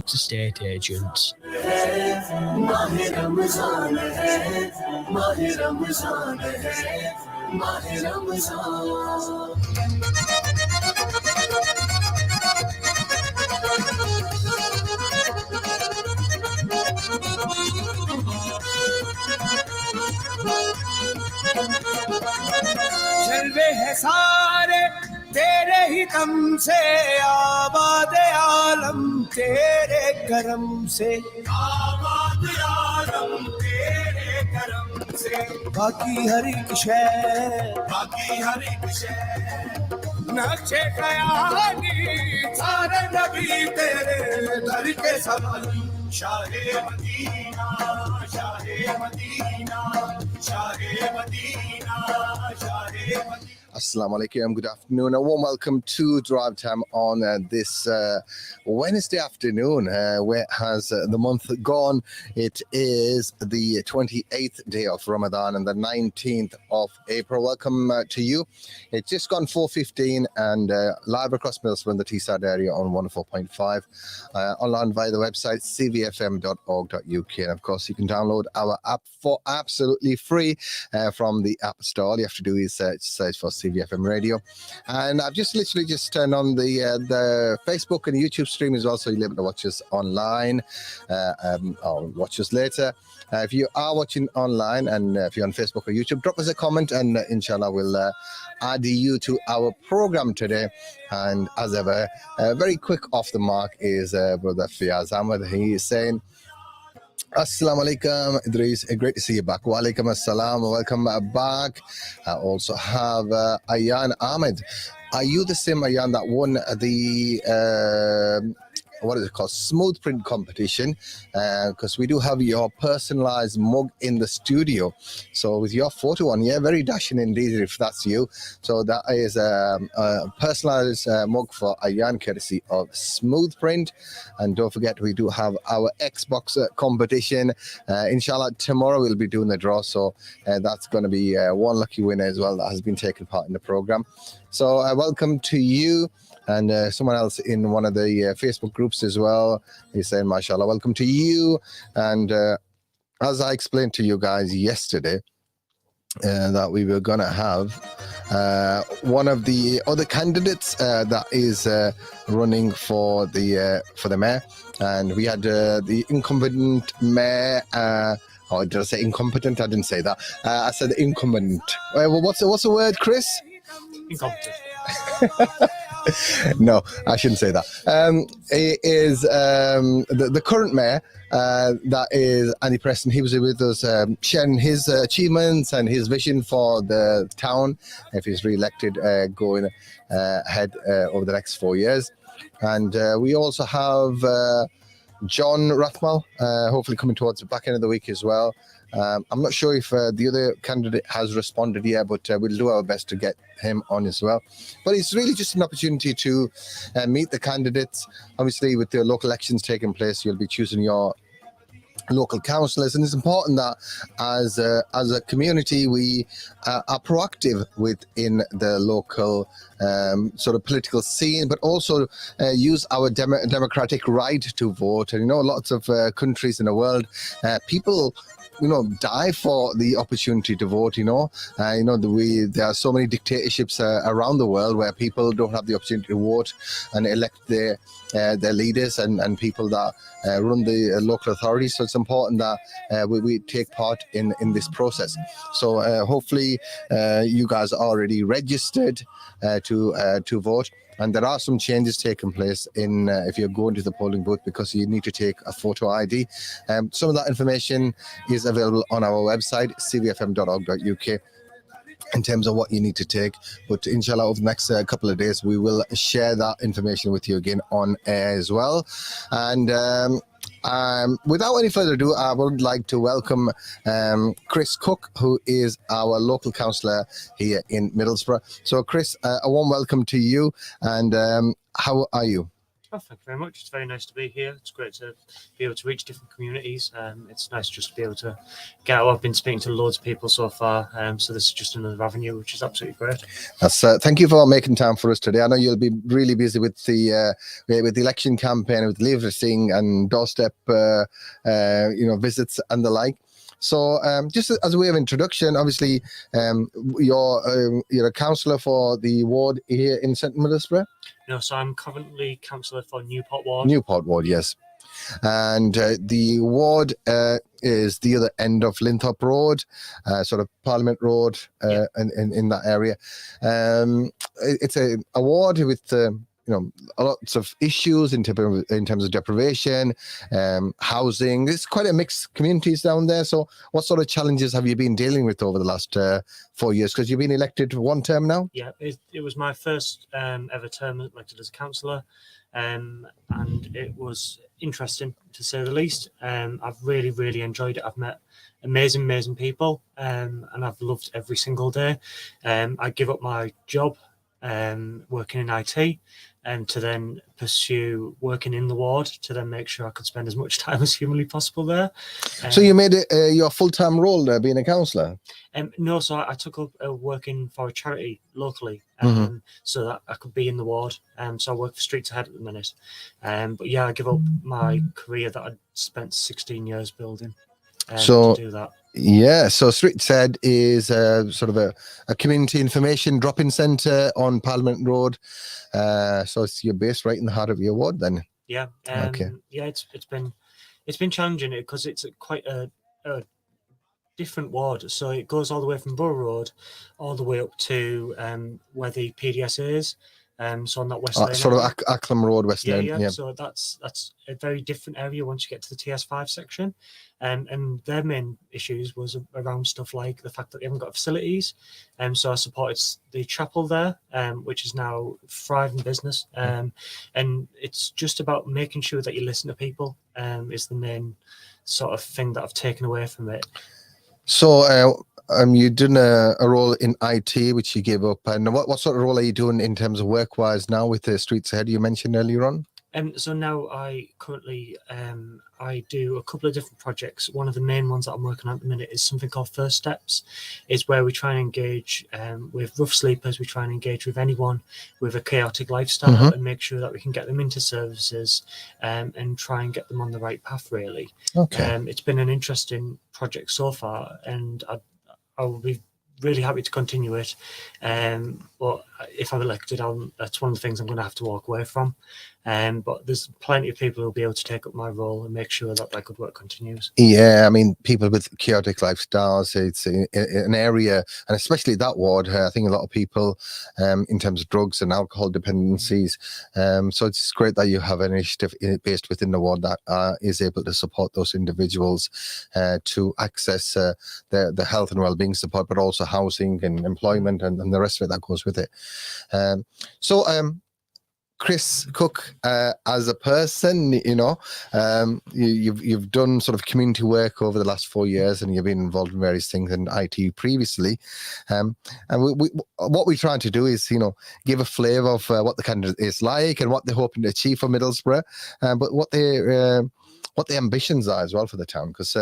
Orthodox estate agents. जलवे है सारे तेरे ही दम से, आबाद आलम तेरे करम से, आबाद आलम तेरे करम से। बाकी हर एक शय नक्शे कयानी सारे नबी तेरे दर के सवारी। शाहे मदीना, शाहे मदीना, शाहे मदीना, शाहे Medina. Assalamu alaikum, good afternoon. A warm welcome to Drive Time on this Wednesday afternoon. Where has the month gone? It is the 28th day of Ramadan and the 19th of April. Welcome to you. It's just gone 4:15 and live across Middlesbrough in the Teesside Area on 104.5. Online via the website CVFM.org.uk. And of course, you can download our app for absolutely free from the App Store. All you have to do is search for CVFM Radio, and I've just literally turned on the Facebook and YouTube stream as well, so you'll be able to watch us online or watch us later. If you are watching online and if you're on Facebook or YouTube, drop us a comment and inshallah we'll add you to our program today. And as ever, very quick off the mark is Brother Fiyaz Ahmed. He is saying, Assalamu alaikum, Idrees. Great to see you back. Wa alaikum assalam. Welcome back. I also have Ayan Ahmed. Are you the same Ayan that won the what is it called? Smooth print competition? Because we do have your personalized mug in the studio. So with your photo on, yeah, very dashing indeed if that's you. So that is a personalized mug for Ayan, courtesy of Smooth Print. And don't forget, we do have our Xbox competition. Inshallah, tomorrow we'll be doing the draw. So that's going to be one lucky winner as well that has been taking part in the program. So welcome to you. And someone else in one of the Facebook groups as well is saying, mashallah, welcome to you. And as I explained to you guys yesterday, that we were going to have one of the other candidates that is running for the mayor. And we had the incumbent mayor. Oh, did I say incompetent? I didn't say that. I said incumbent. Well, what's the word, Chris? Incompetent. No, I shouldn't say that. It is the current mayor, that is Andy Preston. He was with us sharing his achievements and his vision for the town if he's re-elected going ahead over the next 4 years. And we also have John Rathmal, hopefully coming towards the back end of the week as well. I'm not sure if the other candidate has responded yet, but we'll do our best to get him on as well. But it's really just an opportunity to meet the candidates. Obviously, with the local elections taking place, you'll be choosing your local councillors, and it's important that as a community we are proactive within the local sort of political scene, but also use our democratic right to vote. And lots of countries in the world, people die for the opportunity to vote. There are so many dictatorships around the world where people don't have the opportunity to vote and elect their leaders and people that run the local authorities. So it's important that we take part in this process. So hopefully you guys are already registered to vote. And there are some changes taking place in if you're going to the polling booth, because you need to take a photo ID. Some of that information is available on our website, cvfm.org.uk, in terms of what you need to take. But inshallah, over the next couple of days, we will share that information with you again on air as well. And without any further ado, I would like to welcome Chris Cook, who is our local councillor here in Middlesbrough. So, Chris, a warm welcome to you. And how are you? Oh, thank you very much. It's very nice to be here. It's great to be able to reach different communities. It's nice just to be able to get out. I've been speaking to loads of people so far, so this is just another avenue, which is absolutely great. Thank you for making time for us today. I know you'll be really busy with the election campaign, with leafleting and doorstep, visits and the like. So, just as a way of introduction, obviously, you're a councillor for the ward here in St Middlesbrough. No, so I'm currently councillor for Newport Ward. Newport Ward, yes. And the ward is the other end of Linthorpe Road, sort of Parliament Road, in that area. It's a ward with lots of issues in terms of deprivation, housing. There's quite a mixed communities down there. So what sort of challenges have you been dealing with over the last 4 years? Because you've been elected for one term now. Yeah, it was my first ever term elected as a councillor, and it was interesting to say the least. I've really enjoyed it. I've met amazing people, and I've loved every single day. I give up my job working in IT, and to then pursue working in the ward, to then make sure I could spend as much time as humanly possible there. So you made it your full-time role there, being a councillor? No, so I took up working for a charity locally, so that I could be in the ward. So I work for Streets Ahead at the minute. But yeah, I give up my career that I'd spent 16 years building to do that. Yeah, so Streets Ahead is sort of a community information drop-in centre on Parliament Road. So you're based right in the heart of your ward then? Yeah. Okay. Yeah, it's been challenging because it's quite a different ward. So it goes all the way from Borough Road all the way up to where the PDSA is. So on that West Lane, sort of Acklam Road, West Lane. Yeah. So that's a very different area once you get to the TS5 section. And their main issues was around stuff like the fact that they haven't got facilities. So I supported the chapel there, which is now thriving business. And it's just about making sure that you listen to people is the main sort of thing that I've taken away from it. So you're doing a role in IT, which you gave up. And what sort of role are you doing in terms of work-wise now with the Streets Ahead you mentioned earlier on? So now I currently I do a couple of different projects. One of the main ones that I'm working on at the minute is something called First Steps. Is where we try and engage with rough sleepers. We try and engage with anyone with a chaotic lifestyle and make sure that we can get them into services and try and get them on the right path, really. Okay. It's been an interesting project so far, and I will be really happy to continue it. But if I'm elected, that's one of the things I'm going to have to walk away from. But there's plenty of people who'll be able to take up my role and make sure that good work continues. Yeah, I mean, people with chaotic lifestyles, it's an area, and especially that ward, I think a lot of people in terms of drugs and alcohol dependencies. So it's great that you have an initiative based within the ward that is able to support those individuals to access the health and well-being support, but also housing and employment and the rest of it that goes with it. Chris Cook, as a person, you've done sort of community work over the last 4 years, and you've been involved in various things in IT previously. And what we're trying to do is, give a flavour of what the candidate is like and what they're hoping to achieve for Middlesbrough, but what the ambitions are as well for the town, because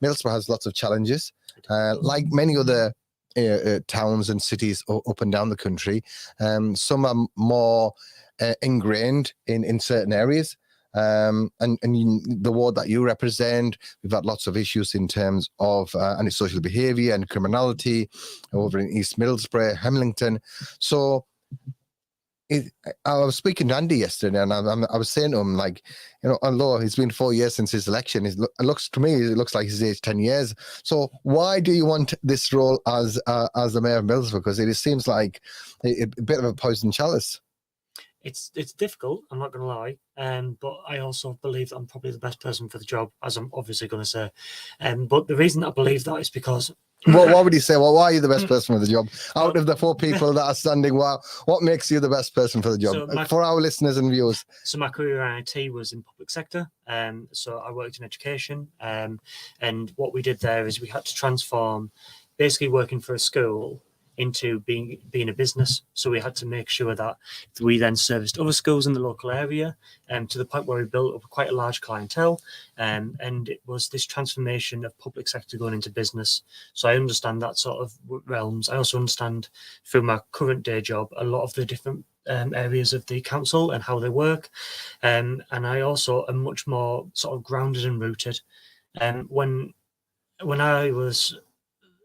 Middlesbrough has lots of challenges, like many other towns and cities up and down the country. Some are more ingrained in certain areas, and the ward that you represent, we've had lots of issues in terms of antisocial behaviour and criminality over in East Middlesbrough, Hemlington. So I was speaking to Andy yesterday, and I was saying to him, although it's been 4 years since his election, it looks like he's aged 10 years. So why do you want this role as the mayor of Middlesbrough? Because it seems like a bit of a poison chalice. It's difficult, I'm not going to lie, but I also believe that I'm probably the best person for the job, as I'm obviously going to say. But the reason I believe that is because... What would you say? Well, why are you the best person for the job? Out of the 4 people that are standing, what makes you the best person for the job? For our listeners and viewers. So my career in IT was in public sector. So I worked in education. And what we did there is we had to transform basically working for a school into being a business. So we had to make sure that we then serviced other schools in the local area, to the point where we built up quite a large clientele. And it was this transformation of public sector going into business. So I understand that sort of realms. I also understand through my current day job a lot of the different areas of the council and how they work. And I also am much more sort of grounded and rooted. When I was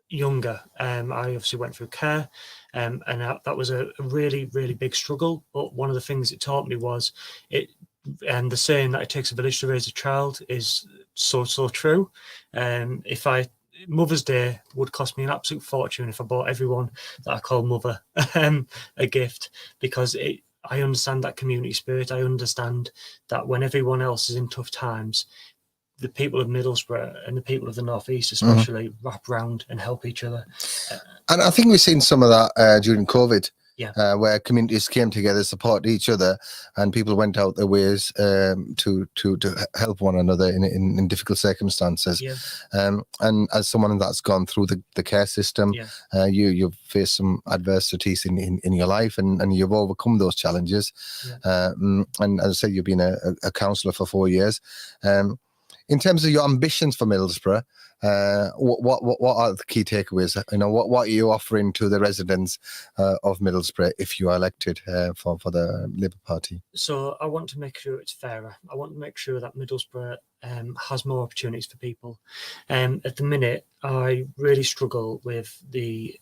younger, I obviously went through care, and that was a really, really big struggle. But one of the things it taught me was the saying that it takes a village to raise a child is so true. Mother's Day would cost me an absolute fortune if I bought everyone that I call mother a gift, because I understand that community spirit. I understand that when everyone else is in tough times, the people of Middlesbrough and the people of the North East especially wrap round and help each other. And I think we've seen some of that during COVID, where communities came together, supported each other, and people went out their ways to help one another in difficult circumstances. And as someone that's gone through the care system, you've faced some adversities in your life, and you've overcome those challenges. And as I said, you've been a councillor for 4 years. In terms of your ambitions for Middlesbrough, what are the key takeaways? What are you offering to the residents of Middlesbrough if you are elected for the Labour Party? So I want to make sure it's fairer. I want to make sure that Middlesbrough has more opportunities for people. At the minute, I really struggle with a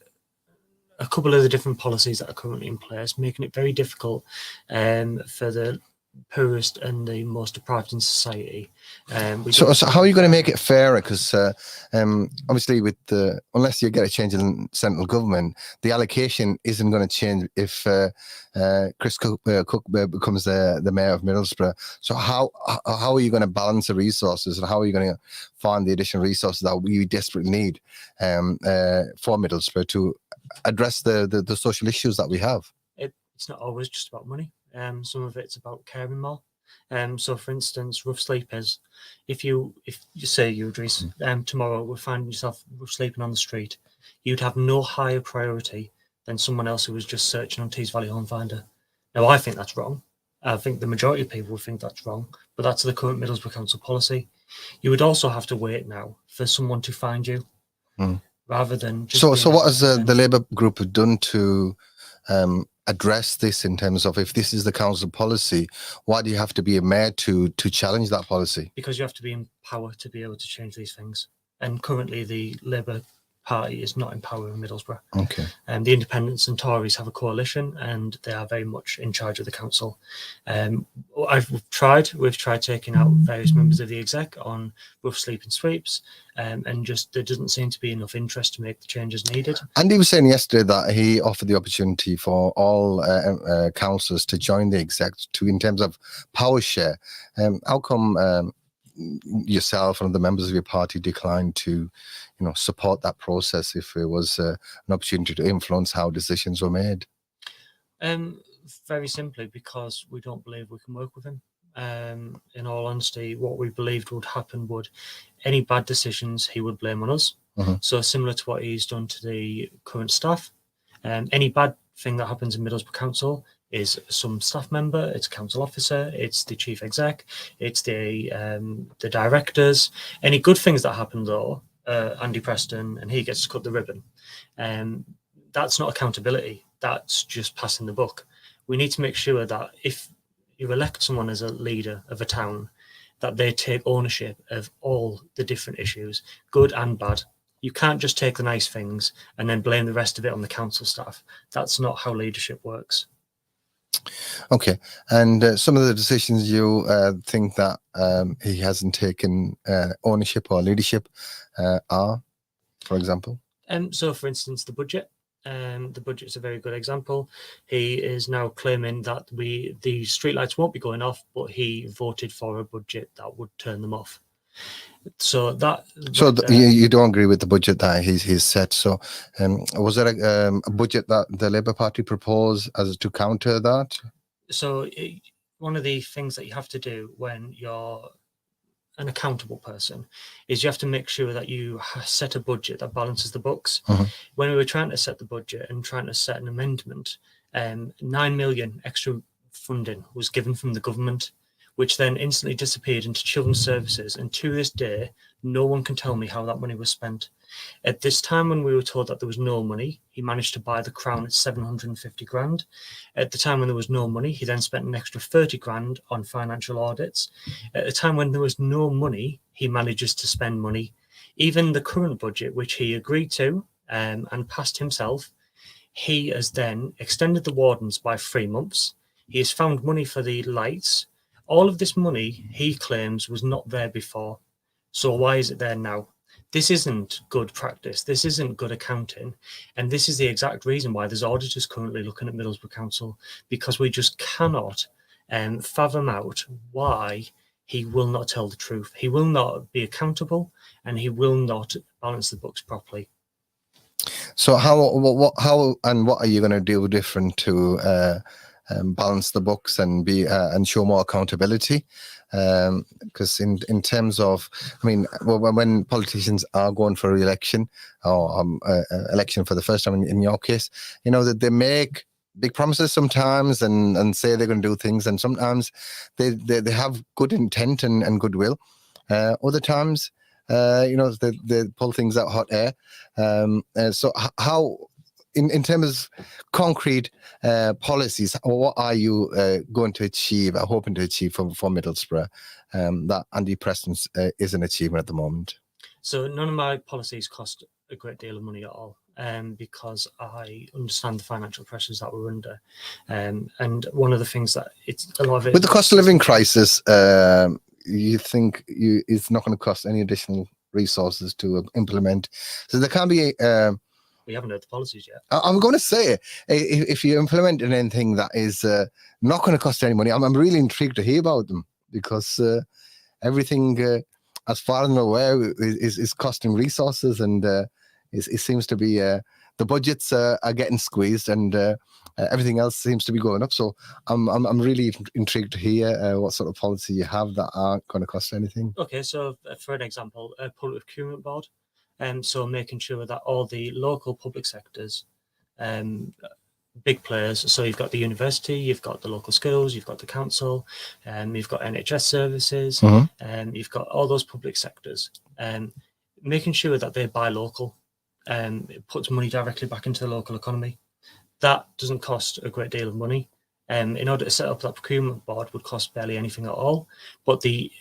couple of the different policies that are currently in place, making it very difficult for the poorest and the most deprived in society. So how are you going to make it fairer? Because obviously, unless you get a change in central government, the allocation isn't going to change if Chris Cook becomes the mayor of Middlesbrough. So how are you going to balance the resources, and how are you going to find the additional resources that we desperately need for Middlesbrough to address the social issues that we have? It's not always just about money. Some of it's about caring more. So, for instance, rough sleepers. If you say you, Idrees, tomorrow we're finding yourself sleeping on the street, you'd have no higher priority than someone else who was just searching on Tees Valley Home Finder. Now, I think that's wrong. I think the majority of people would think that's wrong, but that's the current Middlesbrough Council policy. You would also have to wait now for someone to find you, rather than just. So what has the Labour group done to address this, in terms of, if this is the council policy, why do you have to be a mayor to challenge that policy? Because you have to be in power to be able to change these things. And currently the Labour Party is not in power in Middlesbrough. Okay. The Independents and Tories have a coalition, and they are very much in charge of the council. We've tried taking out various members of the exec on rough sleep and sweeps, and just there doesn't seem to be enough interest to make the changes needed. Andy was saying yesterday that he offered the opportunity for all councillors to join the exec in terms of power share. How come yourself and the members of your party declined to support that process if it was an opportunity to influence how decisions were made? Very simply, because we don't believe we can work with him. In all honesty, what we believed would happen would, any bad decisions he would blame on us. So similar to what he's done to the current staff. Any bad thing that happens in Middlesbrough Council is some staff member, it's a council officer, it's the chief exec, it's the directors. Any good things that happen though, Andy Preston, and he gets to cut the ribbon. That's not accountability. That's just passing the buck. We need to make sure that if you elect someone as a leader of a town, that they take ownership of all the different issues, good and bad. You can't just take the nice things and then blame the rest of it on the council staff. That's not how leadership works. Okay, and some of the decisions you think that he hasn't taken ownership or leadership are, for example? So, for instance, the budget. The budget's a very good example. He is now claiming that the streetlights won't be going off, but he voted for a budget that would turn them off. So you don't agree with the budget that he's set. So was there a budget that the Labour Party proposed as to counter that? So one of the things that you have to do when you're an accountable person is you have to make sure that you set a budget that balances the books. When we were trying to set the budget and trying to set an amendment, 9 million extra funding was given from the government, which then instantly disappeared into children's services. And to this day, no one can tell me how that money was spent. At this time, when we were told that there was no money, he managed to buy the Crown at 750 grand. At the time when there was no money, he then spent an extra 30 grand on financial audits. At the time when there was no money, he manages to spend money. Even the current budget, which he agreed to and passed himself, he has then extended the wardens by 3 months. He has found money for the lights. All of this money, he claims, was not there before. So why is it there now? This isn't good practice. This isn't good accounting. And this is the exact reason why there's auditors currently looking at Middlesbrough Council, because we just cannot fathom out why he will not tell the truth. He will not be accountable, and he will not balance the books properly. So how and what are you going to do different to balance the books and be and show more accountability? Because in terms of, I mean, when politicians are going for re-election or election for the first time in your case, you know that they make big promises sometimes and say they're going to do things, and sometimes they have good intent and goodwill. Other times, you know, they pull things out hot air. So how, in terms of concrete policies, what are you going to achieve, hoping to achieve for Middlesbrough that Andy Preston's is an achievement at the moment? So none of my policies cost a great deal of money at all, because I understand the financial pressures that we're under. And one of the things that it's a lot of it... With the cost of living crisis, you think it's not going to cost any additional resources to implement? So there can be... we haven't heard the policies yet. I'm going to say, if you implement anything that is not going to cost any money, I'm really intrigued to hear about them, because everything, as far as I'm aware, is costing resources, and it seems to be the budgets are getting squeezed, and everything else seems to be going up. So I'm really intrigued to hear what sort of policy you have that aren't going to cost anything. Okay, so for an example, a public procurement board. So making sure that all the local public sectors, big players, so you've got the university, you've got the local schools, you've got the council, you've got NHS services, you've got all those public sectors, making sure that they buy local, it puts money directly back into the local economy. That doesn't cost a great deal of money. In order to set up that procurement board would cost barely anything at all, but the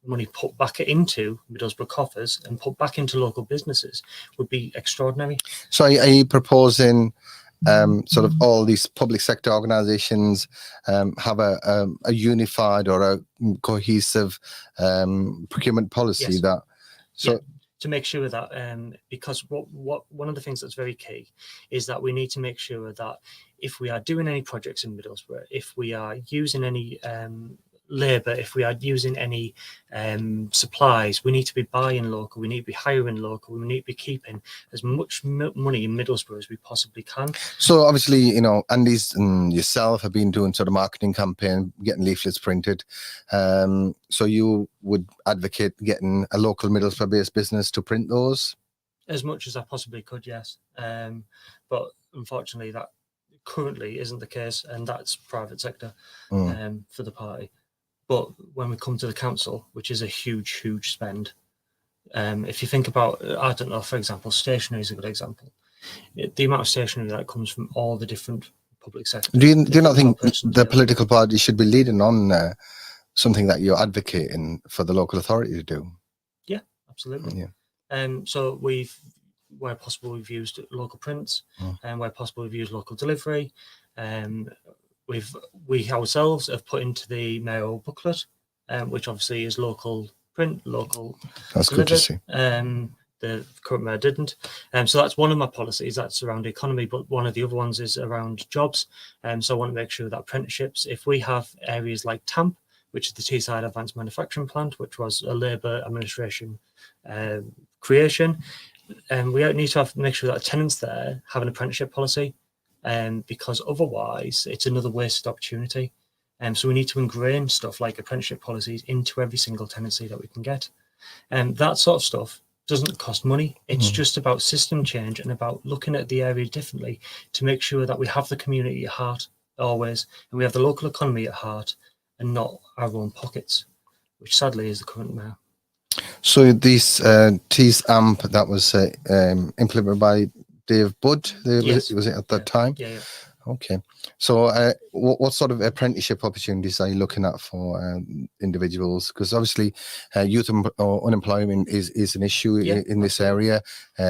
money put back into Middlesbrough coffers and put back into local businesses would be extraordinary. So are you proposing sort of all these public sector organisations have a unified or a cohesive procurement policy? Yes. That so. Yeah. To make sure that, because what one of the things that's very key is that we need to make sure that if we are doing any projects in Middlesbrough, if we are using any labour, if we are using any supplies, we need to be buying local, we need to be hiring local, we need to be keeping as much money in Middlesbrough as we possibly can. So obviously, you know, Andy's and yourself have been doing sort of marketing campaign, getting leaflets printed. So you would advocate getting a local Middlesbrough-based business to print those? As much as I possibly could, yes. But unfortunately, that currently isn't the case, and that's private sector for the party. But when we come to the council, which is a huge spend, if you think about, I don't know, for example, stationery is a good example. The amount of stationery that comes from all the different public sectors. Do you not think the political party should be leading on something that you're advocating for the local authority to do? Yeah, absolutely. Yeah. So where possible, we've used local prints, and where possible, we've used local delivery. We ourselves have put into the mayoral booklet, which obviously is local print, local. That's delivered. Good to see. The current mayor didn't. So that's one of my policies. That's around the economy, but one of the other ones is around jobs. So I want to make sure that apprenticeships, if we have areas like TAMP, which is the Teesside Advanced Manufacturing Plant, which was a Labour administration creation, we need to make sure that tenants there have an apprenticeship policy. Because otherwise it's another wasted opportunity. So we need to ingrain stuff like apprenticeship policies into every single tenancy that we can get. And that sort of stuff doesn't cost money. It's just about system change and about looking at the area differently to make sure that we have the community at heart always, and we have the local economy at heart and not our own pockets, which sadly is the current mayor. So this Tees AMP that was implemented by Dave Budd, Yes. was it at that time? Yeah. Okay. So what sort of apprenticeship opportunities are you looking at for individuals? Because obviously youth unemployment is an issue in this area.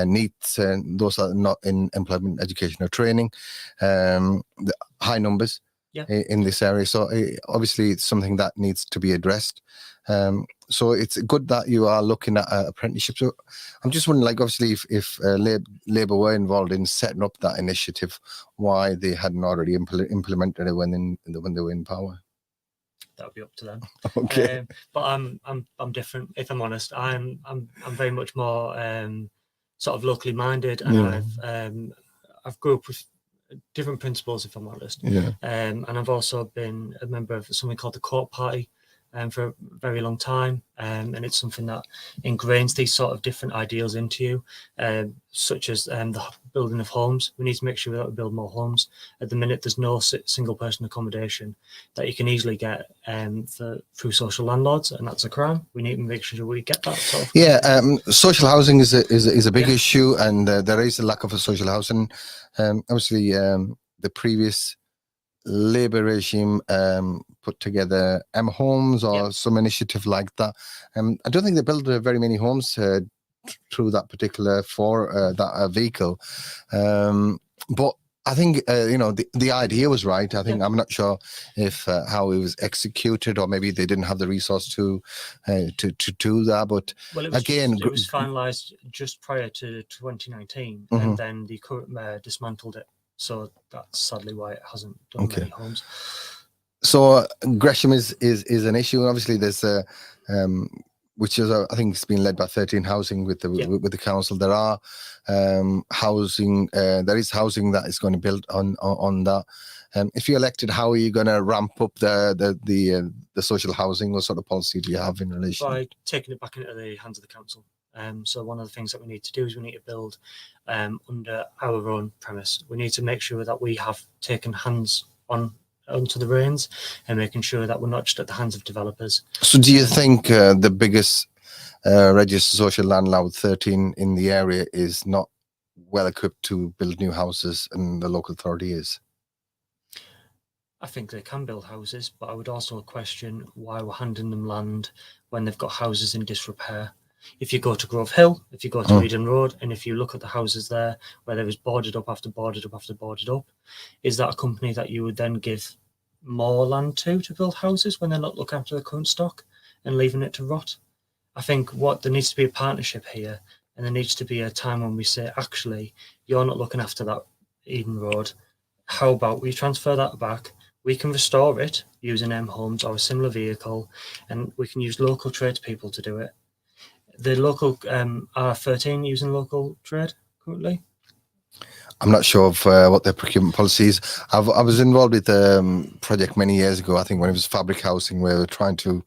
Needs those are not in employment, education or training. The high numbers in this area. So obviously it's something that needs to be addressed. So it's good that you are looking at apprenticeships. So I'm just wondering, like, obviously, if Labour were involved in setting up that initiative, why they hadn't already implemented it when they were in power. That would be up to them. Okay. But I'm different. If I'm honest, I'm very much more sort of locally minded, and I've grew up with different principles. If I'm honest, and I've also been a member of something called the Court Party. For a very long time, and it's something that ingrains these sort of different ideals into you, such as the building of homes. We need to make sure that we build more homes. At the minute, there's no single person accommodation that you can easily get through social landlords, and that's a crime. We need to make sure we get that sort of social housing is a big issue, and there is a lack of social housing. Obviously, the previous Labour regime put together homes or some initiative like that. I don't think they built very many homes through that particular that vehicle. But I think the idea was right. I think I'm not sure if how it was executed, or maybe they didn't have the resource to do that. But it was finalised just prior to 2019, and then the current mayor dismantled it. So that's sadly why it hasn't done many homes. So Gresham is an issue. Obviously, there's which is I think it's been led by 13 Housing with the council. There are housing. There is housing that is going to build on that. If you're elected, how are you going to ramp up the social housing? What sort of policy do you have in relation? By taking it back into the hands of the council. So one of the things that we need to do is we need to build under our own premise. We need to make sure that we have taken hands onto the reins and making sure that we're not just at the hands of developers. So do you think the biggest registered social landlord, 13 in the area, is not well equipped to build new houses, and the local authority is? I think they can build houses, but I would also question why we're handing them land when they've got houses in disrepair. If you go to Grove Hill, if you go to Eden Road, and if you look at the houses there where there was boarded up after boarded up after boarded up, is that a company that you would then give more land to build houses when they're not looking after the current stock and leaving it to rot? I think there needs to be a partnership here, and there needs to be a time when we say, actually, you're not looking after that Eden Road. How about we transfer that back? We can restore it using homes or a similar vehicle, and we can use local tradespeople to do it. The local are 13 using local trade currently. I'm not sure of what their procurement policy is. I was involved with a project many years ago, I think when it was fabric housing, where we were trying to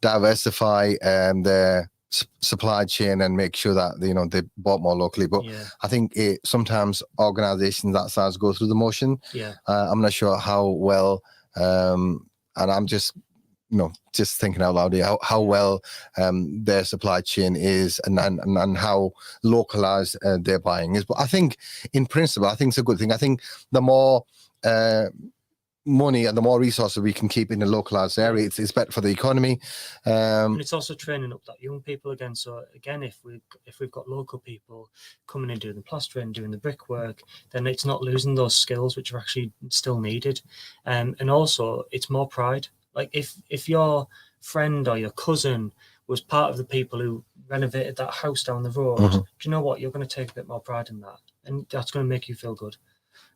diversify their supply chain and make sure that they bought more locally. But I think sometimes organizations that size go through the motion. I'm not sure how well, and I'm just thinking out loud here, how well their supply chain is and how localized their buying is. But I think in principle, I think it's a good thing. I think the more money and the more resources we can keep in a localized area, it's better for the economy. And it's also training up that young people again. So again, if we've got local people coming in doing the plastering, doing the brickwork, then it's not losing those skills which are actually still needed. And also it's more pride. Like if your friend or your cousin was part of the people who renovated that house down the road, do you know what? You're going to take a bit more pride in that, and that's going to make you feel good.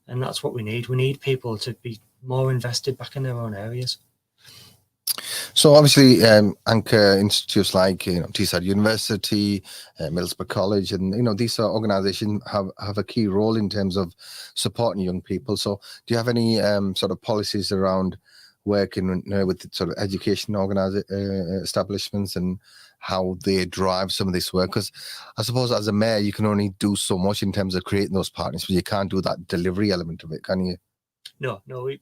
And that's what we need. We need people to be more invested back in their own areas. So obviously, anchor institutes like Teesside University, Middlesbrough College, and these organisations have a key role in terms of supporting young people. So do you have any sort of policies around working with sort of education establishments and how they drive some of this work? Because I suppose as a mayor, you can only do so much in terms of creating those partnerships. You can't do that delivery element of it, can you? No, we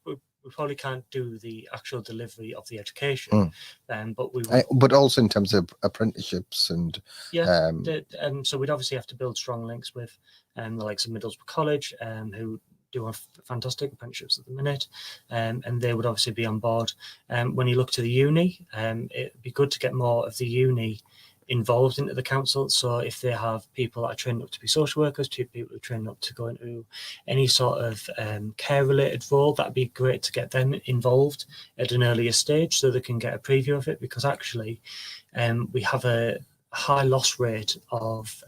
probably can't do the actual delivery of the education, but we would, but also in terms of apprenticeships and so we'd obviously have to build strong links with the likes of Middlesbrough College, who do have fantastic apprenticeships at the minute, and they would obviously be on board. When you look to the uni, it'd be good to get more of the uni involved into the council. So if they have people that are trained up to be social workers, people who are trained up to go into any sort of care related role, that'd be great to get them involved at an earlier stage so they can get a preview of it, because actually we have a high loss rate of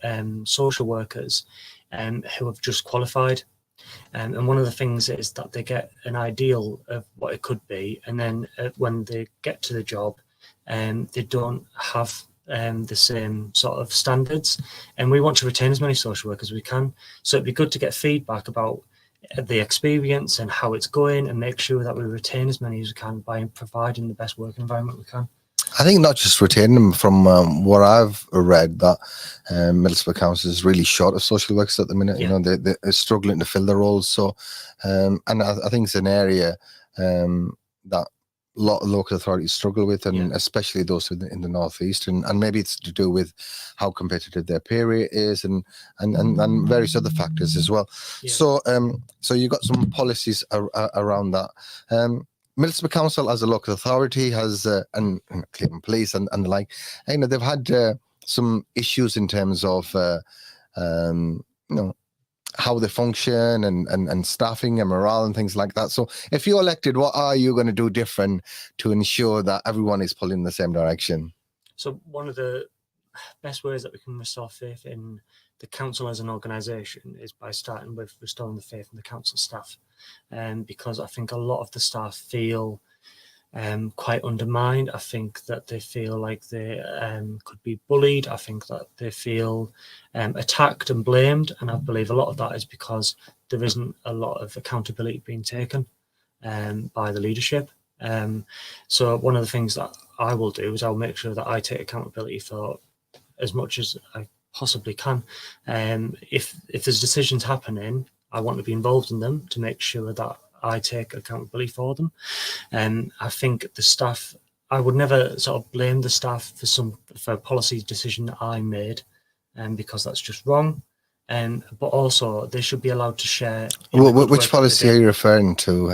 social workers who have just qualified. And one of the things is that they get an ideal of what it could be, and then when they get to the job, they don't have the same sort of standards, and we want to retain as many social workers as we can. So it'd be good to get feedback about the experience and how it's going, and make sure that we retain as many as we can by providing the best working environment we can. I think not just retaining them. From what I've read, that Middlesbrough Council is really short of social workers at the minute. Yeah. You know, they're struggling to fill their roles. So, and I think it's an area that a lot of local authorities struggle with, and especially those in the northeast, and maybe it's to do with how competitive their pay rate is, and various other factors as well. Yeah. So you've got some policies around that. Middlesbrough Council as a local authority has and Clayton Police and the like, you know, they've had some issues in terms of you know, how they function and staffing and morale and things like that. So if you're elected, what are you going to do different to ensure that everyone is pulling in the same direction? So one of the best ways that we can restore faith in the council as an organisation is by starting with restoring the faith in the council staff, because I think a lot of the staff feel quite undermined. I think that they feel like they could be bullied. I think that they feel attacked and blamed, and I believe a lot of that is because there isn't a lot of accountability being taken by the leadership. So one of the things that I will do is I'll make sure that I take accountability for as much as I possibly can. If there's decisions happening, I want to be involved in them to make sure that I take accountability for them. I think the staff, I would never sort of blame the staff for a policy decision that I made, because that's just wrong. But also they should be allowed to share. Which policy are you referring to?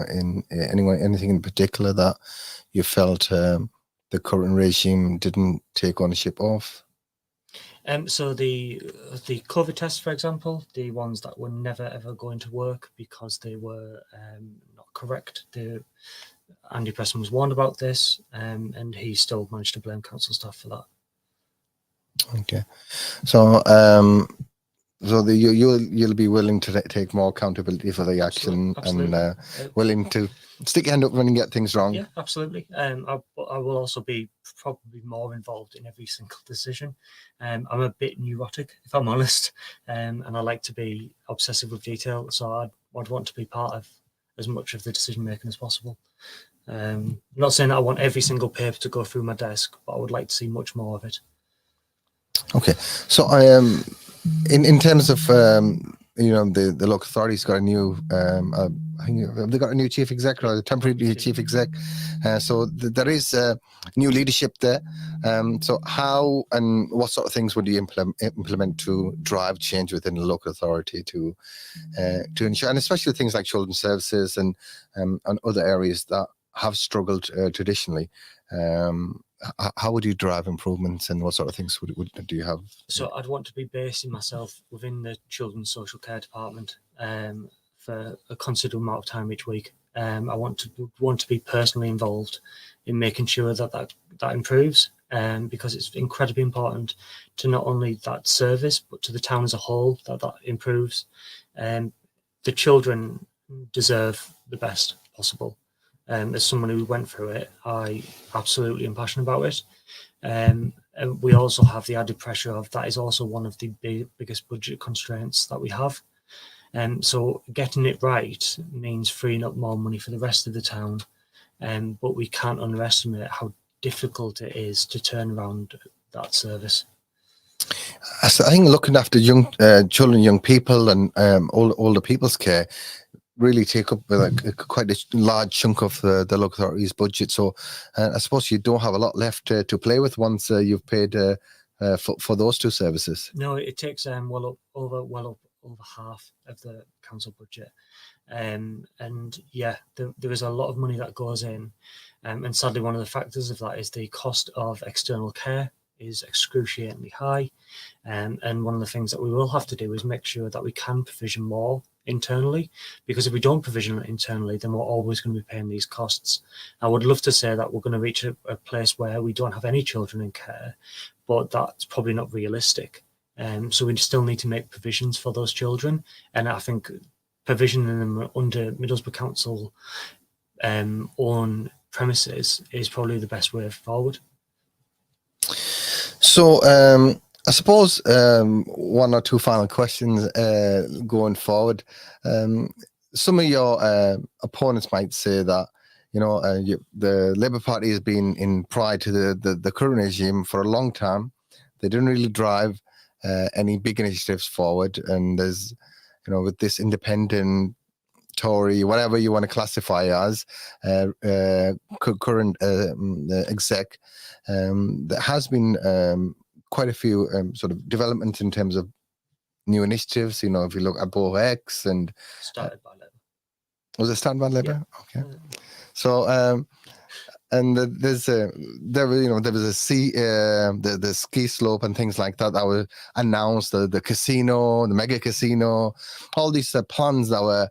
In anything in particular that you felt the current regime didn't take ownership of? So the COVID tests, for example, the ones that were never ever going to work because they were not correct. Andy Preston was warned about this, and he still managed to blame council staff for that. Okay, so you'll be willing to take more accountability for the action. Absolutely. And willing to stick your hand up when you get things wrong. Yeah, absolutely. I will also be probably more involved in every single decision. I'm a bit neurotic, if I'm honest, and I like to be obsessive with detail. So I'd want to be part of as much of the decision making as possible. I'm not saying that I want every single paper to go through my desk, but I would like to see much more of it. Okay, so I am in terms of you know, the local authority's got a new I think they've got a new chief exec or a temporary chief exec, so there is new leadership there. So how and what sort of things would you implement to drive change within the local authority to ensure, and especially things like children's services and other areas that have struggled traditionally? How would you drive improvements, and what sort of things do you have? So I'd want to be basing myself within the children's social care department for a considerable amount of time each week. I want to be personally involved in making sure that improves, because it's incredibly important to not only that service but to the town as a whole that improves. The children deserve the best possible. As someone who went through it, I absolutely am passionate about it. And we also have the added pressure of that is also one of the biggest budget constraints that we have. So getting it right means freeing up more money for the rest of the town, but we can't underestimate how difficult it is to turn around that service. I think looking after young children, young people, and older people's care really take up quite a large chunk of the local authority's budget. So I suppose you don't have a lot left to play with once you've paid for those two services. No, it takes well up over half of the council budget. And yeah, there is a lot of money that goes in. And sadly, one of the factors of that is the cost of external care is excruciatingly high. And one of the things that we will have to do is make sure that we can provision more internally, because if we don't provision it internally, then we're always going to be paying these costs. I would love to say that we're going to reach a place where we don't have any children in care, but that's probably not realistic. So we still need to make provisions for those children. And I think provisioning them under Middlesbrough Council own premises is probably the best way forward. So I suppose one or two final questions going forward. Some of your opponents might say that, you know, the Labour Party has been in prior to the current regime for a long time. They didn't really drive any big initiatives forward, and there's, you know, with this independent Tory, whatever you want to classify as, current exec, there has been quite a few sort of developments in terms of new initiatives. You know, if you look at BOX and Started by Labour. Was it started by Labour? Yeah. Okay. So and there was a the ski slope and things like that were announced, the casino, the mega casino, all these plans that were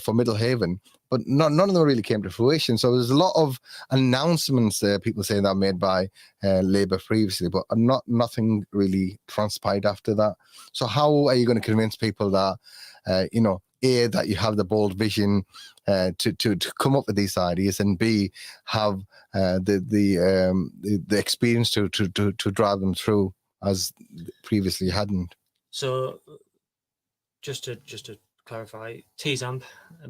for Middlehaven, but none of them really came to fruition. So there's a lot of announcements people saying that made by Labour previously, but nothing really transpired after that. So how are you going to convince people that you know, A, that you have the bold vision to come up with these ideas, and B, have the experience to drive them through as previously hadn't? So just to clarify, Teesside,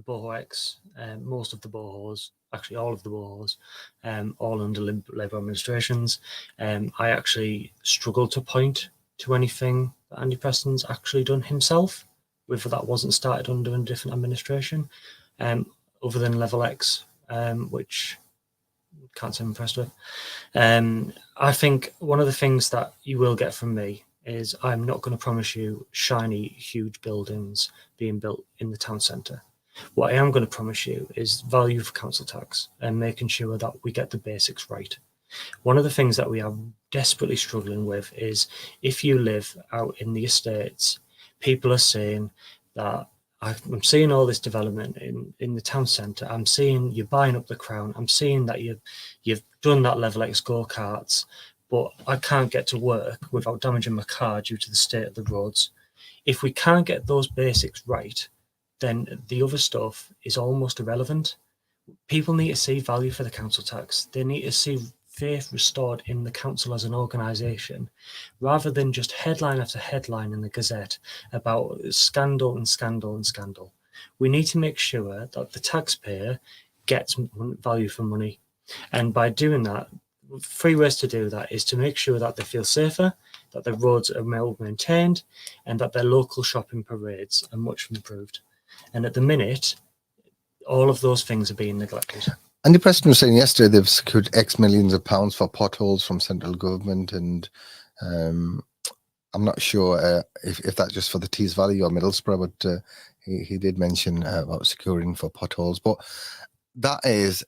BOX, most of the boreholes, actually all of the boreholes, all under Labour administrations. I actually struggle to point to anything that Andy Preston's actually done himself, whether that wasn't started under a different administration, other than Level X, which can't say I'm impressed with. I think one of the things that you will get from me is I'm not going to promise you shiny, huge buildings being built in the town centre. What I am going to promise you is value for council tax and making sure that we get the basics right. One of the things that we are desperately struggling with is if you live out in the estates, people are saying that I'm seeing all this development in the town centre. I'm seeing you're buying up the Crown. I'm seeing that you've done that Level X go-karts, but I can't get to work without damaging my car due to the state of the roads. If we can't get those basics right, then the other stuff is almost irrelevant. People need to see value for the council tax. They need to see faith restored in the council as an organisation, rather than just headline after headline in the Gazette about scandal and scandal and scandal. We need to make sure that the taxpayer gets value for money. And by doing that, 3 ways to do that is to make sure that they feel safer, that their roads are well maintained, and that their local shopping parades are much improved. And at the minute, all of those things are being neglected. Andy Preston was saying yesterday they've secured X millions of pounds for potholes from central government, and I'm not sure if that's just for the Tees Valley or Middlesbrough, but he did mention about securing for potholes. But that is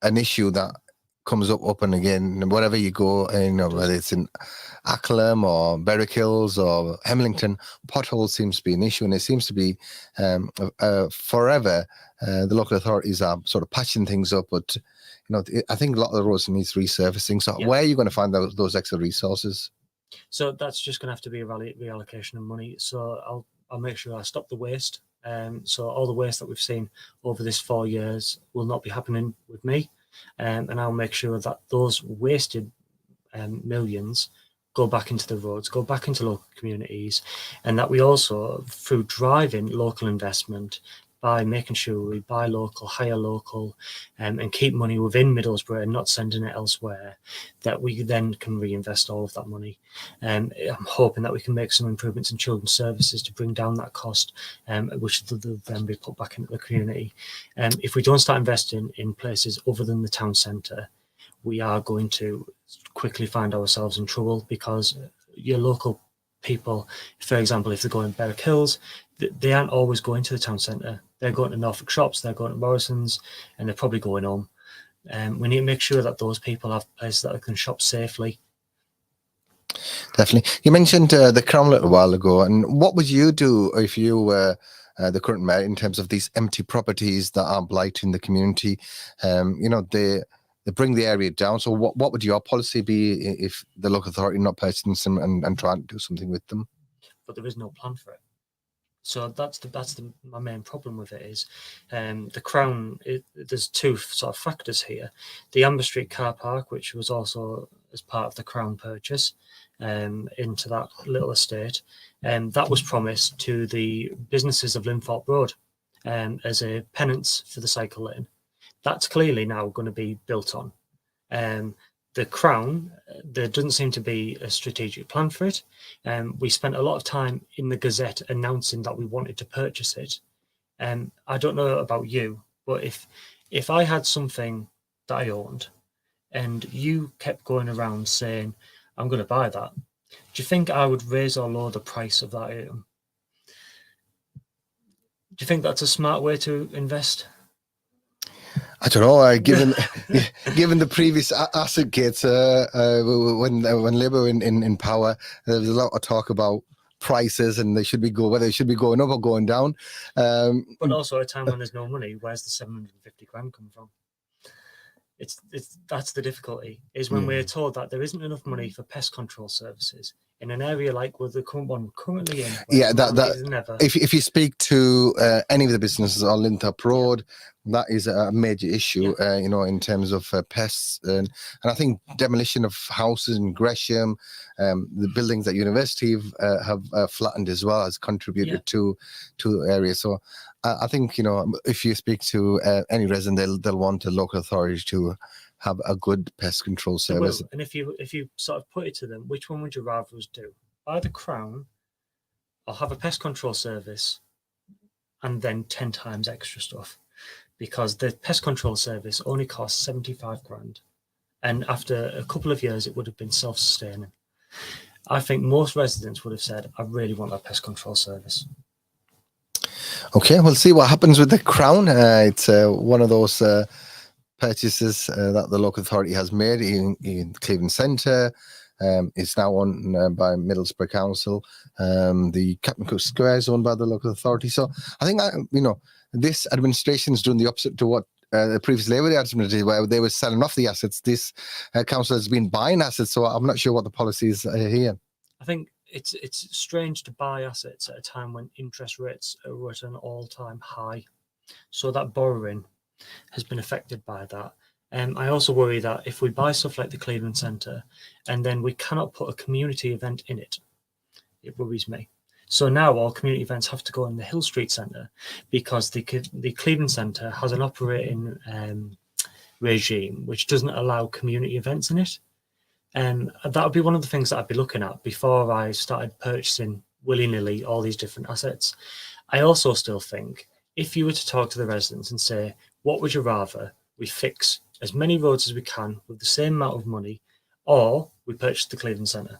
an issue that comes up and again wherever you go, you know, whether it's in Acklam or Berwick Hills or Hemlington, potholes seems to be an issue, and it seems to be forever. The local authorities are sort of patching things up, but you know, I think a lot of the roads needs resurfacing. So where are you going to find those extra resources? So that's just going to have to be a reallocation of money. So I'll make sure I stop the waste. So all the waste that we've seen over this 4 years will not be happening with me. And I'll make sure that those wasted millions go back into the roads, go back into local communities, and that we also, through driving local investment, by making sure we buy local, hire local, and keep money within Middlesbrough and not sending it elsewhere, that we then can reinvest all of that money. I'm hoping that we can make some improvements in children's services to bring down that cost, which will then be put back into the community. If we don't start investing in places other than the town centre, we are going to quickly find ourselves in trouble, because your local people, for example, if they're going to Berwick Hills, they aren't always going to the town centre. They're going to Norfolk shops, they're going to Morrison's, and they're probably going home. We need to make sure that those people have places that they can shop safely. Definitely. You mentioned the Crown a little while ago, and what would you do if you were the current mayor in terms of these empty properties that are blighting the community? They bring the area down. So what would your policy be if the local authority not purchasing them and trying to do something with them? But there is no plan for it. So that's my main problem with it is the Crown. There's two sort of factors here. The Amber Street car park, which was also as part of the Crown purchase into that little estate, that was promised to the businesses of Linthorpe Road as a penance for the cycle lane. That's clearly now going to be built on. The Crown, there doesn't seem to be a strategic plan for it. We spent a lot of time in the Gazette announcing that we wanted to purchase it. I don't know about you, but if I had something that I owned and you kept going around saying, I'm going to buy that, do you think I would raise or lower the price of that item? Do you think that's a smart way to invest? I don't know. Given the previous asset gates, when Labour were in power, there was a lot of talk about prices and whether they should be going up or going down. But also at a time when there's no money, where's the 750 grand come from? That's the difficulty, is when we're told that there isn't enough money for pest control services in an area like the one currently in. If you speak to any of the businesses on Linthorpe Road, that is a major issue, in terms of pests, and I think demolition of houses in Gresham, the buildings at university have flattened as well, has contributed to the area. So I think if you speak to any resident, they'll want a local authority to have a good pest control service. And if you sort of put it to them, which one would you rather us do? Buy the Crown or have a pest control service and then 10 times extra stuff? Because the pest control service only costs 75 grand. And after a couple of years, it would have been self-sustaining. I think most residents would have said, I really want that pest control service. Okay, we'll see what happens with the Crown. It's one of those purchases that the local authority has made in Cleveland Centre. It's now owned by Middlesbrough Council. The Captain Cook Square is owned by the local authority. So I think this administration is doing the opposite to what the previous Labour administration did, where they were selling off the assets. This council has been buying assets, so I'm not sure what the policy is here. I think it's strange to buy assets at a time when interest rates are at an all-time high. So that borrowing has been affected by that. I also worry that if we buy stuff like the Cleveland Centre and then we cannot put a community event in it, it worries me. So now all community events have to go in the Hill Street Centre because the Cleveland Centre has an operating regime which doesn't allow community events in it. That would be one of the things that I'd be looking at before I started purchasing willy-nilly all these different assets. I also still think if you were to talk to the residents and say, what would you rather? We fix as many roads as we can with the same amount of money, or we purchase the Cleveland Centre.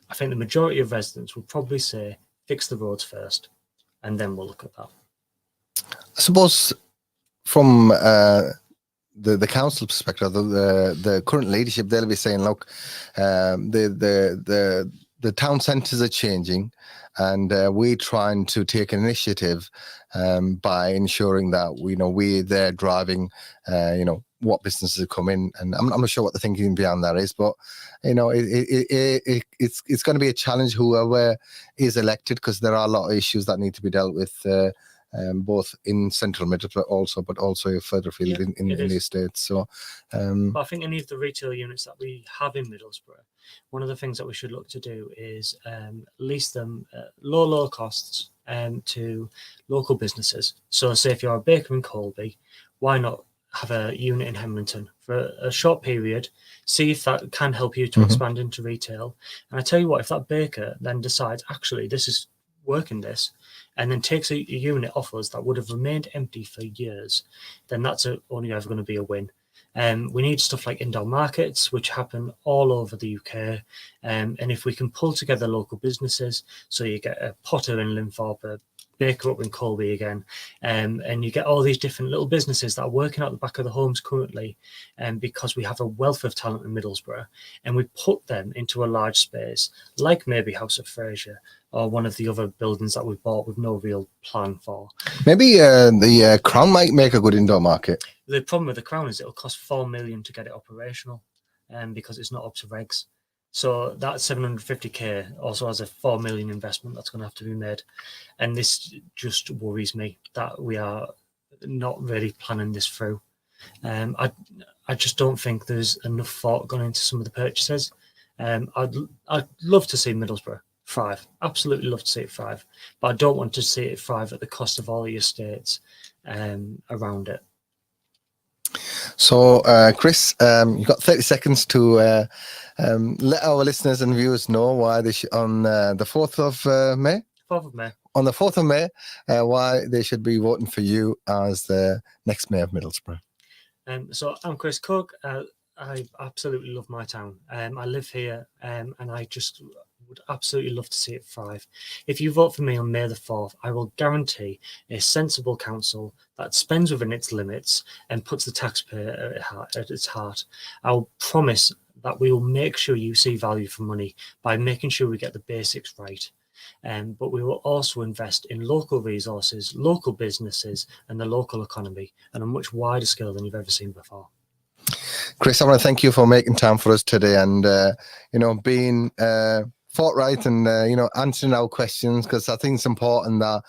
I think the majority of residents would probably say, fix the roads first, and then we'll look at that. I suppose from the council perspective, the current leadership, they'll be saying, look, the town centres are changing, and we're trying to take an initiative by ensuring that we're there driving, what businesses come in, and I'm not sure what the thinking behind that is, but it's going to be a challenge whoever is elected, because there are a lot of issues that need to be dealt with. Both in central Middlesbrough, but also further afield in the estates. So, but I think any of the retail units that we have in Middlesbrough, one of the things that we should look to do is lease them at low costs to local businesses. So say if you're a baker in Colby, why not have a unit in Hemlington for a short period, see if that can help you to expand into retail. And I tell you what, if that baker then decides, actually, this is working this, and then takes a unit off us that would have remained empty for years, then that's only ever going to be a win. We need stuff like indoor markets, which happen all over the UK. And if we can pull together local businesses, so you get a potter in Linthorpe, a baker up in Colby again, and you get all these different little businesses that are working out the back of the homes currently, because we have a wealth of talent in Middlesbrough, and we put them into a large space, like maybe House of Fraser, or one of the other buildings that we've bought with no real plan for. Maybe the Crown might make a good indoor market. The problem with the Crown is it'll cost 4 million to get it operational, because it's not up to regs. So that 750k also has a 4 million investment that's going to have to be made. And this just worries me that we are not really planning this through. I just don't think there's enough thought gone into some of the purchases. I'd love to see Middlesbrough thrive. Absolutely love to see it thrive. But I don't want to see it thrive at the cost of all the estates around it. So, Chris, you've got 30 seconds to let our listeners and viewers know why they should, on the 4th of May. 4th of May. On the 4th of May, why they should be voting for you as the next mayor of Middlesbrough. So I'm Chris Cook. I absolutely love my town. I live here, and I just would absolutely love to see it thrive. If you vote for me on May the 4th, I will guarantee a sensible council that spends within its limits and puts the taxpayer at its heart. I'll promise that we will make sure you see value for money by making sure we get the basics right. But we will also invest in local resources, local businesses, and the local economy on a much wider scale than you've ever seen before. Chris, I want to thank you for making time for us today and, being forthright and, answering our questions, because I think it's important that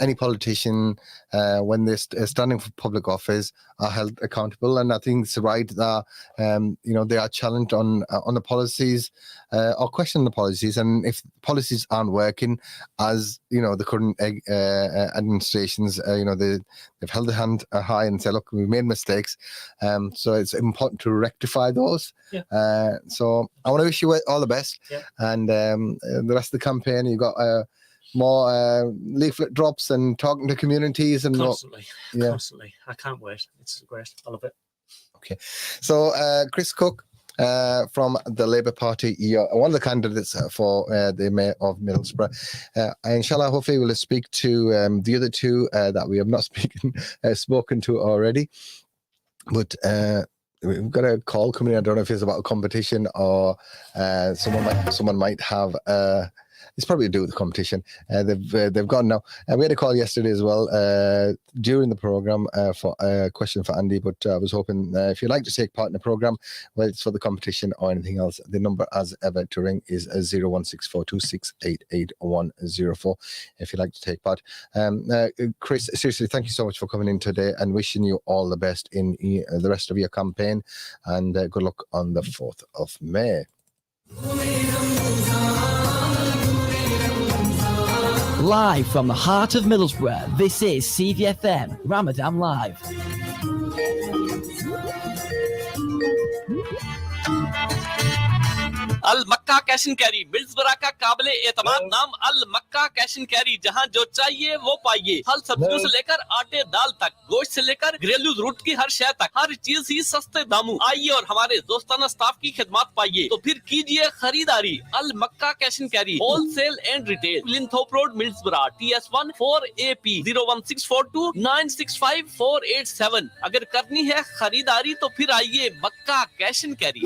any politician, when they're standing for public office, are held accountable. And I think it's right that, they are challenged on the policies or question the policies. And if policies aren't working, as, the current administrations, they've held their hand high and said, look, we made mistakes. So it's important to rectify those. Yeah. So I want to wish you all the best. Yeah. And the rest of the campaign, you've got more leaflet drops and talking to communities and constantly. I can't wait. It's great. I love it. Okay. So Chris Cook from the Labour Party, you're one of the candidates for the Mayor of Middlesbrough. Inshallah, hopefully we'll speak to the other two that we have not spoken to already. But we've got a call coming in. I don't know if it's about a competition or someone might have it's probably to do with the competition. They've gone now. We had a call yesterday as well during the program for a question for Andy, but I was hoping if you'd like to take part in the program, whether it's for the competition or anything else, the number as ever to ring is 01642688104 if you'd like to take part. Chris, seriously, thank you so much for coming in today and wishing you all the best in the rest of your campaign, and good luck on the 4th of May. Live from the heart of Middlesbrough, this is CVFM Ramadan Live. Al Makkah cash and carry Middlesbrough का काबिले एतमाद नाम Al Makkah cash and carry, जहां जो चाहिए वो पाइए। फल सब्जियों से लेकर आटे दाल तक, गोश्त से लेकर घरेलू रूट की हर शय तक, हर चीज ही सस्ते दामों। आइए और हमारे दोस्ताना स्टाफ की खिदमत पाइए, तो फिर कीजिए खरीदारी। Al Makkah cash and carry wholesale and retail, Linthorpe road Middlesbrough, TS1 4AP 01642 965 487। अगर करनी है खरीदारी तो फिर आइए Makkah cash and carry.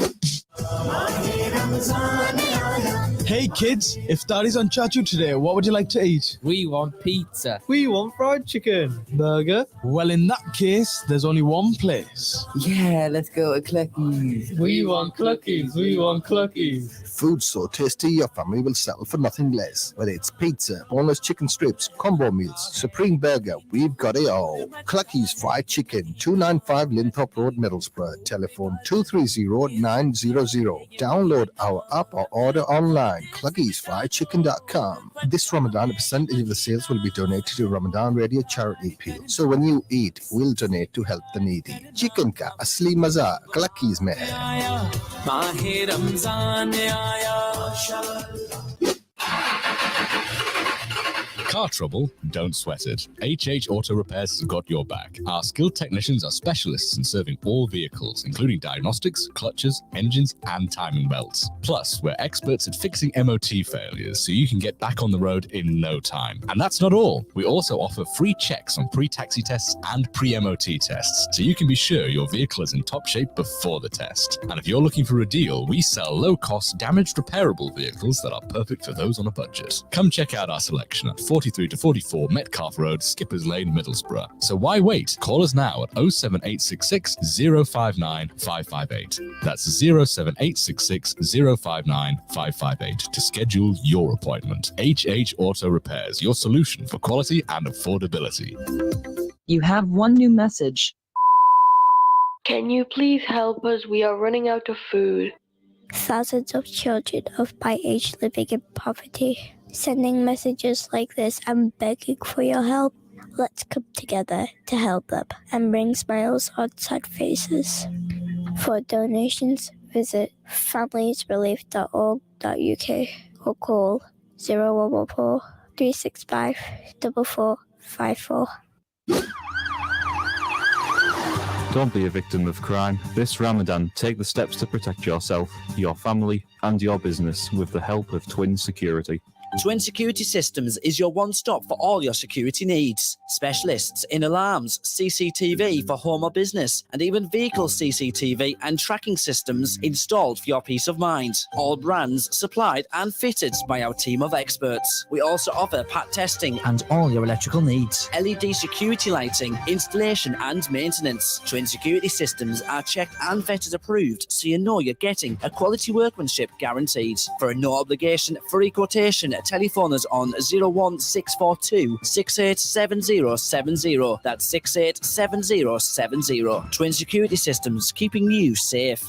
Hey kids, iftar is on Chachu today. What would you like to eat? We want pizza. We want fried chicken. Burger? Well, in that case, there's only one place. Yeah, let's go to Cluckies. We want Cluckies. We want Cluckies. food so tasty your family will settle for nothing less. Whether it's pizza, boneless chicken strips, combo meals, supreme burger, we've got it all. Clucky's Fried Chicken, 295 Linthorpe Road, Middlesbrough. Telephone 230-900. Download our app or order online. cluckysfriedchicken.com. This Ramadan, a percentage of the sales will be donated to Ramadan Radio Charity Appeal. So when you eat, we'll donate to help the needy. Chicken ka asli maza Clucky's mein hai. Car trouble? Don't sweat it. HH Auto Repairs has got your back. Our skilled technicians are specialists in serving all vehicles, including diagnostics, clutches, engines, and timing belts. Plus, we're experts at fixing MOT failures, so you can get back on the road in no time. And that's not all. We also offer free checks on pre-taxi tests and pre-MOT tests, so you can be sure your vehicle is in top shape before the test. And if you're looking for a deal, we sell low-cost, damaged repairable vehicles that are perfect for those on a budget. Come check out our selection at 43 to 44 Metcalfe Road, Skippers Lane, Middlesbrough. So why wait? Call us now at 07866 059 558. That's 07866 059 558 to schedule your appointment. HH Auto Repairs, your solution for quality and affordability. You have one new message. Can you please help us? We are running out of food. Thousands of children of my age living in poverty, sending messages like this and begging for your help. Let's come together to help them and bring smiles on sad faces. For donations, visit familiesrelief.org.uk or call 0114 365 4454. Don't be a victim of crime. This Ramadan, take the steps to protect yourself, your family, and your business with the help of Twin Security. Twin Security Systems is your one-stop for all your security needs. Specialists in alarms, CCTV for home or business, and even vehicle CCTV and tracking systems installed for your peace of mind. All brands supplied and fitted by our team of experts. We also offer PAT testing and all your electrical needs. LED security lighting, installation and maintenance. Twin Security Systems are checked and vetted approved, so you know you're getting a quality workmanship guaranteed. For a no-obligation free quotation, telephone us on 01642 687070. That's 687070. Twin Security Systems, keeping you safe.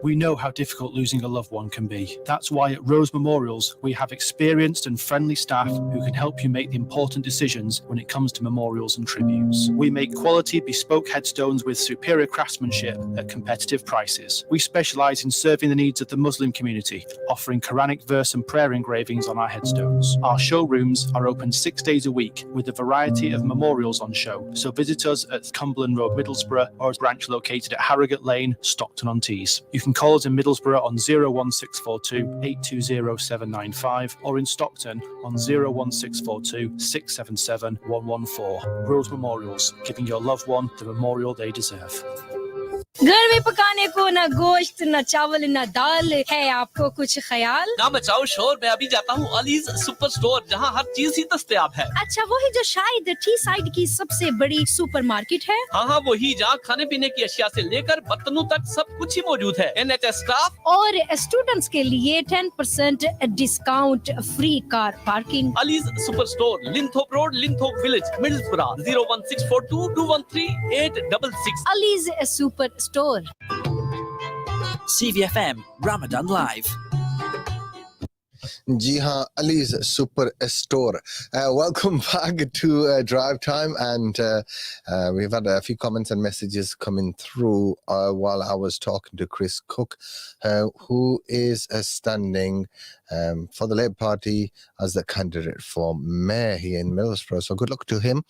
We know how difficult losing a loved one can be. That's why at Rose Memorials, we have experienced and friendly staff who can help you make the important decisions when it comes to memorials and tributes. We make quality, bespoke headstones with superior craftsmanship at competitive prices. We specialise in serving the needs of the Muslim community, offering Quranic verse and prayer engravings on our headstones. Our showrooms are open 6 days a week with a variety of memorials on show, so visit us at Cumberland Road, Middlesbrough, or a branch located at Harrogate Lane, Stockton-on-Tees. You can call us in Middlesbrough on 01642 820 795 or in Stockton on 01642 677 114. Rose Memorials, giving your loved one the memorial they deserve. घर में पकाने को ना गोश्त ना चावल ना दाल है आपको कुछ ख्याल ना मचाओ शोर मैं अभी जाता हूँ अलीज सुपर स्टोर जहाँ हर चीज ही दस्तयाब है अच्छा वही जो शायद टीसाइड की सबसे बड़ी सुपरमार्केट है हाँ वही जहाँ खाने पीने की अशिया से लेकर बर्तनों तक सब कुछ ही मौजूद है NHS स्टाफ और स्टूडेंट्स के लिए 10% discount free car parking Ali's super store Linthorpe road Linthorpe village Middlesbrough 01642 213 866 Ali's super store. CVFM Ramadan Live. Ji haan, Ali's Super Store. Welcome back to Drive Time, and we've had a few comments and messages coming through while I was talking to Chris Cook, who is standing for the Labour Party as the candidate for mayor here in Middlesbrough. So good luck to him,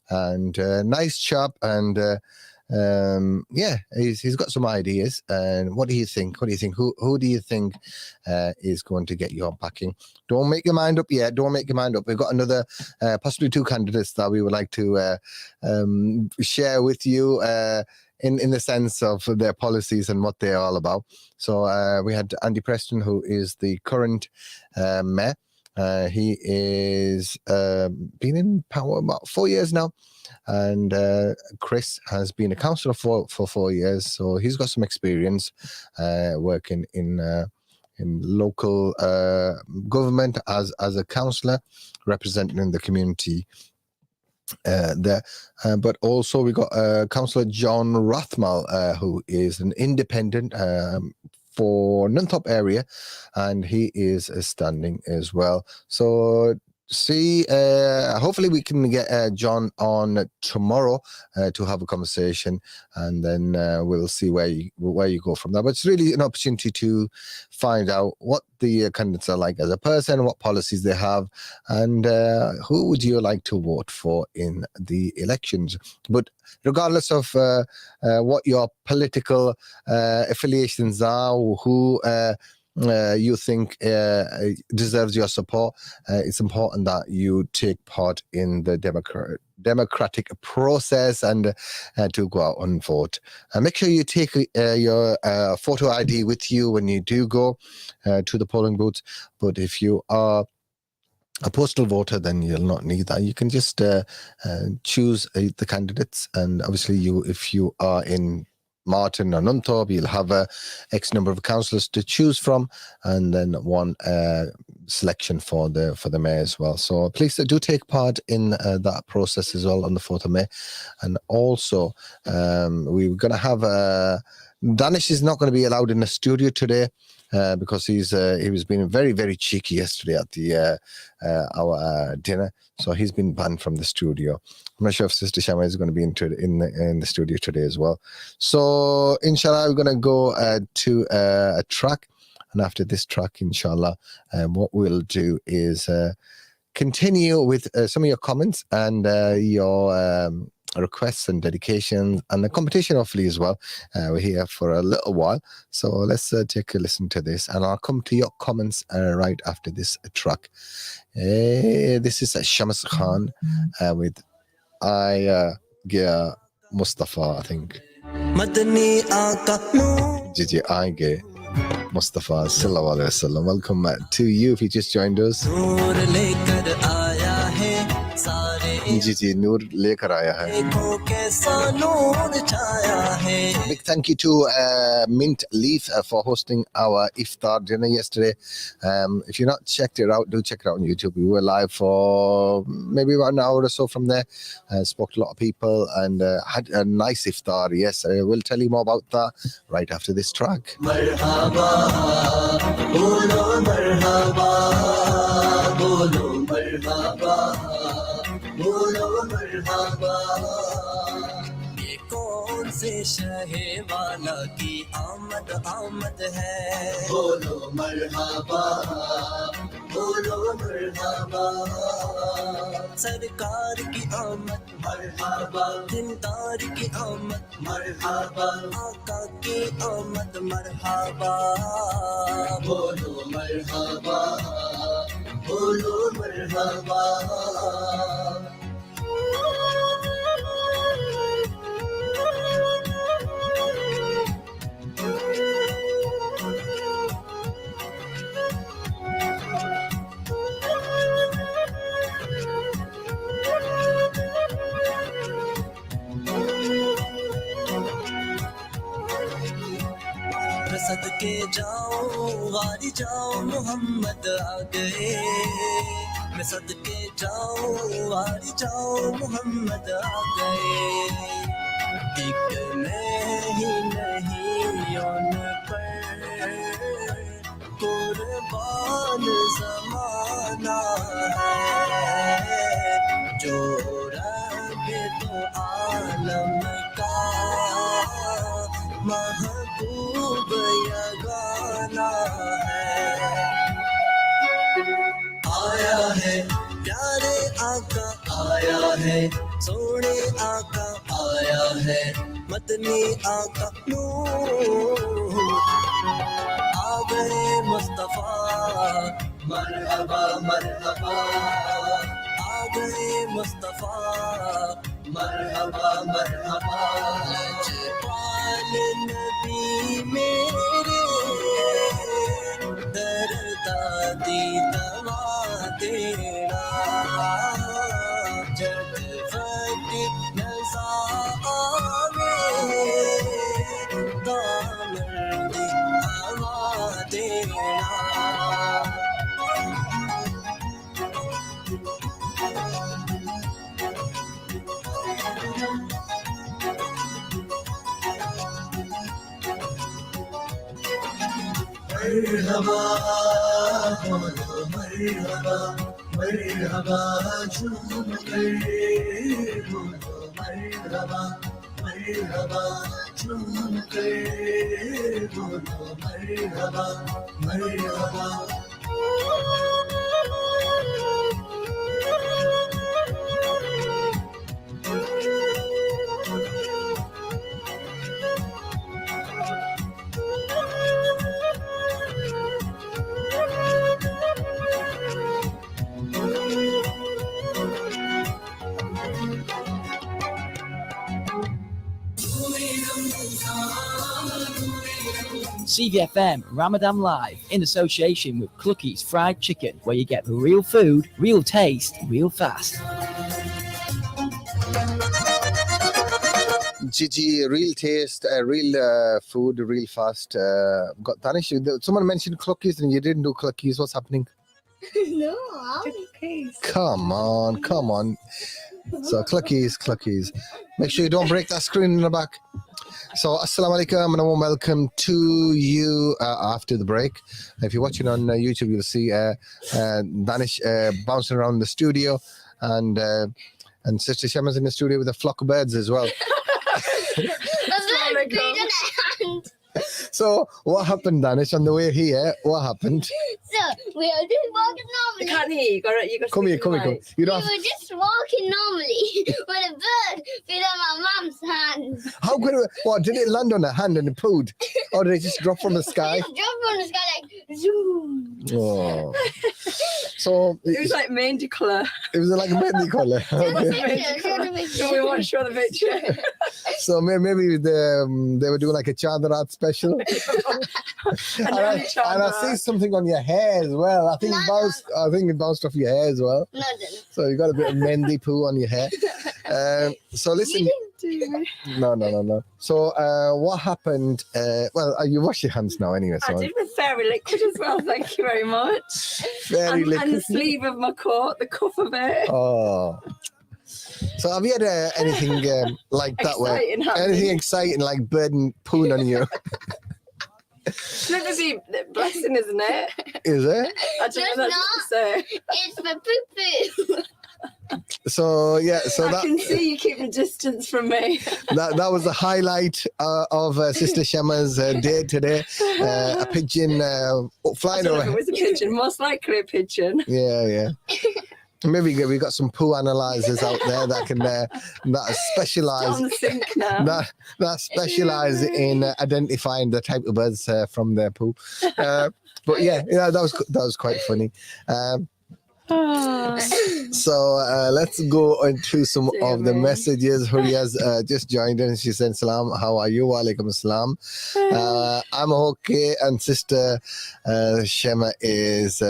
and nice chap, and he's got some ideas. And what do you think? Who do you think is going to get your backing? Don't make your mind up yet. We've got another, possibly two candidates that we would like to share with you in the sense of their policies and what they're all about. So we had Andy Preston, who is the current mayor, He is been in power about 4 years now, and Chris has been a councillor for 4 years, so he's got some experience working in local government as a councillor, representing the community there. But also we got Councillor John Rathmal, who is an independent for Nunthorpe area, and he is standing as well. So hopefully we can get John on tomorrow to have a conversation, and then we'll see where you go from there. But it's really an opportunity to find out what the candidates are like as a person, what policies they have, and who would you like to vote for in the elections. But regardless of what your political affiliations are, who you think deserves your support, it's important that you take part in the democratic process and to go out and vote. Make sure you take your photo ID with you when you do go to the polling booth. But if you are a postal voter, then you'll not need that. You can just choose the candidates, and obviously if you are in Martin or Nunthorpe, you'll have X number of councillors to choose from, and then one selection for the mayor as well. So please do take part in that process as well on the 4th of May. And also we're going to have Danish is not going to be allowed in the studio today because he was being very, very cheeky yesterday at the our dinner. So he's been banned from the studio. I'm not sure if Sister Shama is going to be in the studio today as well. So inshallah, we're going to go to a track, and after this track, inshallah, what we'll do is continue with some of your comments and your requests and dedications, and the competition hopefully as well. We're here for a little while, so let's take a listen to this, and I'll come to your comments right after this track. This is Shams Khan with Gya Mustafa, I think. Jiji Aige Mustafa Sallallahu Alaihi Wasallam. Welcome to you if you just joined us. जी नूर लेकर आया है. Big thank you to Mint Leaf for hosting our iftar dinner yesterday. If you've not checked it out, do check it out on YouTube. We were live for maybe about an hour or so from there. Spoke to a lot of people and had a nice iftar. Yes, we'll tell you more about that right after this track. Marhaba, bolo marhaba, bolo marhaba. बोलो मरहबा ये कौन से शहे वाला की आमद आमद है बोलो मरहबा सरकार की आमद मरहबा दिलदार की आमद मरहबा आका की आमद मरहबा बोलो मरहबा बोलो मरहबा सदके जाओ वारी जाओ मोहम्मद आ गए मैं सदके जाओ वारी जाओ मोहम्मद आ गए एक नहीं उन पर कुर्बान ज़माना है जो रब तो आलम का महबूब यगाना है आया है प्यारे आका आया है सोने आका आया है मदनी आका नूर आ गए मुस्तफा मरहबा मरहबा आ गए मुस्तफा मरहबा मरहबा नबी मेरे दरदादी दवा देना जब वक्त नज़ारे दामन की हवा देना मरहबा बोलो मरहबा मरहबा झूम कर बोलो मरहबा मरहबा झूम कर बोलो मरहबा मरहबा CVFM Ramadan Live in association with Clucky's Fried Chicken, where you get the real food, real taste, real fast. Gigi, real taste, real food, real fast. Got Danish. Someone mentioned Cluckies and you didn't do Cluckies. What's happening? No, I'll do case. Come on, come on. So Cluckies. Make sure you don't break that screen in the back. So assalamu alaikum and a warm welcome to you after the break. If you're watching on YouTube, you'll see Danish bouncing around the studio and Sister Shema's in the studio with a flock of birds as well. So what happened, Danish, on the way here? What happened? So we were just walking normally. I can't hear you. You got Come here. You don't We were just walking normally when a bird fell on my mum's hand. How could it? What, did it land on her hand and it pooed? Or did it just drop from the sky? It just dropped from the sky like zoom. Oh. So it was like mehndi colour. It was like a mehndi colour. Show the picture. We want to show the picture. So maybe they were doing like a Chandrat special. and I see something on your hair as well. I think it bounced off your hair as well. No, it didn't. So you got a bit of mehndi poo on your hair. So listen. No. So what happened? You wash your hands now anyway. So I did with fairy liquid as well. Thank you very much. Fairy liquid. And the sleeve of my coat, the cuff of it. Oh. So have you had anything like that? Anything exciting like bird and pooing on you? It's meant to be blessing, isn't it? Is it? I don't know what to say. It's for poo-poo. So I can see you keeping distance from me. that was the highlight of Sister Shema's day today. A pigeon flying over. It was a pigeon, most likely a pigeon. Yeah. Maybe we got some poo analyzers out there that can that specialize on the sink now. that specialize in identifying the type of birds from their poo. But yeah, that was quite funny. So let's go into some of the messages. Huriya's just joined in. She said, "Salam, how are you?" Wa alaikum assalam. I'm okay, and Sister Shema is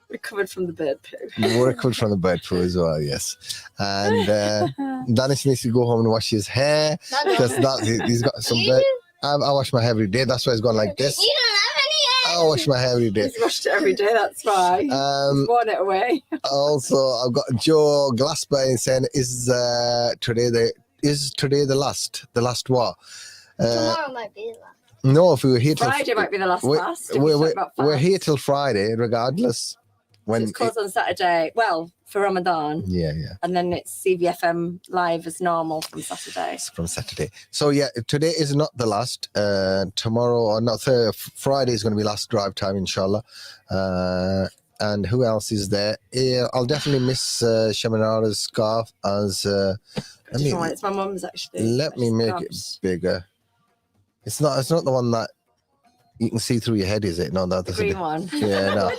recovered from the bird poo. Recovered from the bird poo as well, yes. And Danish needs to go home and wash his hair because he's got some bird. I wash my hair every day. That's why it's gone like this. You don't have any hair. I wash my hair every day. He's washed it every day. That's why. He's worn it away. Also, I've got Joe Glasper saying, "Is today the last what?" Tomorrow might be the last. No, if we were here till Friday might be the last fast. We're here till Friday, regardless. When it's closed on Saturday. Well, for Ramadan. Yeah. And then it's CVFM live as normal from Saturday. So yeah, today is not the last. Tomorrow or not Friday is going to be last drive time, inshallah. And who else is there? I'll definitely miss Shamanara's scarf as. It's my mum's actually. Let me make it bigger. It's not the one that you can see through your head, is it? No, that's the green one. Yeah, no.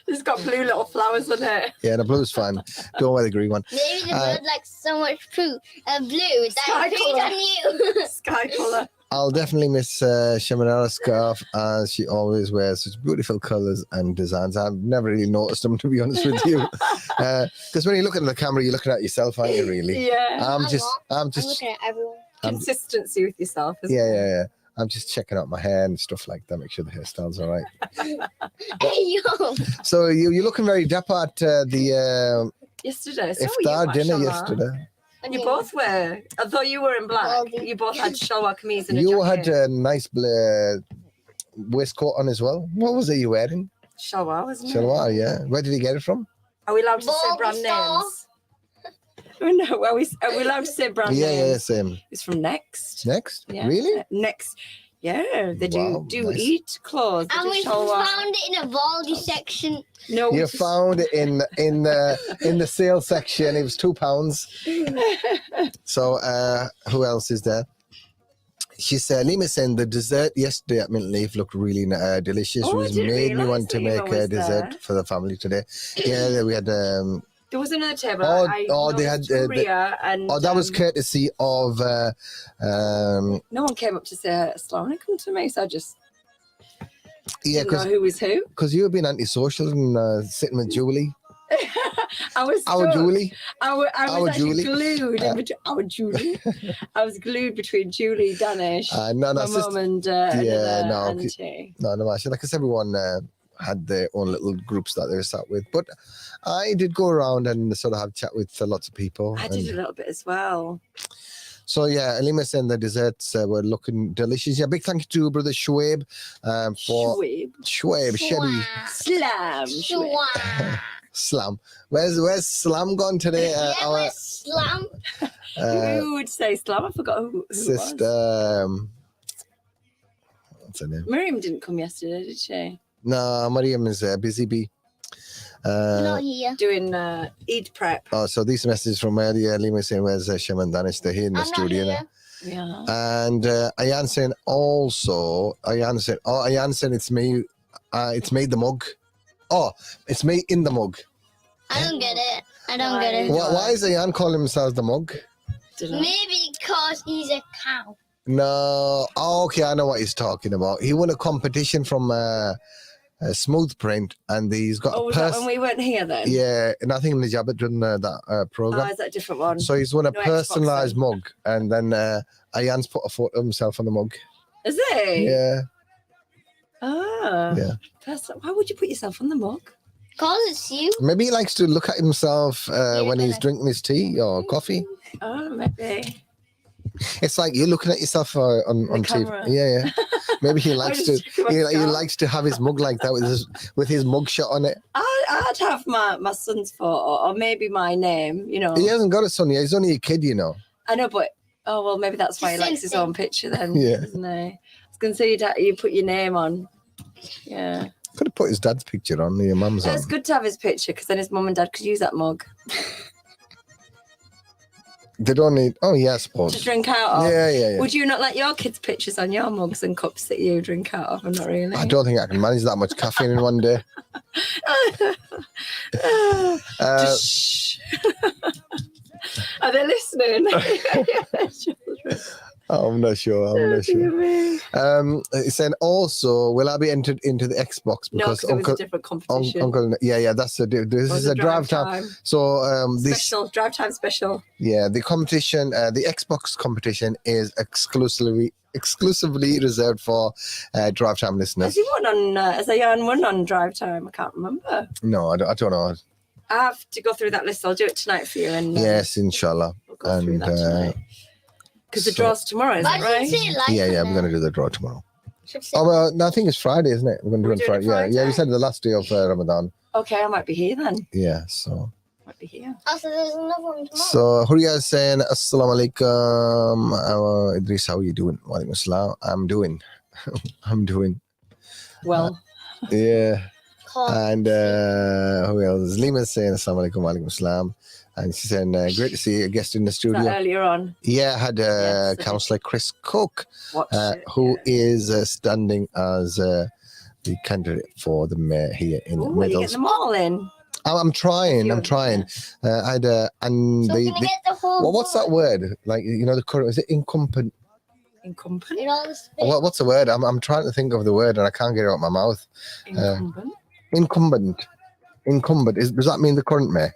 It's got blue little flowers on it. Yeah, the blue's fine. Don't wear the green one. Maybe the bird likes so much poo. Blue, that pooed on you. Sky colour. I'll definitely miss Shamanara's scarf, as she always wears such beautiful colours and designs. I've never really noticed them, to be honest with you. Because when you look at the camera, you're looking at yourself, aren't you, really? Yeah. I'm just looking at everyone. Consistency with yourself. Isn't yeah. I'm just checking out my hair and stuff like that, make sure the hairstyle's all right. Hey, yo. So you're looking very dapper at the Yesterday. So iftar dinner mashallah. yesterday. And you both were. Although you were in black, you both had shalwar kameez and a You jacket. had a nice waistcoat on as well. What was it you wearing? Shalwar, wasn't it? Shalwar, yeah. Where did you get it from? Are we allowed to say brand names? No, are we allowed to say brand names? Yeah, same. It's from Next. Next? Yeah. Really? Next. Yeah, they Wow, do nice. eat clothes. They And do we shalwar. found it in a Valdi section. No, You found it in the sale section. It was £2. So who else is there? She said, Lima saying the dessert yesterday at Mint Leaf looked really delicious. Oh, I It didn't made me realise want to that you make were a dessert there. for the family today. Yeah, we had. There was another table. They had. Korea and that was courtesy of. no one came up to say Assalamu alaikum to me, so I just Yeah, didn't know who was who. because you've been antisocial and sitting with Julie. I was Our stuck. Julie. I was Our actually Julie. glued in between our Julie. I was glued between Julie, Danish, No, my that's just. mum, and Yeah, another no, auntie. no, actually, like I said, everyone had their own little groups that they were sat with. But I did go around and sort of have a chat with lots of people. I did and- a little bit as well. So yeah, Alima saying the desserts were looking delicious. Yeah, big thank you to brother Shoaib for Shoaib Shebi Slam. Slam. Where's Slam gone today? Our Slam. Who would say Slam? I forgot who it was. sister. What's her name? Miriam didn't come yesterday, did she? No, Mariam is busy bee. Not here. Doing Eid prep. Oh, so these messages from earlier, Lima saying, where's Shaman Danish? They're here in the I'm not studio now. here. Yeah. And Ayan saying also, Ayan saying it's me, it's made the mug. Oh, it's me in the mug. I don't get it. I don't get it. Why is Ayan calling himself the mug? Maybe because he's a cow. No. Oh, okay, I know what he's talking about. He won a competition from Smooth Print, and he's got Oh, a was that when we weren't here then? Yeah, and I think Najabit done that program. Oh, is that a different one? So he's won a No Xbox personalised then. mug, and then Ayan's put a photo of himself on the mug. Is it? Yeah. Ah. Yeah. Why would you put yourself on the mug? Because it's you. Maybe he likes to look at himself when he's drinking his tea or coffee. Oh, maybe. It's like you're looking at yourself on TV. camera. Yeah. Maybe he likes to. just give He myself. likes to have his mug like that with his mug shot on it. I'd have my son's photo or maybe my name, you know. He hasn't got a son yet. He's only a kid, you know. I know, but oh well, maybe that's why he Same likes his thing. own picture then, Yeah. isn't he? I was gonna say you put your name on. Yeah, Could have put his dad's picture on, your mum's on. it's good to have his picture because then his mum and dad could use that mug They don't need. Oh yeah, I suppose. to drink out of. Yeah. Would you not like your kids' pictures on your mugs and cups that you drink out of? Not really. I don't think I can manage that much caffeine in one day. Just shh. Are they listening? I'm not sure. It's saying also, will I be entered into the Xbox No, because because it was a different competition. Uncle, that's a this was is a a drive drive time. time. So this Special drive time special. yeah, the competition, the Xbox competition is exclusively reserved for drive time listeners. Has he won on? Has Ayan won on drive time? I can't remember. No, I don't know. I have to go through that list. I'll do it tonight for you. And Yes, inshallah. go through that tonight. Because the so- draw's tomorrow, is Why it did you right? say it like yeah, that? we're going to do the draw tomorrow. Should say- Oh, well, no, I think it's Friday, isn't it? We're going to do We're it doing Friday. it Yeah, we Friday? said the last day of Ramadan. Okay, I might be here then. Yeah, so. Might be here. Oh, so there's another one tomorrow. So, Huria is saying, Assalamu alaikum. Idrees, how are you doing? Wa alaikum assalam. I'm doing. I'm doing. Well, Yeah. Cool. And who else? Lima is saying, Assalamu alaikum wa alaikum assalam. And she's saying, great to see a guest in the is that studio. earlier on. Yeah, I had Yes. Councillor Chris Cook, Watch it. who is standing as the candidate for the mayor here in Ooh, are you Middles. getting them all in? I'm trying. Few I'm of trying. I had and So the, can I get the whole well, what's that board? word? Like the current is it incumbent? Incumbent. What's the word? I'm trying to think of the word and I can't get it out of my mouth. Incumbent. Incumbent. Does that mean the current mayor?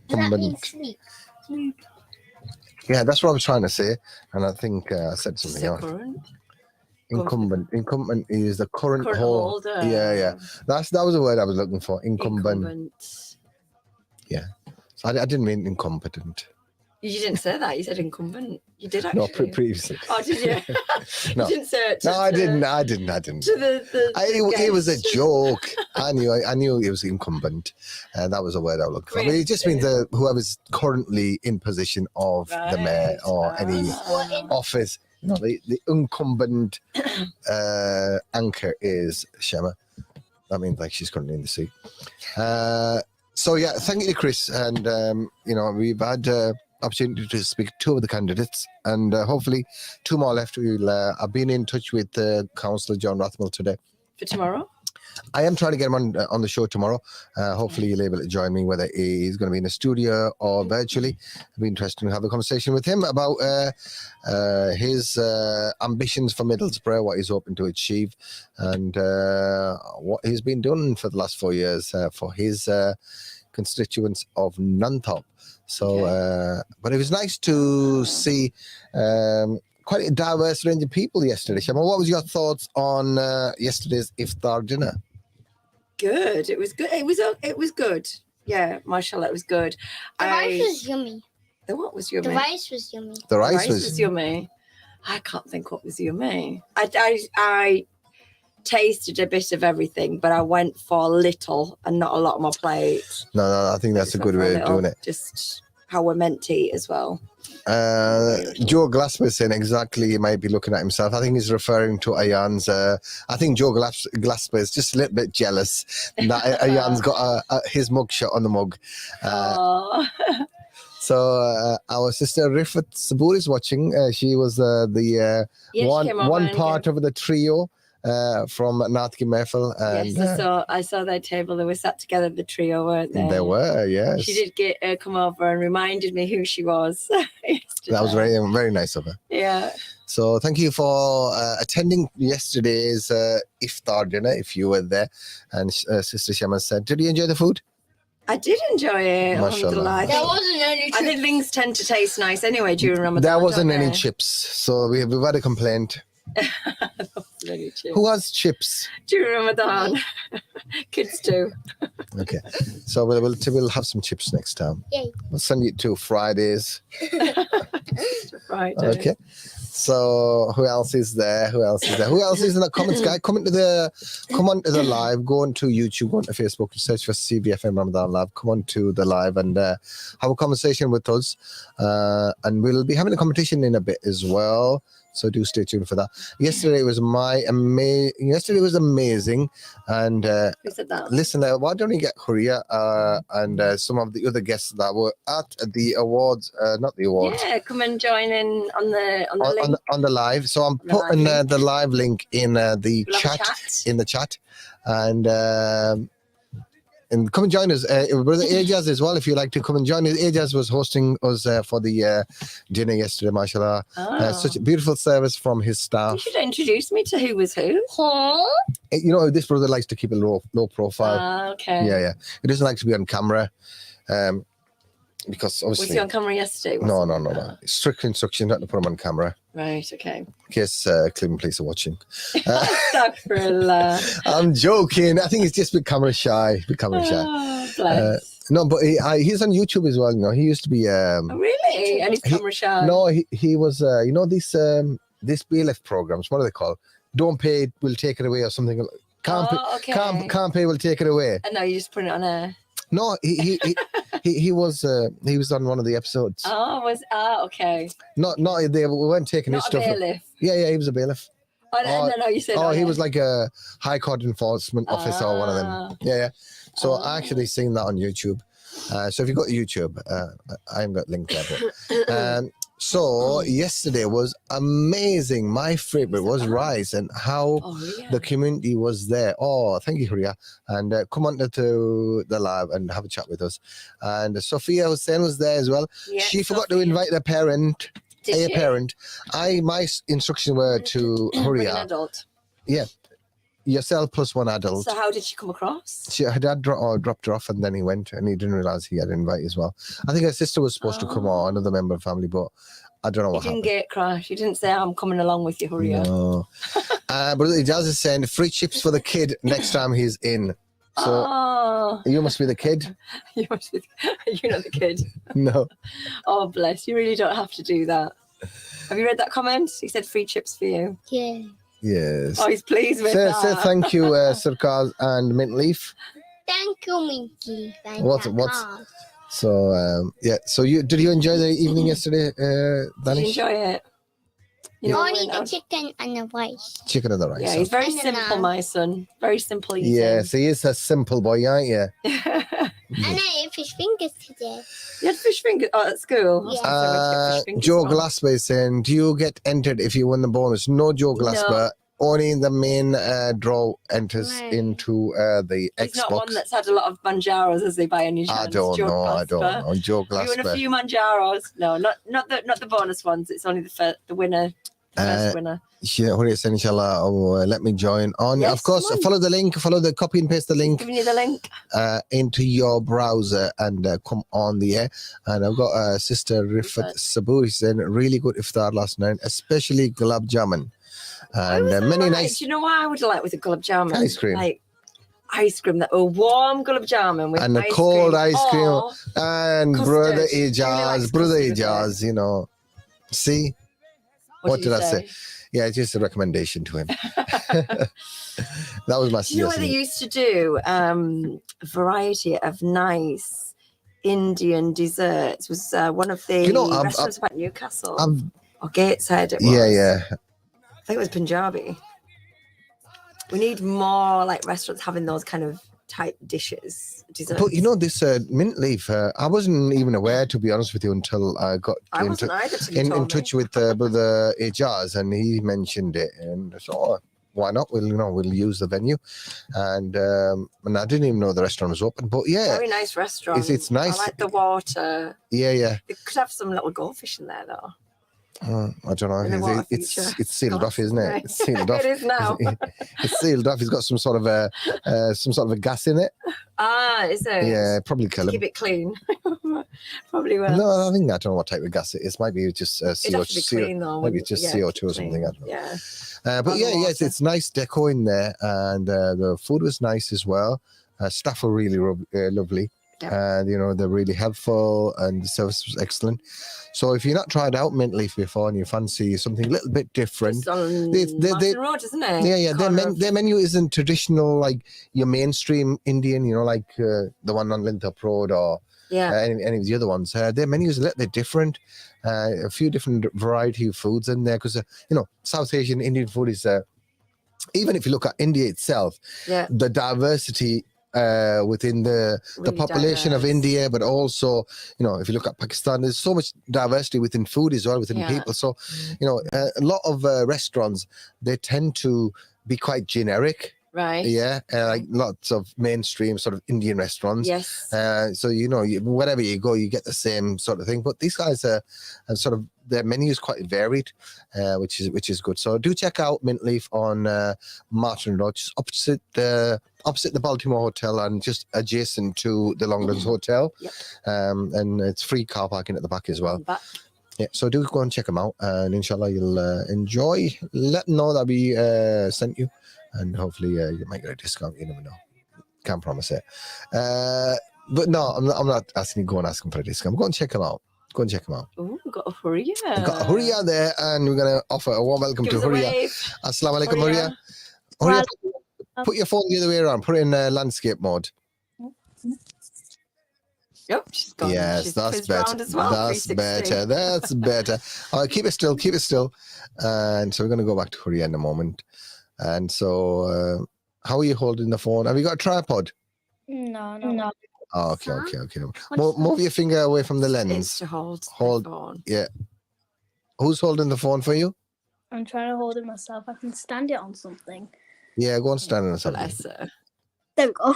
Incumbent. Yeah, that's what I was trying to say, and I think I said something else. Current. Incumbent. Incumbent is the current holder. Yeah. That was the word I was looking for. Incumbent. Yeah. So I didn't mean incompetent. You didn't say that. You said incumbent. You did actually. No, previously. Oh, did you? No. You didn't say it. No, I didn't. To It was a joke. I knew it was incumbent, and that was a word I was looking for. I mean, it just means whoever's currently in position of the mayor or any office. No, the incumbent anchor is Shema. That means like she's currently in the seat. So yeah, thank you to Chris, and we've had opportunity to speak to two of the candidates, and hopefully two more left. I've been in touch with Councillor John Rathmell today for tomorrow. I am trying to get him on the show tomorrow. Hopefully he'll be able to join me, whether he's going to be in the studio or virtually. It'll be interesting to have a conversation with him about his ambitions for Middlesbrough, what he's hoping to achieve, and what he's been doing for the last 4 years for his constituents of Nunthorpe. So, but it was nice to see quite a diverse range of people yesterday. Shama, what was your thoughts on yesterday's iftar dinner? Good. It was good. It was good. Yeah, mashallah, it was good. The rice was yummy. The what was yummy? The rice was yummy. The rice was yummy. I can't think what was yummy. I tasted a bit of everything, but I went for little and not a lot on my plate. No, I think that's a good way of doing it. Just how we're meant to eat as well. Joe Glasper saying exactly, he might be looking at himself. I think he's referring to Ayan's. I think Joe Glasper is just a little bit jealous that Ayan's got his mugshot on the mug. So our sister Rifat Sabur is watching. She was the one part of the trio from Nathki Mehfil. And yes, I saw their table. They were sat together, the trio, weren't they? They were, yes. She did get come over and reminded me who she was. That was very, very nice of her. Yeah. So thank you for attending yesterday's iftar dinner, if you were there. And Sister Shama said, did you enjoy the food? I did enjoy it. Mashallah. There wasn't any chips. I think things tend to taste nice anyway during Ramadan. There wasn't any chips, so we've had a complaint. Who has chips during Ramadan? Kids do. Okay, so we'll have some chips next time. Yay. We'll send you to Fridays. Friday. Okay. So who else is there? Who else is in the comments, guys? Come on to the live. Go on to YouTube, go on to Facebook, search for CVFM Ramadan Live. Come on to the live and have a conversation with us. And we'll be having a competition in a bit as well. So do stay tuned for that. Yesterday was amazing. And who said that? Listen, why don't you get Huria and some of the other guests that were at the awards, not the awards. Yeah, come and join in on the link. On the live. So I'm putting the live link in the chat. And come and join us. Brother Ajaz as well, if you'd like to come and join us. Ajaz was hosting us for the dinner yesterday, mashallah. Such a beautiful service from his staff. You should introduce me to who was who. This brother likes to keep a low profile. Okay. Yeah. He doesn't like to be on camera. Because obviously... Was he on camera yesterday? No. Strict instruction not to put him on camera. Right, okay. In case Cleveland Police are watching. Astaghfirullah. I'm joking. I think he's just a bit camera shy. Bless. No, but he's on YouTube as well. You know, he used to be. Really? And he's camera shy? No, he was. This BLF programs. What are they called? Don't pay, we'll take it away, or something. Can't pay, we'll take it away. And now you just put it on air. No, he was on one of the episodes. Okay. Not they weren't taking his stuff. Bailiff. Yeah, he was a bailiff. No, you said. He was like a high court enforcement officer or one of them. Yeah. So I actually seen that on YouTube. So if you go to YouTube, I haven't got a link there. But, so yesterday was amazing. My favorite was rice and how the community was there. Oh, thank you, Huria. And come on to the live and have a chat with us. And Sophia Hussein was there as well. Yeah, she forgot to invite her parent. Did you? parent. My instructions were to hurry Bring an up. adult. Yeah, yourself plus one adult. So how did she come across? Her dad dropped her off, and then he went, and he didn't realize he had an invite as well. I think her sister was supposed to come, or another member of the family, but I don't know You what didn't happened. gate crash. You didn't say, I'm coming along with you, hurry up. No. But it does is saying free chips for the kid next time he's in. So Oh, you must be the kid. you're not the kid. No. Oh, bless. You really don't have to do that. Have you read that comment? He said free chips for you. Yeah. Yes. Oh, he's pleased with Say that. thank you, Sarkaz and Mint Leaf. Thank you, Minky. What's so yeah. So did you enjoy the evening yesterday, Did you Danish? enjoy it? Only the chicken and the rice. Chicken and the rice. Yeah, he's very And the simple, naan. my son. Very simple eating. Yes, he is a simple boy, aren't you? And I ate fish fingers today. You had fish fingers at school? Yeah. That's where I get fish fingers Joe from. Glasper is saying, do you get entered if you win the bonus? No, Joe Glasper. Only the main draw enters into the He's not one Xbox. that's had a lot of manjaros, as they by any chance. I don't Joe know. I don't Glasper. know. Joe Have you won a Glasper. few manjaros? No, not the bonus ones. It's only the winner. First winner. Yeah, what is inshallah? Let me join on. Yes, of course, come on. follow the link. Follow the copy and paste the link Giving you the link. into your browser and come on the air. And I've got sister Rifat Saburi saying really good iftar last night, especially gulab jamun. And many nice. Do you know what I would like with a gulab jamun? Ice cream. Like ice cream, that a warm gulab jamun with And a ice cold cream. ice cream. Or And custard. brother Really Ijaz, likes brother custard, Ijaz, you know. See? What did I say? Yeah, it's just a recommendation to him. That was my Do you know what they suggestion. used to do? A variety of nice Indian desserts. Was one of the restaurants about Newcastle or Gateshead. It was. Yeah. I think it was Punjabi. We need more like restaurants having those kind of type dishes, desserts. But you know, this mint leaf, I wasn't even aware, to be honest with you, until I got I wasn't either till you in told me. touch with brother Ijaz, and he mentioned it, and so why not? We'll use the venue, and I didn't even know the restaurant was open. But yeah, Very nice restaurant. It's nice. I like the water. Yeah. They could have some little goldfish in there though. I don't In the know. water It's feature. sealed off, isn't it? Right. It's sealed off. It is now. It's sealed off. It's got some sort of a gas in it. Ah, is it? Yeah, probably To keep it clean. Probably will. No, I don't know what type of gas it is. Might be just It'd have to be clean, though, Maybe wouldn't it's just it? Yeah, CO2 or something. I don't know. Yeah. But yeah, it's nice deco in there, and the food was nice as well. Staff were really lovely, and they're really helpful, and the service was excellent. So if you've not tried out Mint Leaf before and you fancy something a little bit different, It's on Martin Road, isn't it? yeah, Corner their menu isn't traditional like your mainstream Indian, like the one on Lintop Road or any of the other ones. Their menu is a little bit different. A few different variety of foods in there because South Asian Indian food is even if you look at India itself, the diversity within the Really population of diverse. India, but also if you look at Pakistan, there's so much diversity within food as well, within people. So a lot of restaurants, they tend to be quite generic. Right. Yeah, like lots of mainstream sort of Indian restaurants. Yes. So wherever you go, you get the same sort of thing. But these guys are sort of their menu is quite varied, which is good. So do check out Mint Leaf on Martin Road, just opposite the Baltimore Hotel and just adjacent to the Longlands Hotel. Yep. And it's free car parking at the back as well. Yeah, so do go and check them out, and inshallah you'll enjoy. Let them know that we sent you, and hopefully you might get a discount. You never know. Can't promise it. But no, I'm not asking you to go and ask them for a discount. Go and check them out. Go and check them out. Oh, we've got a Huria. We've got a Huria there, and we're going to offer a warm welcome Give to us a Huria. wave. Assalamu alaikum, Huria. Huria, put your phone the other way around. Put it in landscape mode. Yep, she's gone. Yes, She's that's fizzed round better. as well, That's 360. better. That's better. All right, keep it still. Keep it still. And so we're going to go back to Huria in a moment. And so, how are you holding the phone? Have you got a tripod? No. Oh, okay. Move your finger away from the lens. It's to hold the phone. Yeah. Who's holding the phone for you? I'm trying to hold it myself. I can stand it on something. Yeah, go and stand on something. Bless her. There we go.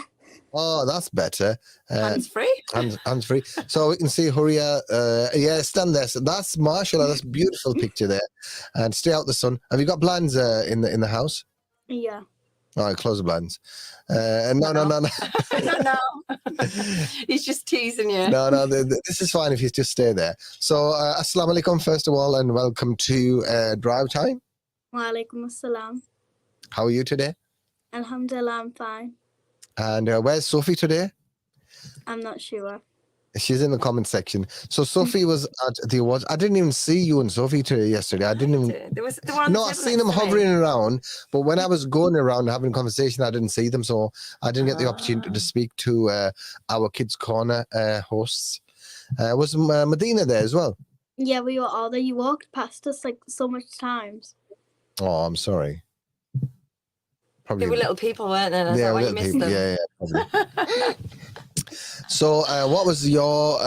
Oh, that's better. Hands free. Hands free. So we can see Huria. Yeah, stand there. So that's mashallah. That's a beautiful picture there. And stay out the sun. Have you got blinds in the house? Yeah. All right, close the blinds. No. No. He's just teasing you. No, this is fine if you just stay there. So, Assalamu alaikum, first of all, and welcome to Drive Time. Wa alaikum assalam. How are you today? Alhamdulillah, I'm fine. And where's Sophie today? I'm not sure. She's in the comment section. So Sophie was at the awards. I didn't even see you and Sophie yesterday. I didn't even. There was one. No, I seen them hovering around, but when I was going around having a conversation, I didn't see them, so I didn't get the opportunity to speak to our Kids Corner hosts. Was Medina there as well? Yeah, we were all there. You walked past us like so much times. Oh, I'm sorry. Probably There were little people, weren't there? That's yeah, why you little missed people. them. Yeah. So, what was your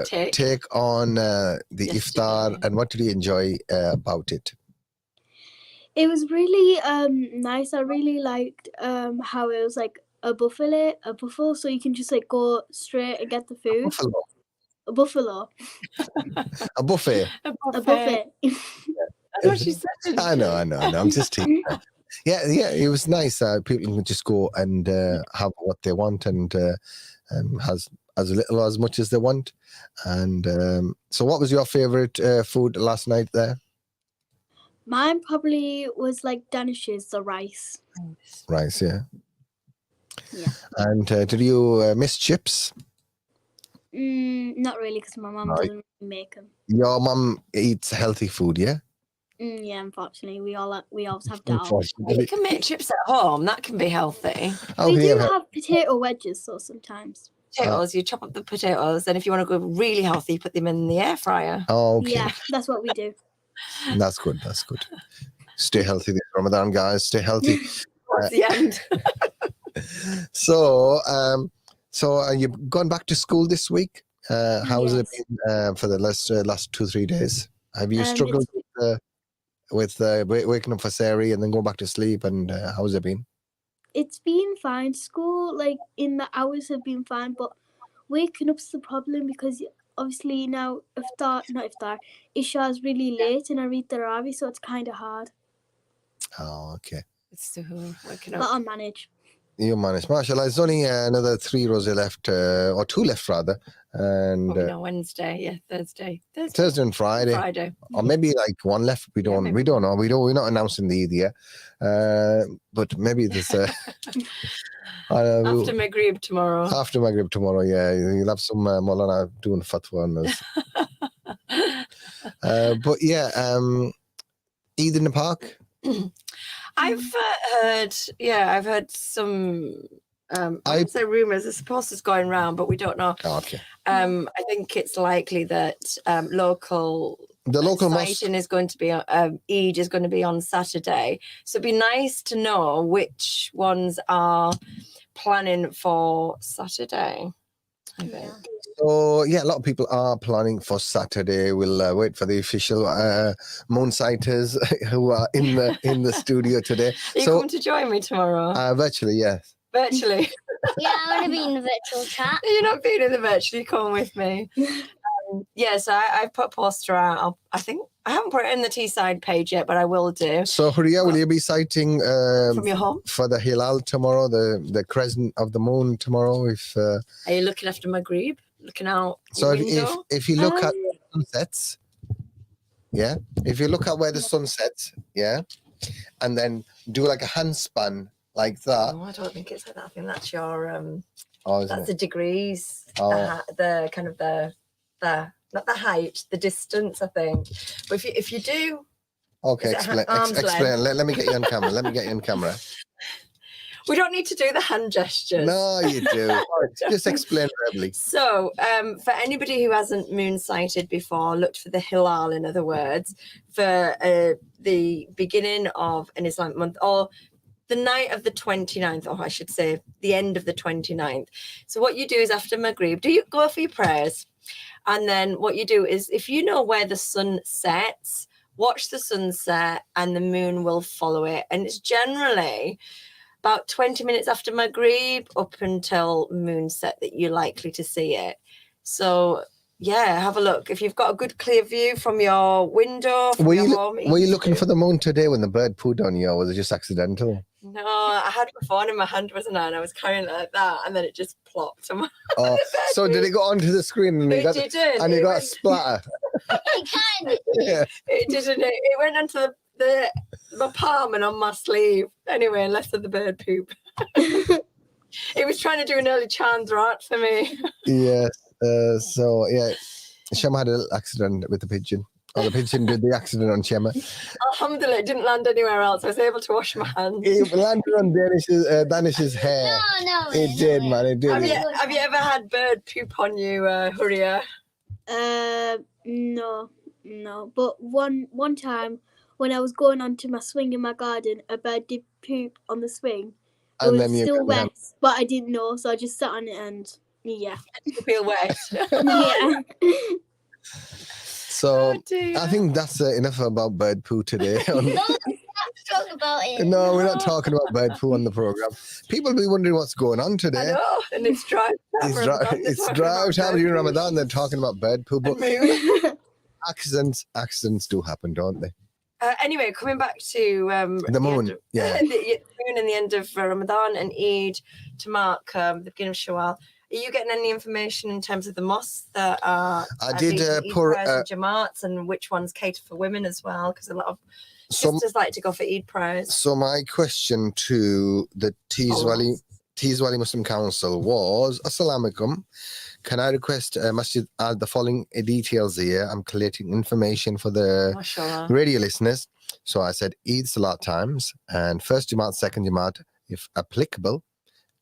take on the iftar, and what did you enjoy about it? It was really nice. I really liked how it was like a buffet, so you can just like go straight and get the food. A buffalo. A buffet. A buffet. That's what she said. I know. I'm just teasing. Yeah, it was nice. People can just go and have what they want and has as little or as much as they want. And so, what was your favorite food last night there? Mine probably was like Danish's, the rice. Rice, yeah. Yeah. And did you miss chips? Not really, because my mum doesn't really make them. Your mum eats healthy food, yeah? Yeah, unfortunately, we always have doubt. You can make chips at home. That can be healthy. We do have potato wedges, so sometimes. Potatoes, you chop up the potatoes, and if you want to go really healthy, put them in the air fryer. Oh, okay. Yeah, that's what we do. That's good. Stay healthy this Ramadan, guys. Stay healthy. That's the end. So you've gone back to school this week. How has it been for the last 2-3 days? Have you struggled with waking up for Siri and then going back to sleep? And how has it been? It's been fine. School, like in the hours, have been fine, but waking up's the problem because obviously now Isha is really late and I read Tarawih, so it's kind of hard. Oh, okay. So waking up. But I'll manage. You manage. MashaAllah, it's only another 3 rows left, or 2 left rather. And Wednesday, Thursday and Friday. Or maybe like 1 left. We don't know. We're not announcing the Eid yet. But maybe there's after Maghrib tomorrow. After Maghrib tomorrow, yeah. You'll have some Maulana doing fatwa on us. But yeah, Eid in the park. I've heard some I'd say rumours. I suppose it's going around, but we don't know. Oh, okay. I think it's likely that the local sighting is going to be Eid is going to be on Saturday. So it'd be nice to know which ones are planning for Saturday. I think. So yeah, a lot of people are planning for Saturday. We'll wait for the official moon sighters who are in the studio today. Are you coming to join me tomorrow? Virtually, yes. Virtually. Yeah, I want to be in the virtual chat. You're not being in the virtual. Come with me. So I've put a poster out. I think I haven't put it in the Teesside page yet, but I will do. So Huria, will you be sighting from your home for the hilal tomorrow, the crescent of the moon tomorrow? If are you looking after Maghrib? Looking out. So if you look at the sunsets, yeah. If you look at where the sun sets, yeah, and then do like a handspan like that. Oh, I don't think it's like that. I think that's your that's the degrees. Oh. The kind of the not the height, the distance. I think. But if you do. Okay, explain. Let me get you on camera. We don't need to do the hand gestures. No, you do. Just explain verbally. So, for anybody who hasn't moon sighted before, looked for the hilal, in other words, for the beginning of an Islamic month, or the night of the 29th, or I should say the end of the 29th. So what you do is after Maghrib, do you go for your prayers? And then what you do is, if you know where the sun sets, watch the sunset and the moon will follow it. And it's generally about 20 minutes after Maghrib up until moonset that you're likely to see it. So, yeah, have a look. If you've got a good clear view from your window, from your home. Were you looking for the moon today when the bird pooed on you, or was it just accidental? No, I had my phone in my hand, wasn't I? And I was carrying it like that, and then it just plopped on my So did it go onto the screen and It didn't. and you It got a went- splatter? Yeah. It didn't. It went onto my palm and on my sleeve. Anyway, less of the bird poop. It was trying to do an early Chandrat for me. Yes. So yeah, Shema had a little accident with the pigeon. Or the pigeon did the accident on Shema. Alhamdulillah, it didn't land anywhere else. I was able to wash my hands. It landed on Danish's hair. It did, man. It did. Have you ever had bird poop on you, Huria? No. But one time when I was going onto my swing in my garden, a bird did poop on the swing. It And was then you still got wet, but I didn't know, so I just sat on it and yeah. You feel wet. Yeah. So I think that's enough about bird poo today. Talk about it. No, we're not talking about bird poo on the program. People be wondering what's going on today. I know, and it's drive time. It's drive time during Ramadan. They're talking about bird poo, but accidents do happen, don't they? Anyway, coming back to The moon, the yeah. moon and the end of Ramadan and Eid to mark the beginning of Shawwal. Are you getting any information in terms of the mosques that are did Eid pour, prayers and Jamaats, and which ones cater for women as well? Because a lot of sisters like to go for Eid prayers. So my question to the Teesside Muslim Council was, Assalamu alaikum. Can I request Masjid add the following details here? I'm collating information for the Mashallah. radio listeners. So I said Eid Salat times and first Jamaat, second Jamaat, if applicable.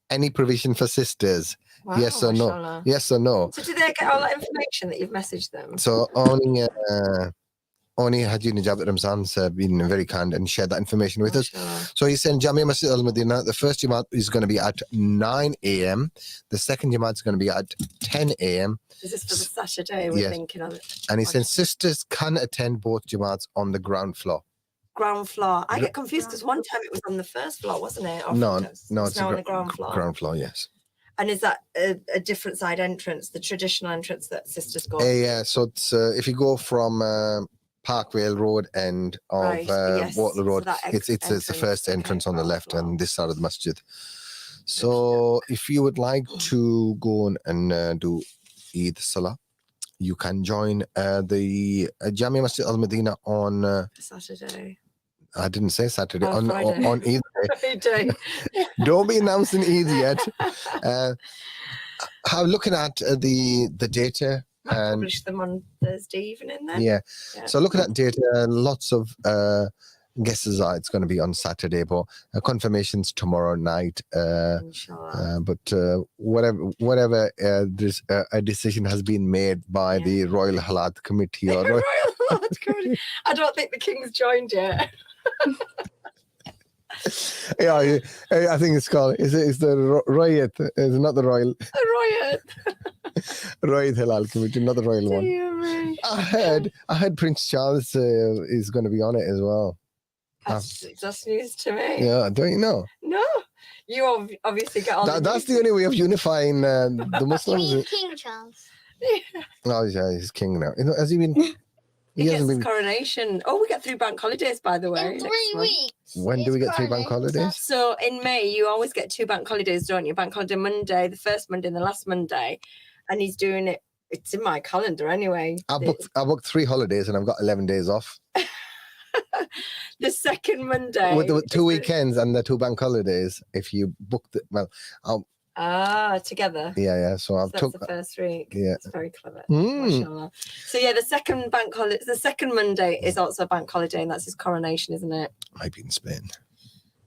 Any provision for sisters? Wow, yes or no? mashallah. Yes or no? So do they get all that information that you've messaged them? So only Haji Najab Ramzan's been very kind and shared that information with us. So he said Jamia Masjid Al Madinah, the first Jamaat is going to be at 9 a.m. The second Jamaat is going to be at 10 a.m. Is this for the Saturday we're Yes. thinking of it? And he said sisters can attend both Jamaats on the ground floor. Ground floor. I get confused because one time it was on the first floor, wasn't it? Or No, it's it's now a on the ground floor. Ground floor, yes. And is that a different side entrance, the traditional entrance that sisters go? Yeah, so it's if you go from Parkway Road end of Right, yes, Waterloo so Road, that it's the entrance, first entrance on the left and this side of the masjid. So if you would like to go and do Eid Salah, you can join the Jamia Masjid Al Madinah on Saturday. I didn't say Saturday, Oh, on Friday. Eid day. Friday. Don't be announcing Eid yet. I'm looking at the data. I And publish them on Thursday evening then. yeah. So looking at data, lots of guesses are it's going to be on Saturday, but confirmations tomorrow night. But whatever this a decision has been made by the Royal Halat Committee or Royal Lord Committee. I don't think the King's joined yet. yeah, I think it's called. It's the Royat. It's not the Royal. Riot. Royal Halal Committee, not the Royal one. Dear me. I heard Prince Charles is going to be on it as well. That's news to me. Yeah, don't you know? No. You obviously get all That's the only way of unifying the Muslims. King Charles. Oh, yeah, he's king now. Has he been? He He gets hasn't his been. coronation. Oh, we get 3 bank holidays, by the way. In 3 weeks. When do we get 3 bank holidays? So in May, you always get 2 bank holidays, don't you? Bank holiday Monday, the first Monday and the last Monday. And he's doing it. It's in my calendar anyway. I booked 3 holidays and I've got 11 days off. The second Monday. With the 2 weekends and the 2 bank holidays, if you book together. Yeah. So I've That's took. the first week. Yeah. It's very clever. Mm. Mashallah. So yeah, the second bank holiday, the second Monday is also a bank holiday, and that's his coronation, isn't it? Might be in Spain.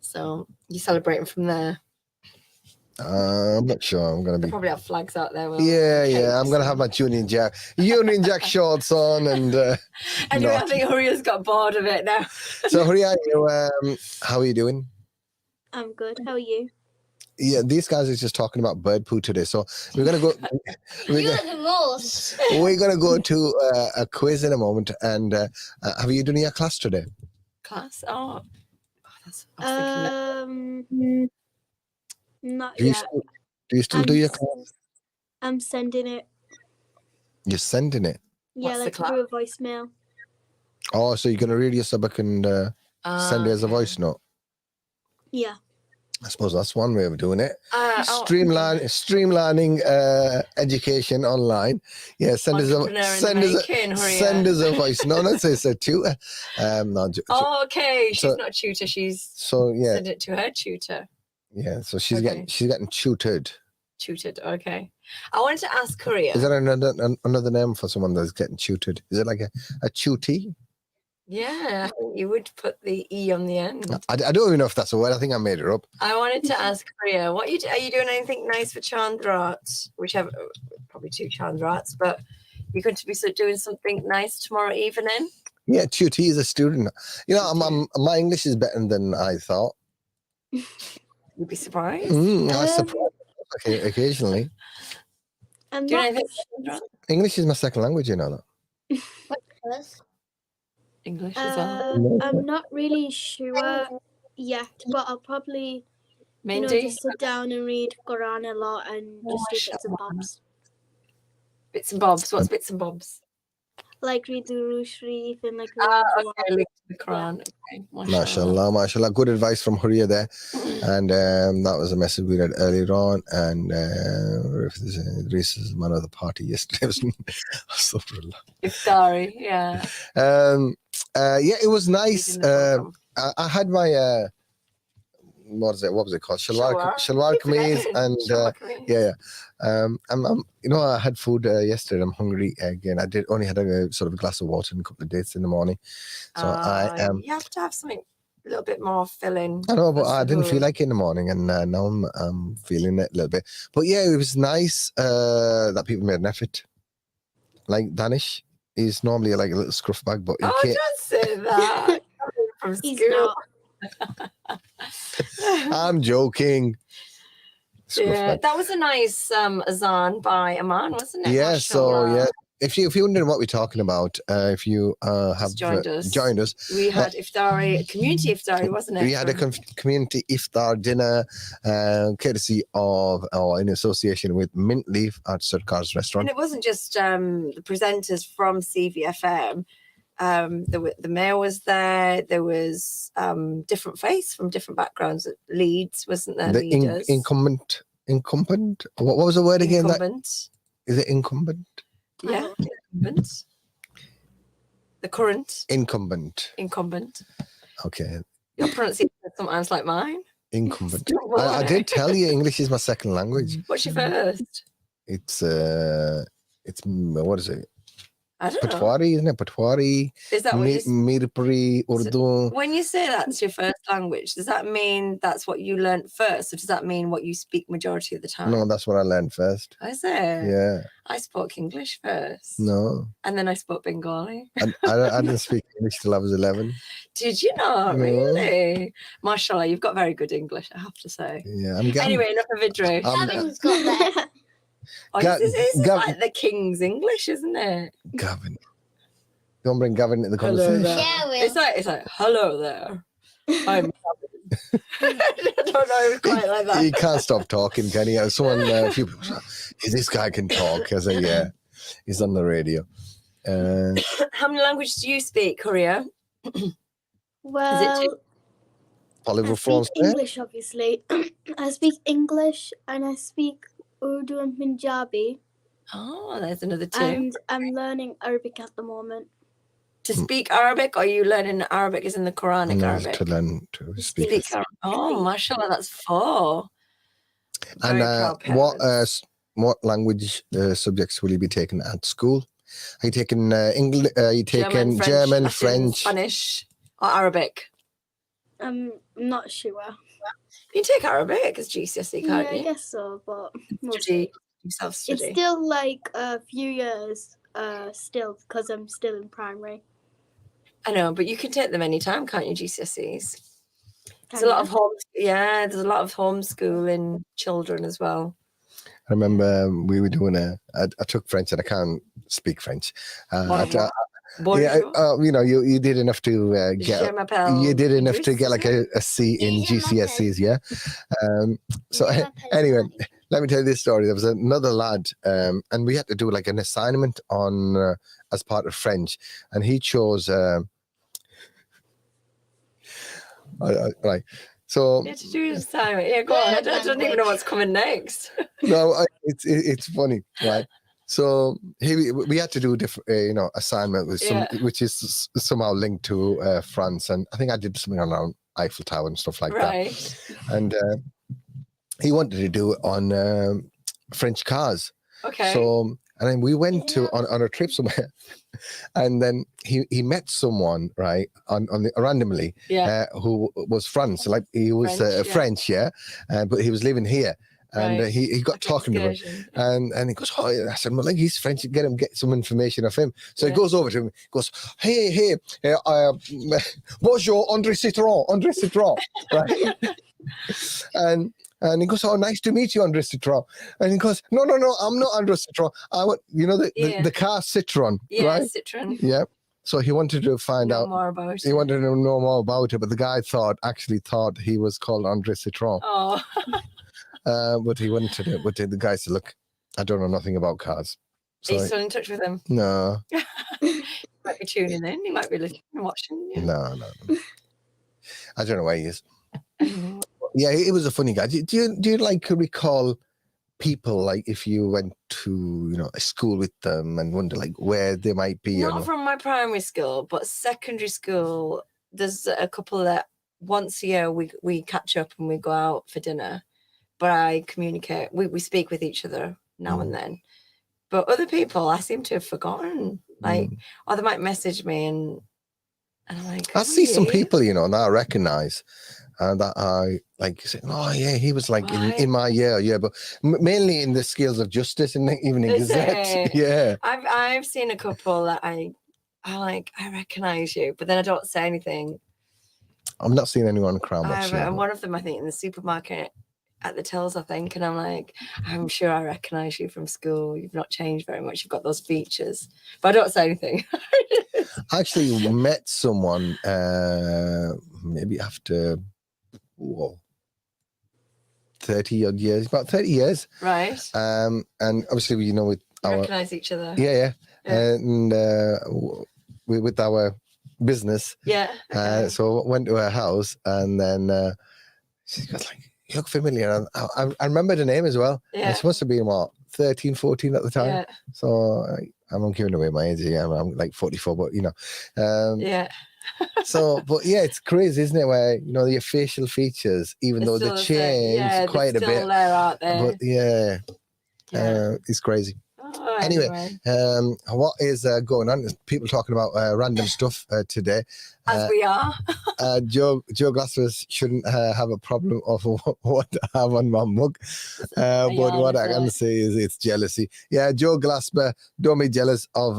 So you're celebrating from there. I'm not sure. I'm gonna They be. probably have flags out there. Will Yeah. I'm gonna have my Union Jack shorts on and. Anyway, not. I think Huria's got bored of it now. So Huria, how are you doing? I'm good. How are you? Yeah, these guys are just talking about bird poo today. So we're gonna go. You're the most. We're gonna go to a quiz in a moment. And have you done your class today? Class? Oh, that's. Not Do you yet. still, do you still I'm do your s- class? I'm sending it. You're sending it. Yeah, What's the like class? through a voicemail. Oh, so you're gonna read your subak and send it as a Okay. voice note. Yeah. I suppose that's one way of doing it. Oh, Streamlining education online. Yeah, send us Entrepreneur in the making, send Huria. us a voice. No, not say it's a tutor. Oh, okay. She's so- not a tutor. She's so yeah, sent it to her tutor. yeah. So she's Okay. getting tutored. Tutored. Okay. I wanted to ask Korea. Is that another name for someone that's getting tutored? Is it like a tutee? Yeah, I think you would put the E on the end. I don't even know if that's a word. I think I made it up. I wanted to ask Korea, are you doing anything nice for Chandrat? Whichever, probably 2 Chandrats, but you're going to be doing something nice tomorrow evening? Yeah, tutee is a student. You know, my English is better than I thought. You'd be surprised. I suppose occasionally. I'm Do you know not. anything for Chandrat? English is my second language, you know that. English as well. I'm not really sure yet, but I'll probably, Mindy? just sit down and read Quran a lot and just do bits and bobs. Bits and bobs. What's bits and bobs? Like read the Rush Sharif and like Okay, link to the Quran. Okay. Mashallah, mashallah. Good advice from Huria there. And that was a message we read earlier on. And Idrees is man of the party yesterday. Astaghfirullah. Iftari, yeah. Yeah, it was nice. I had my what was it called? Shalwar kameez, and yeah. I had food yesterday. I'm hungry again. I only had a sort of a glass of water and a couple of dates in the morning. So I am. You have to have something a little bit more filling. I know, but I didn't feel like it in the morning, and now I'm feeling it a little bit. But yeah, it was nice that people made an effort. Like Danish, he's normally like a little scruff bag, but he can't. Don't say that. From school. I'm joking. Yeah, that was a nice azan by Aman, wasn't it? Yeah, so Mashallah. yeah. If you're wondering what we're talking about, if you have joined us. We had iftari, community iftari, wasn't it? We had a community iftar dinner, courtesy of or in association with Mint Leaf at Sarkar's restaurant. And it wasn't just the presenters from CVFM. The mayor was there. There was different face from different backgrounds. Leeds, wasn't there? The leaders. Incumbent. What was the word again? Incumbent. Is it incumbent? Yeah, incumbent. The current. Incumbent. Okay. Your pronunciation is sometimes like mine. Incumbent. I did tell you English is my second language. What's your first? It's what is it? I don't know. Patwari, isn't it? Patwari. Is that what you Mirpuri, Urdu. When you say that's your first language, does that mean that's what you learnt first, or does that mean what you speak majority of the time? No, that's what I learned first. Is it? Yeah. I spoke English first. No. And then I spoke Bengali. I didn't speak English till I was 11. Did you not? No. Really? Mashallah, you've got very good English, I have to say. Yeah. Anyway, enough of Idrees. Gavin's got that. This is like the King's English, isn't it? Gavin. Don't bring Gavin into the Hello conversation. there. It's like hello there. I'm Gavin. I don't know quite like that. He can't stop talking, can he? Someone, a few people say, this guy can talk. I say, yeah, he's on the radio. How many languages do you speak, Korea? Well, I speak English, obviously. I speak English and I speak Urdu and Punjabi. Oh, there's another 2. And I'm learning Arabic at the moment. To speak Arabic, or are you learning Arabic as in the Quranic Arabic? To learn to speak. Oh, mashallah, that's 4. And what language subjects will you be taking at school? Are you taking English? Are you taking German, French, Spanish, or Arabic? I'm not sure. You can take Arabic as GCSE, can't Yeah, you? I guess so, but Self-study. it's still like a few years still because I'm still in primary. I know, but you can take them anytime, can't you, GCSEs? There's a lot of there's a lot of homeschooling children as well. I remember we were doing I took French and I can't speak French. Bonjour. you know, you did enough to Je m'appelle you did enough to Idrees, get like a C in GCSEs, yeah. So anyway, let me tell you this story. There was another lad, and we had to do like an assignment on as part of French, and he chose right. So You had to do an assignment. Yeah, go on. I don't even know what's coming next. no, it's funny, right? So we had to do different, assignment with which is somehow linked to France, and I think I did something around Eiffel Tower and stuff like that. And he wanted to do it on French cars. Okay. So and then we went to on a trip somewhere, and then he met someone right randomly, who was France, like he was French, but he was living here. And he got talking to him, and he goes, "Oh," I said, "Well, like he's French, get some information of him." So he goes over to him, goes, "Hey, bonjour, André Citron," right? And he goes, "Oh, nice to meet you, André Citron." And he goes, "No, I'm not André Citron. I want, the car Citron, right? Citron. Yeah." So he wanted to find out more about it. He wanted to know more about it, but the guy actually thought he was called André Citron. Oh. But he went to the guy said, "Look, I don't know nothing about cars." So Are you still in touch with him? No. He might be tuning in. He might be listening and watching. Yeah. No. I don't know where he is. Yeah, he was a funny guy. Do you like recall people, like if you went to a school with them and wonder like where they might be? Not from my primary school, but secondary school. There's a couple that once a year we catch up and we go out for dinner. But I communicate. We speak with each other now and then. But other people, I seem to have forgotten. Like, or they might message me and I'm like, I see some people, that I recognize, that I like say, "Oh yeah, he was like in my year, but mainly in the Scales of Justice and Evening Gazette." Yeah, I've seen a couple that I recognize you, but then I don't say anything. I'm not seeing anyone cry much. And one of them, I think, in the supermarket at the tills, I think, and I'm like, "I'm sure I recognize you from school. You've not changed very much. You've got those features," but I don't say anything. I actually met someone maybe after 30 odd years, about 30 years, right? And obviously we with recognize each other. Yeah. And we with our business. Yeah. So I went to her house, and then she goes like, "You look familiar." And I remember the name as well. Yeah. She must have been 13, 14 at the time. Yeah. So I'm not giving away my age. I'm like 44, but yeah. So, but yeah, it's crazy, isn't it? Where your facial features, even though they change quite a bit, there, aren't they? but it's crazy. Oh, anyway, what is going on? People talking about random stuff today. As we are. Joe Glasser shouldn't have a problem of what I have on my mug. But what I can say is it's jealousy. Yeah, Joe Glasper, don't be jealous of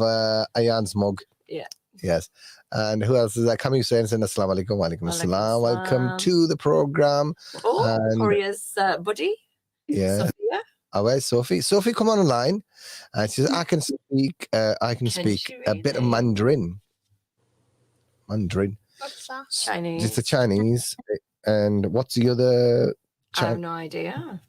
Ayan's mug. Yeah. Yes. And who else is that? Kamil Hussain saying Assalamu alaikum. Wa alaikum assalam. Welcome to the program. Oh, Korea's buddy. Yeah. Sophia. Oh, where's Sophie? Sophie, come online. And she says, I can speak a bit of Mandarin. What's that? Chinese. It's the Chinese. And what's the other? I have no idea.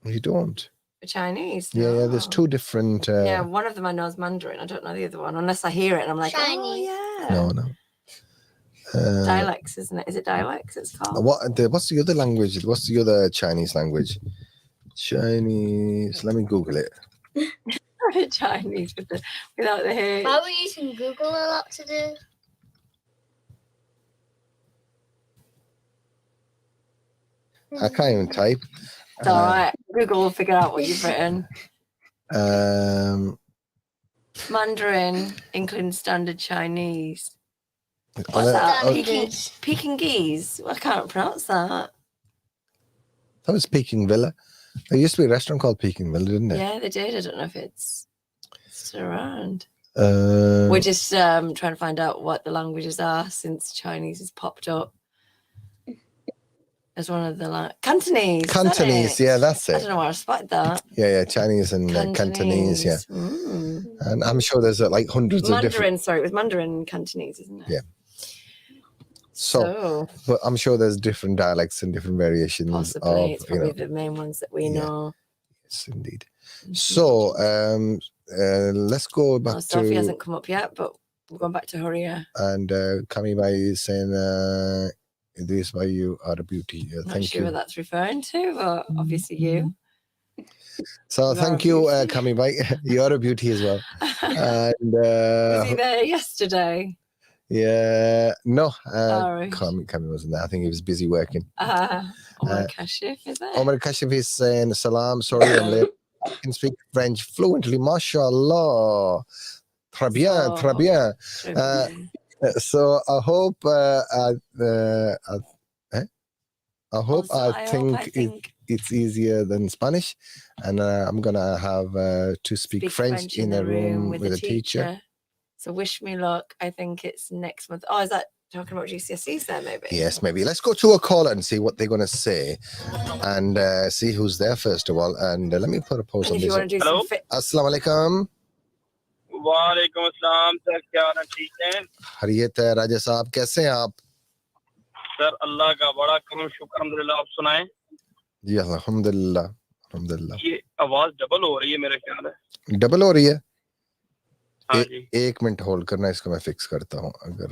You don't? Chinese. Yeah, there's two different. Yeah, one of them I know is Mandarin. I don't know the other one unless I hear it and I'm like, Chinese. Oh, yeah. No. Dialects, isn't it? Is it dialects? It's called. What's the other language? What's the other Chinese language? Chinese. Let me Google it. Chinese without the H. Why were you using Google a lot to do? I can't even type. It's all right. Google will figure out what you've written. Mandarin, England Standard Chinese. What's that? Pekingese. I can't pronounce that. That was Peking Villa. There used to be a restaurant called Peking Villa, didn't it? Yeah, they did. I don't know if it's still around. We're just trying to find out what the languages are since Chinese has popped up as one of the Cantonese. Cantonese, yeah, that's it. I don't know where I spotted that. Yeah, Chinese and Cantonese, yeah. And I'm sure there's like hundreds of different. Mandarin, sorry, it was Mandarin and Cantonese, isn't it? Yeah. So, but I'm sure there's different dialects and different variations. Possibly, it's probably the main ones that we know. Yes, indeed. So, let's go back to. Sophie hasn't come up yet, but we're going back to Horia. And Kami Bhai is saying, Idrees Bhai, you are a beauty. Not sure what that's referring to, but obviously you. So thank you, Kami Bhai. You are a beauty as well. And was he there yesterday? Yeah, no. Right. Kami wasn't there. I think he was busy working. Omar Kashif, is it? Omar Kashif is saying, Salam, sorry, I'm late. I can speak French fluently, mashallah. Très bien, très bien. So I hope, I think it's easier than Spanish, and I'm gonna have to speak French in a room with a teacher. So wish me luck. I think it's next month. Oh, is that talking about GCSEs there, maybe? Yes, maybe. Let's go to a caller and see what they're going to say, and see who's there first of all. And let me put a post on this. Hello? Assalamu alaikum. वालेकुम अस्सलाम sir, क्या हाल है? ठीक हैं? खैरियत है राजा साहब, कैसे हैं आप? सर अल्लाह का बड़ा करम शुक्र, अल्हम्दुलिल्लाह। आप सुनाएं? जी अल्हम्दुलिल्लाह, अल्हम्दुलिल्लाह। ये आवाज डबल हो रही है मेरे ख्याल है। डबल हो रही है? हाँ जी। एक मिनट होल्ड करना, इसको मैं फिक्स करता हूँ। अगर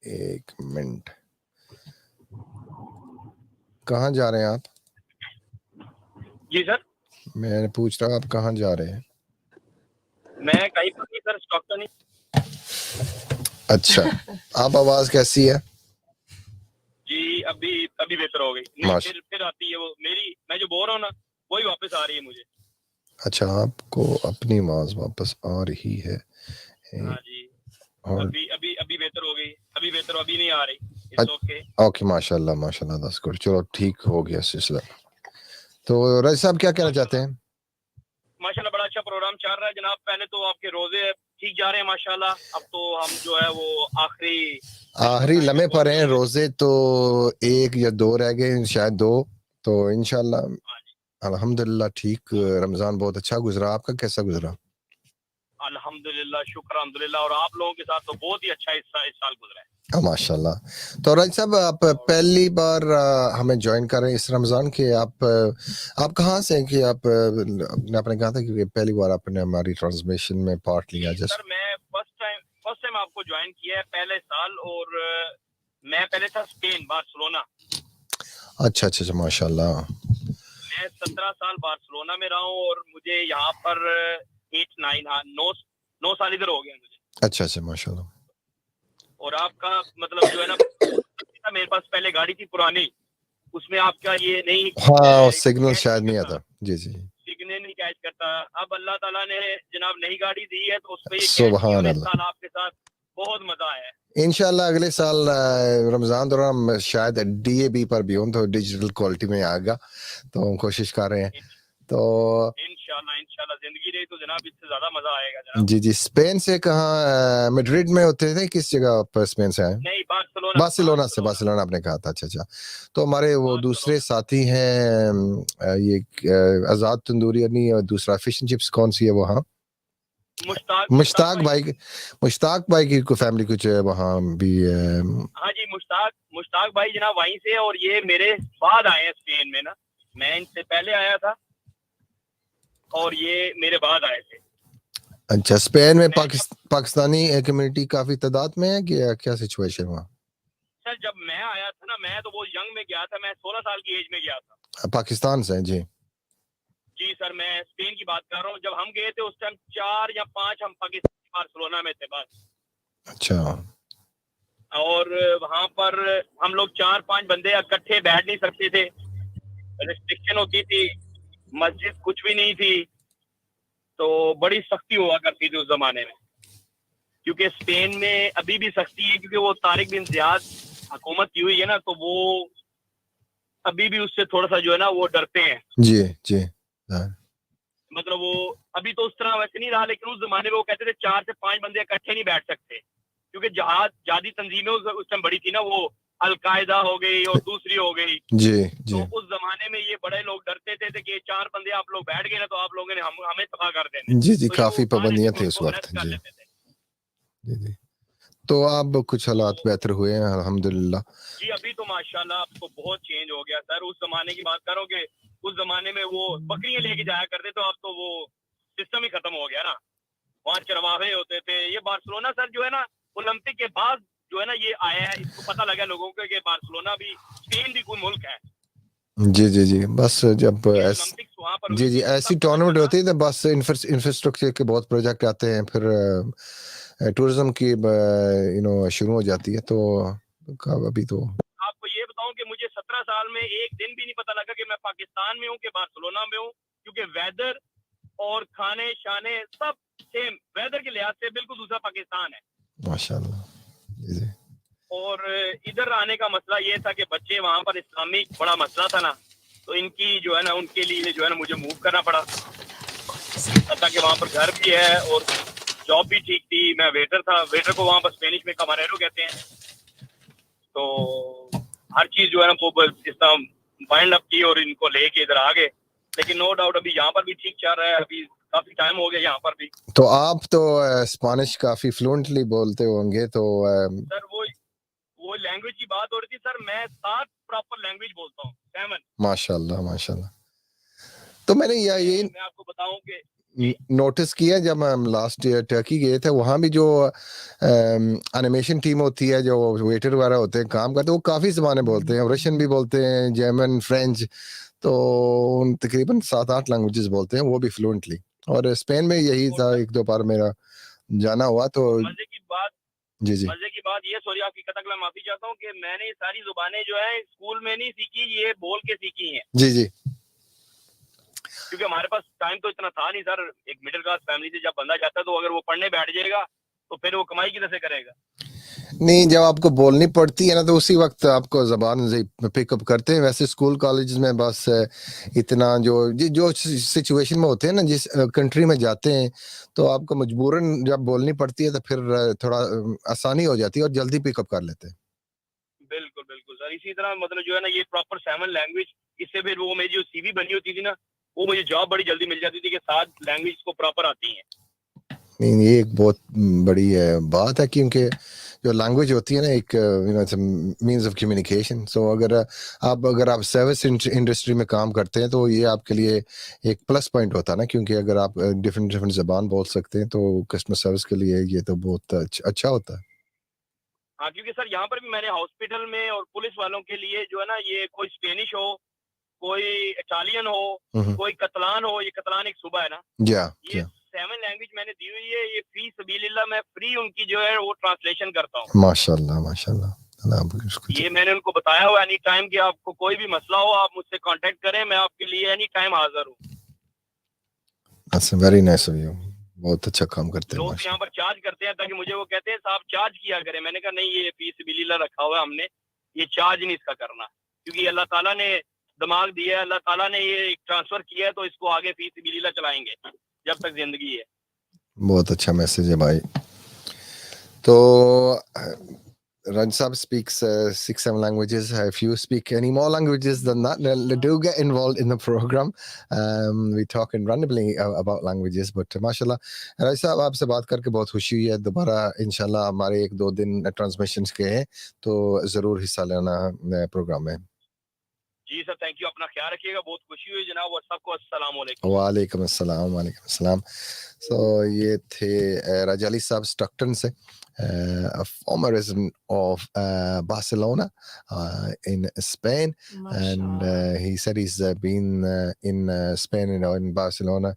एक मिनट। कहाँ जा रहे हैं आप? जी सर, मैं पूछ रहा हूँ आप कहाँ जा रहे हैं? मैं कहीं पर नहीं सर, स्टॉकटन नहीं। अच्छा, आप आवाज कैसी है? जी अभी बेहतर हो गई। फिर आती है वो मेरी, मैं जो बोल रहा हूँ ना वही वापस आ रही है मुझे। अच्छा, आपको अपनी आवाज वापस आ रही है? हाँ जी। और अभी बेहतर हो गई। अभी बेहतर, अभी नहीं आ रही। ओके, माशाल्लाह माशाल्लाह, that's good। चलो ठीक हो गया सिलसिला। तो राज साहब क्या कहना चाहते हैं? माशाल्लाह बड़ा अच्छा प्रोग्राम चल रहा है जनाब। पहले तो आपके रोजे ठीक जा रहे हैं माशाल्लाह। अब तो हम जो है वो आखिरी लम्हे पर हैं। रोजे तो एक या दो रह गए, शायद दो। तो इंशाल्लाह अल्हम्दुलिल्लाह ठीक। रमजान बहुत अच्छा गुजरा। आपका कैसा गुजरा? अल्हम्दुलिल्लाह, शुक्र अल्हम्दुलिल्लाह। और आप लोगों के साथ तो बहुत ही अच्छा इस साल गुजरा है। माशाल्लाह। तो राज साहब, आप पहली बार हमें ज्वाइन कर रहे हैं इस रमजान के। आप कहाँ से हैं कि आपने कहा था कि पहली बार आपने हमारी ट्रांसमिशन में पार्ट लिया? सर मैं फर्स्ट टाइम आपको ज्वाइन किया है पहले साल, और मैं पहले था स्पेन, बार्सिलोना। अच्छा, माशाल्लाह। मैं 17 साल बार्सिलोना में रहा हूँ, और मुझे यहाँ पर 9 साल इधर हो गए मुझे। अच्छा, माशाल्लाह। और आपका मतलब जो है ना, मेरे पास पहले गाड़ी थी पुरानी, उसमें आपका ये नहीं, हाँ, सिग्नल शायद नहीं आता। जी सिग्नल नहीं कैच करता। अब अल्लाह ताला ने जनाब नई गाड़ी दी है, तो उसमें सुभान अल्लाह, आपके साथ बहुत मजा आया है। इंशाल्लाह अगले साल रमजान दौरान शायद DAB पर भी हो, तो डिजिटल क्वालिटी में आएगा, तो हम कोशिश कर रहे हैं। तो इंशाल्लाह जिंदगी रही तो जनाब इससे ज्यादा मजा आएगा जनाब। जी। स्पेन से कहाँ? मैड्रिड में होते थे? किस जगह पर स्पेन से आए? नहीं, बार्सिलोना आपने कहा था। अच्छा। तो हमारे वो दूसरे साथी हैं, ये आजाद तंदूरी और दूसरा फिश एंड चिप्स, कौन सी है वहाँ? मुश्ताक भाई की फैमिली कुछ वहाँ भी है। हाँ जी, मुश्ताक भाई जनाब वहीं से, और ये मेरे बाद आए हैं स्पेन में ना। मैं इनसे पहले आया था और ये मेरे बाद आए थे। अच्छा, स्पेन में पाकिस्तानी कम्युनिटी काफी तादाद में है कि क्या सिचुएशन वहाँ? सर जब मैं आया था ना, मैं तो वो यंग में गया था, मैं 16 साल की एज में गया था। पाकिस्तान से? जी सर, मैं स्पेन की बात कर रहा हूँ। जब हम गए थे उस टाइम 4 या 5 हम पाकिस्तान बार्सिलोना में थे बस। अच्छा। और वहाँ पर हम लोग 4-5 बंदे इकट्ठे बैठ नहीं सकते थे, रिस्ट्रिक्शन होती थी, मस्जिद कुछ भी नहीं थी, तो बड़ी सख्ती हुआ करती थी उस जमाने में। क्योंकि स्पेन में अभी भी सख्ती है, क्योंकि वो तारिक बिन ज़ियाद हुकूमत की हुई है ना, तो वो अभी भी उससे थोड़ा सा जो है ना वो डरते हैं। जी। मतलब वो अभी तो उस तरह वैसे नहीं रहा, लेकिन उस जमाने में वो कहते थे 4 से 5 बंदे इकट्ठे नहीं बैठ सकते, क्योंकि जहादी तंजीमें उस टाइम बड़ी थी ना, वो अलकायदा हो गई और दूसरी हो गई। जी तो उस जमाने में ये बड़े लोग डरते थे कि 4 बंदे आप लोग बैठ गए ना तो आप लोगों ने हमें तबाह कर देने। जी जी, तो काफी पाबंदियां थी उस वक्त। जी जी जी। तो अब कुछ हालात बेहतर हुए हैं अल्हम्दुलिल्लाह। जी अभी तो माशाल्लाह अब तो बहुत चेंज हो गया सर। उस जमाने की बात करोगे, उस जमाने में वो बकरियां लेके जाया करते तो अब तो वो सिस्टम ही खत्म हो गया ना। वहाँ चरवाहे होते थे। ये बार्सिलोना सर जो है ना ओलंपिक के बाद जो है ना ये आया है, इसको पता लगा लोगों को कि बार्सिलोना भी स्पेन भी कोई मुल्क है। जी जी जी, बस जब जी जी ऐसी टूर्नामेंट होती है तो बस इंफ्रास्ट्रक्चर के बहुत प्रोजेक्ट आते हैं, फिर टूरिज्म की शुरू हो जाती है। तो अभी तो आपको ये बताऊं कि मुझे 17 साल में एक दिन भी नहीं पता लगा कि मैं पाकिस्तान में हूँ कि बार्सिलोना में हूँ, क्योंकि वेदर और खाने शाने सब सेम, वेदर के लिहाज से बिल्कुल दूसरा पाकिस्तान है माशाल्लाह। जी जी। और इधर आने का मसला ये था कि बच्चे वहाँ पर इस्लामिक बड़ा मसला था ना, तो इनकी जो है ना उनके लिए जो है ना मुझे मूव करना पड़ा, ताकि वहाँ पर घर भी है और जॉब भी ठीक थी। मैं वेटर था, वेटर को वहाँ पर स्पेनिश में कमारेरो कहते हैं। तो हर चीज जो है ना वो इस तरह बाइंड अप की और इनको लेके इधर आ गए। लेकिन नो डाउट अभी यहाँ पर भी ठीक चल रहा है, अभी काफी टाइम हो गया यहाँ पर भी। तो आप तो स्पेनिश काफी फ्लुएंटली बोलते होंगे तो सर वो लैंग्वेज की बात हो रही थी सर, मैं 7 प्रॉपर लैंग्वेज बोलता हूँ, 7। माशाल्लाह माशाल्लाह। तो मैंने ये मैं आपको बताऊं कि नोटिस किया जब हम लास्ट ईयर टर्की गए थे, वहाँ भी जो एनिमेशन टीम होती है, जो वेटर वगैरह होते हैं काम करते हैं, वो काफ़ी ज़बानें बोलते हैं, रशियन भी बोलते हैं, जर्मन, फ्रेंच, तो तकरीबन 7-8 लैंग्वेजेस बोलते हैं वो भी फ्लुएंटली। और स्पेन में यही था, 1-2 बार मेरा जाना हुआ। तो मजे की बात जी जी मजे की बात ये, सॉरी आपकी कतक मैं माफी चाहता हूँ कि मैंने ये सारी जुबानें जो है स्कूल में नहीं सीखी, ये बोल के सीखी हैं। जी जी, क्योंकि हमारे पास टाइम तो इतना था नहीं सर। एक मिडिल क्लास फैमिली से जब बंदा जाता है तो अगर वो पढ़ने बैठ जाएगा तो फिर वो कमाई किधर से करेगा। नहीं, जब आपको बोलनी पड़ती है ना तो उसी वक्त आपको ज़बान पिकअप करते हैं। वैसे स्कूल कॉलेज में बस इतना जो सिचुएशन में होते हैं ना, जिस कंट्री में जाते हैं तो आपको मजबूरन जब बोलनी पड़ती है तो फिर थोड़ा आसानी हो जाती है और जल्दी पिकअप कर लेते हैं। बिल्कुल बिल्कुल सर, इसी तरह मतलब जो है ना ये प्रॉपर 7 लैंग्वेज, इससे फिर वो मेरी जो सीवी बनी होती थी ना, वो मुझे जॉब बड़ी जल्दी मिल जाती थी कि 7 लैंग्वेज को प्रॉपर आती हैं। नहीं, ये एक बहुत बड़ी बात है, क्योंकि जो लैंग्वेज होती है ना एक मीन्स ऑफ कम्युनिकेशन। सो अगर आप सर्विस इंडस्ट्री में काम करते हैं तो ये आपके लिए एक प्लस पॉइंट होता है ना, क्योंकि अगर आप डिफरेंट ज़बान बोल सकते हैं तो कस्टमर सर्विस के लिए ये तो बहुत अच्छा होता है। हाँ, क्योंकि सर यहाँ पर भी मैंने हॉस्पिटल में और पुलिस वालों के लिए जो है ना, ये कोई स्पेनिश हो, कोई इटालियन हो, कोई कतलान हो, ये कतलान एक सूबा है ना, ये 7 लैंग्वेज मैंने दी हुई है। ये फी सबीलिल्लाह मैं फ्री उनकी जो है वो ट्रांसलेशन करता हूँ। माशाल्लाह माशाल्लाह। ये मैंने उनको बताया हुआ एनी टाइम कि आपको कोई भी मसला हो आप मुझसे कांटेक्ट करें, मैं आपके लिए एनी टाइम हाजिर हूँ। That's very nice of you. बहुत अच्छा काम करते हैं। लोग यहाँ पर चार्ज करते हैं, ताकि मुझे वो कहते हैं साहब चार्ज किया करें। मैंने कहा नहीं, ये फी सबीलिल्लाह रखा हुआ है हमने, ये चार्ज नहीं इसका करना, क्योंकि अल्लाह ताला ने दिमाग दिया है, अल्लाह ताला ने ये ट्रांसफर किया है, तो इसको आगे फी सबीलिल्लाह चलाएंगे जब तक जिंदगी है। बहुत अच्छा मैसेज है भाई। तो Raj Saab speaks 6-7 languages. If you speak any more languages than that, do get involved in the program. We talk randomly about languages, but mashallah, Raj Saab, आपसे बात करके बहुत खुशी हुई है। दोबारा इंशाल्लाह हमारे 1-2 दिन ट्रांसमिशंस के हैं तो जरूर हिस्सा लेना प्रोग्राम में। जी सर, थैंक यू, अपना ख्याल रखिएगा। बहुत खुशी हुई जनाब, और सबको अस्सलाम वालेकुम। वालेकुम अस्सलाम, वालेकुम अस्सलाम। So ये थे राजा अली साहब स्टॉकटन से, a former resident of Barcelona in Spain, and he said he's been in Spain, in Barcelona,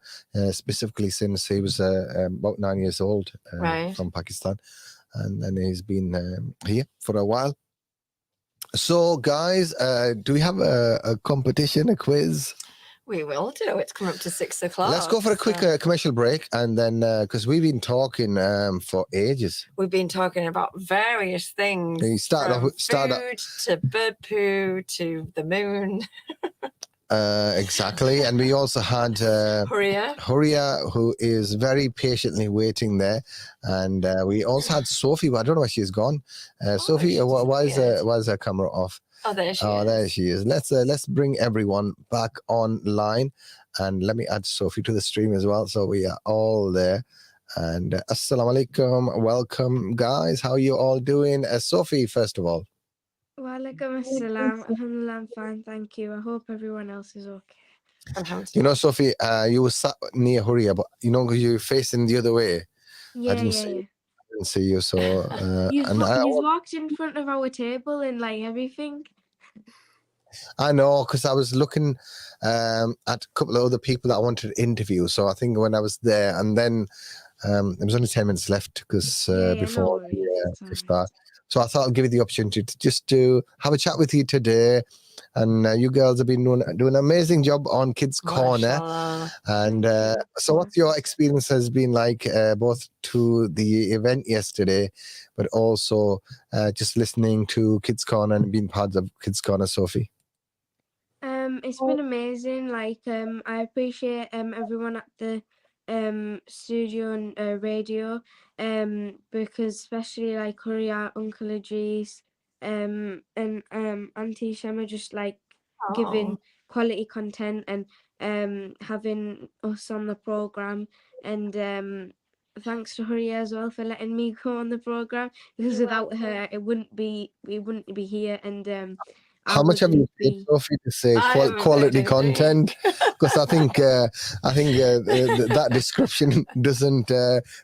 specifically since he was about 9 years old, from Pakistan, and then he's been here for a while. So, guys, do we have a competition, a quiz? We will do. It's coming up to 6 o'clock. Let's go for a quick commercial break, and then because we've been talking for ages. We've been talking about various things. You start from off. food to bird poo to the moon. Exactly. And we also had Huria, who is very patiently waiting there. And we also had Sophie, but I don't know where she's gone. Sophie, why is her camera off? Oh, there she is. There she is. Let's bring everyone back online. And let me add Sophie to the stream as well. So we are all there. And Assalamu alaikum. Welcome, guys. How are you all doing? Sophie, first of all. Walaikum assalam. Alhamdulillah, I'm fine, thank you. I hope everyone else is okay. You know, Sophie, you were sat near Huria, but you know, you're facing the other way. Yeah, I didn't see you. So, You've and walked in front of our table and like everything. I know, because I was looking at a couple of other people that I wanted to interview. So I think when I was there, and then there was only 10 minutes left because before the iftar. So I thought I'd give you the opportunity to just to have a chat with you today. And you girls have been doing an amazing job on Kids Corner. And so what's your experience has been like both to the event yesterday, but also just listening to Kids Corner and being part of Kids Corner, Sophie? It's been amazing. Like I appreciate everyone at the studio and radio, because especially like Huria, Uncle Idrees, and Auntie Shema just like giving quality content and having us on the program, and thanks to Huria as well for letting me go on the program, because without her we wouldn't be here. And how much have you paid Sophie to say quality content? Because I think that description doesn't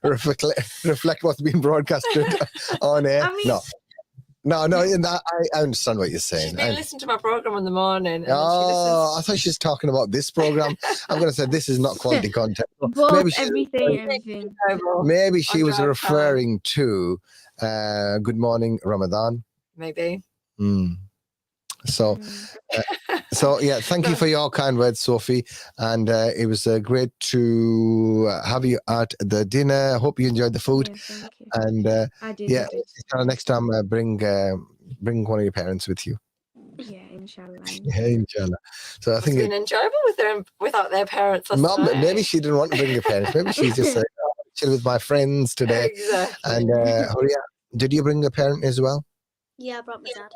reflect what's been broadcasted on air. I mean, No, I understand what you're saying. She's been listening to my program in the morning. And I thought she was talking about this program. I'm going to say this is not quality content. Everything. Maybe she was referring to Good Morning Ramadan. Maybe. So yeah, thank you for your kind words, Sophie, and it was great to have you at the dinner. Hope you enjoyed the food. Thank you. And I did. Next time bring one of your parents with you. Yeah, inshallah. Yeah, inshallah. So I think it's been enjoyable without their parents. Maybe she didn't want to bring her parents. Maybe she just said, chill with my friends today. Exactly. And Huria, did you bring a parent as well? Yeah, I brought my dad.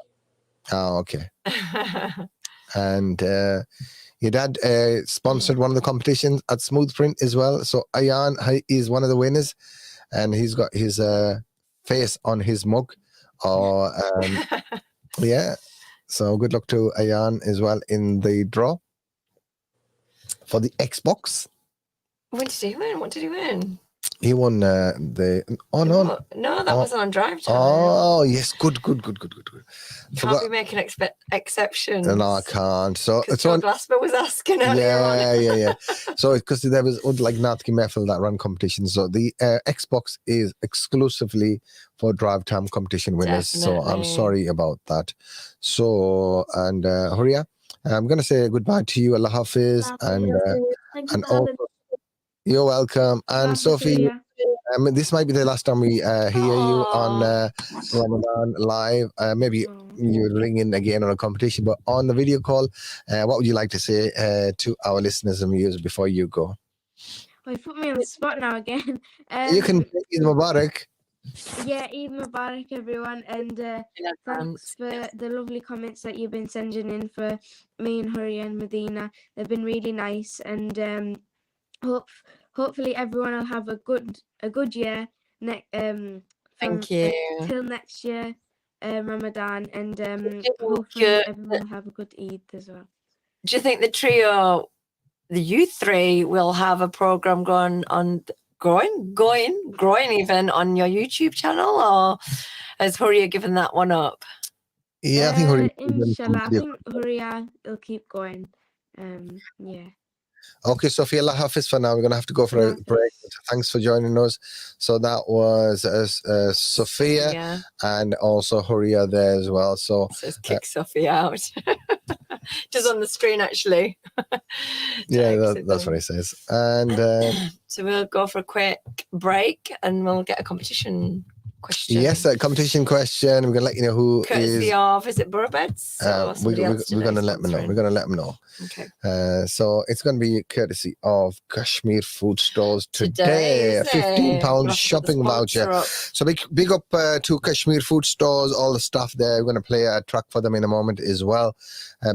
Oh, okay. And your dad sponsored one of the competitions at Smooth Print as well. So Ayan is one of the winners, and he's got his face on his mug. Yeah. So good luck to Ayan as well in the draw for the Xbox. What did he win? What did he win? He won the. Oh no! No, that wasn't on Drivetime. Oh yes, good. Can't be making exceptions. No, I can't. So John Glasper was asking earlier on. Yeah. So because there was like Natki Mefel that run competitions, so the Xbox is exclusively for Drivetime competition winners. Definitely. So I'm sorry about that. So and Huria, I'm gonna say goodbye to you. Allah Hafiz, and also. You're welcome. And Sophie, this might be the last time we hear you on Ramadan live. Maybe you'll ring in again on a competition, but on the video call, what would you like to say to our listeners and viewers before you go? Well, you put me on the spot now again. You can say Eid Mubarak. Yeah, Eid Mubarak, everyone. And thanks for the lovely comments that you've been sending in for me and Huria and Medina. They've been really nice. And hopefully everyone will have a good year. Thank you. Till next year, Ramadan, and hopefully everyone will have a good Eid as well. Do you think the trio, you three, will have a program growing even on your YouTube channel, or has Huria given that one up? Yeah, I think Huria. Inshallah, I think Huria will keep going. Yeah. Okay, Sophie, Allah Hafiz for now. We're going to have to go for a break. Thanks for joining us. So that was Sophia and also Huria there as well. So let's kick Sophie out. Just on the screen, actually. Yeah, that's what it says. And so we'll go for a quick break and we'll get a competition question. Yes, a competition question. We're going to let you know who Courtesy of, is it Burabeds? we're going to let them know. We're going to let them know. Okay. So it's going to be courtesy of Kashmir Food Stores today. A £15 shopping voucher. So big up to Kashmir Food Stores, all the stuff there. We're going to play a track for them in a moment as well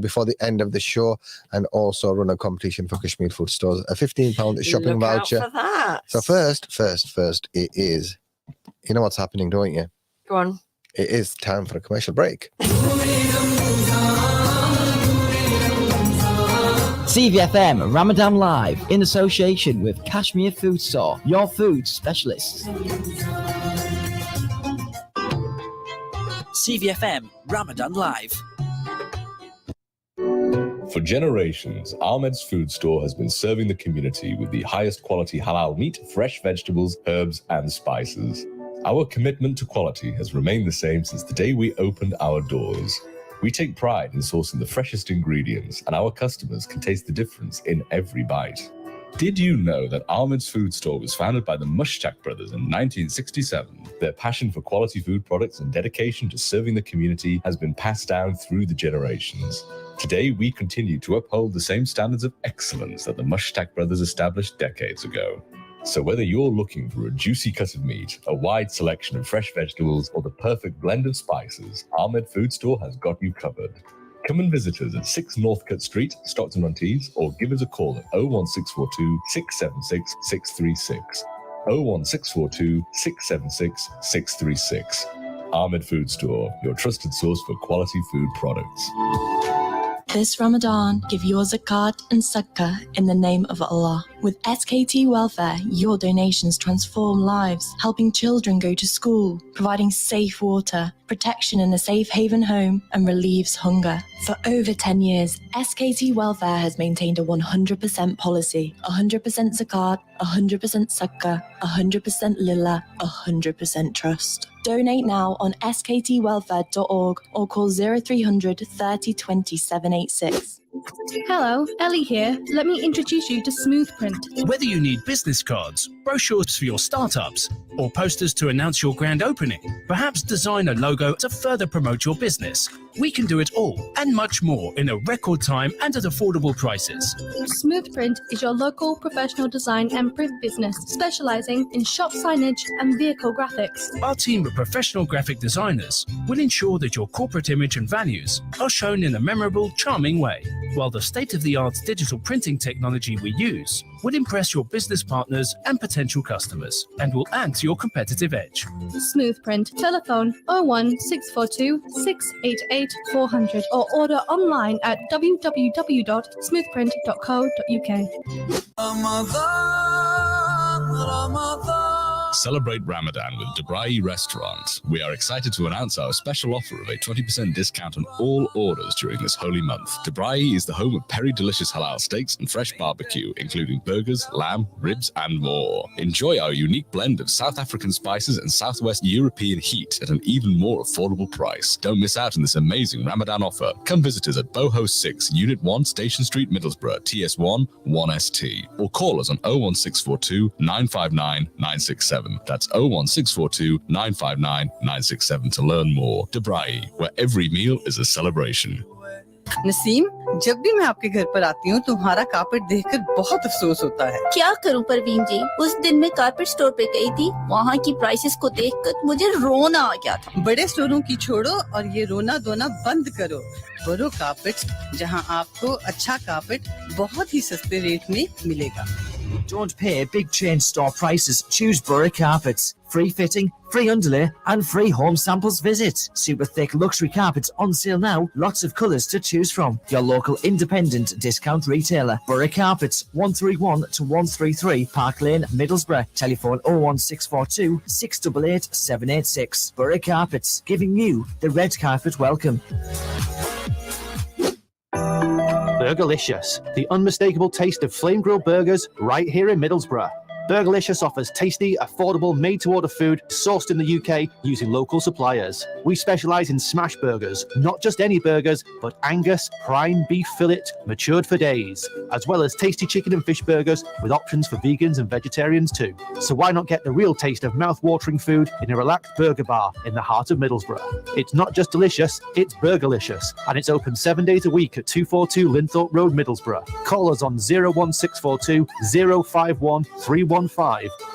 before the end of the show, and also run a competition for Kashmir Food Stores. A £15 shopping voucher. Out for that. So first, it is, you know what's happening, don't you? Go on. It is time for a commercial break. CVFM Ramadan Live in association with Kashmir Food Store, your food specialists. CVFM Ramadan Live. For generations, Ahmed's Food Store has been serving the community with the highest quality halal meat, fresh vegetables, herbs, and spices. Our commitment to quality has remained the same since the day we opened our doors. We take pride in sourcing the freshest ingredients, and our customers can taste the difference in every bite. Did you know that Ahmed's Food Store was founded by the Mushtaq brothers in 1967? Their passion for quality food products and dedication to serving the community has been passed down through the generations. Today, we continue to uphold the same standards of excellence that the Mushtaq brothers established decades ago. So whether you're looking for a juicy cut of meat, a wide selection of fresh vegetables, or the perfect blend of spices, Ahmed Food Store has got you covered. Come and visit us at 6 Northcote Street, Stockton-on-Tees, or give us a call at 01642 676 636. 01642 676 636. Ahmed Food Store, your trusted source for quality food products. This Ramadan, give your zakat and sadaqah in the name of Allah. With SKT Welfare, your donations transform lives, helping children go to school, providing safe water, protection in a safe haven home, and relieves hunger. For over 10 years, SKT Welfare has maintained a 100% policy, 100% zakat, 100% sadaqah, 100% lillah, 100% trust. Donate now on sktwelfare.org or call 0300 30 20 786. Hello, Ellie here. Let me introduce you to Smoothprint. Whether you need business cards, brochures for your startups, or posters to announce your grand opening, perhaps design a logo to further promote your business, we can do it all and much more in a record time and at affordable prices. Smoothprint is your local professional design and print business specializing in shop signage and vehicle graphics. Our team of professional graphic designers will ensure that your corporate image and values are shown in a memorable, charming way, while the state-of-the-art digital printing technology we use will impress your business partners and potential customers and will add to your competitive edge. Smoothprint. Telephone 01642 688 400 or order online at www.smoothprint.co.uk. Celebrate Ramadan with Dubai Restaurant. We are excited to announce our special offer of a 20% discount on all orders during this holy month. Dubai is the home of Peri Delicious Halal steaks and fresh barbecue, including burgers, lamb, ribs, and more. Enjoy our unique blend of South African spices and Southwest European heat at an even more affordable price. Don't miss out on this amazing Ramadan offer. Come visit us at Boho 6, Unit 1, Station Street, Middlesbrough, TS1 1ST, or call us on 01642 959 967. That's 01642 959 967 to learn more. Dubai, where every meal is a celebration. Naseem, जब भी मैं आपके घर पर आती हूँ तुम्हारा carpet देखकर बहुत अफसोस होता है। क्या करूँ परवीन जी, उस दिन मैं कारपेट स्टोर पे गई थी, वहाँ की प्राइसेस को देखकर मुझे रोना आ गया था। बड़े स्टोरों की छोड़ो और ये रोना धोना बंद करो। बरो कारपेट, जहाँ आपको अच्छा कारपेट बहुत ही सस्ते रेट में मिलेगा। Don't pay big chain store prices. Choose Borough Carpets. Free fitting, free underlay, and free home samples visit. Super thick luxury carpets on sale now. Lots of colours to choose from. Your local independent discount retailer. Borough Carpets, 131 to 133 Park Lane, Middlesbrough. Telephone 01642 688 786. Borough Carpets, giving you the red carpet welcome. Burgerlicious, the unmistakable taste of flame grilled burgers right here in Middlesbrough. Burgerlicious offers tasty, affordable, made-to-order food sourced in the UK using local suppliers. We specialise in smash burgers, not just any burgers, but Angus, prime beef fillet, matured for days, as well as tasty chicken and fish burgers with options for vegans and vegetarians too. So why not get the real taste of mouth-watering food in a relaxed burger bar in the heart of Middlesbrough? It's not just delicious, it's Burgerlicious, and it's open 7 days a week at 242 Linthorpe Road, Middlesbrough. Call us on 01642 051 315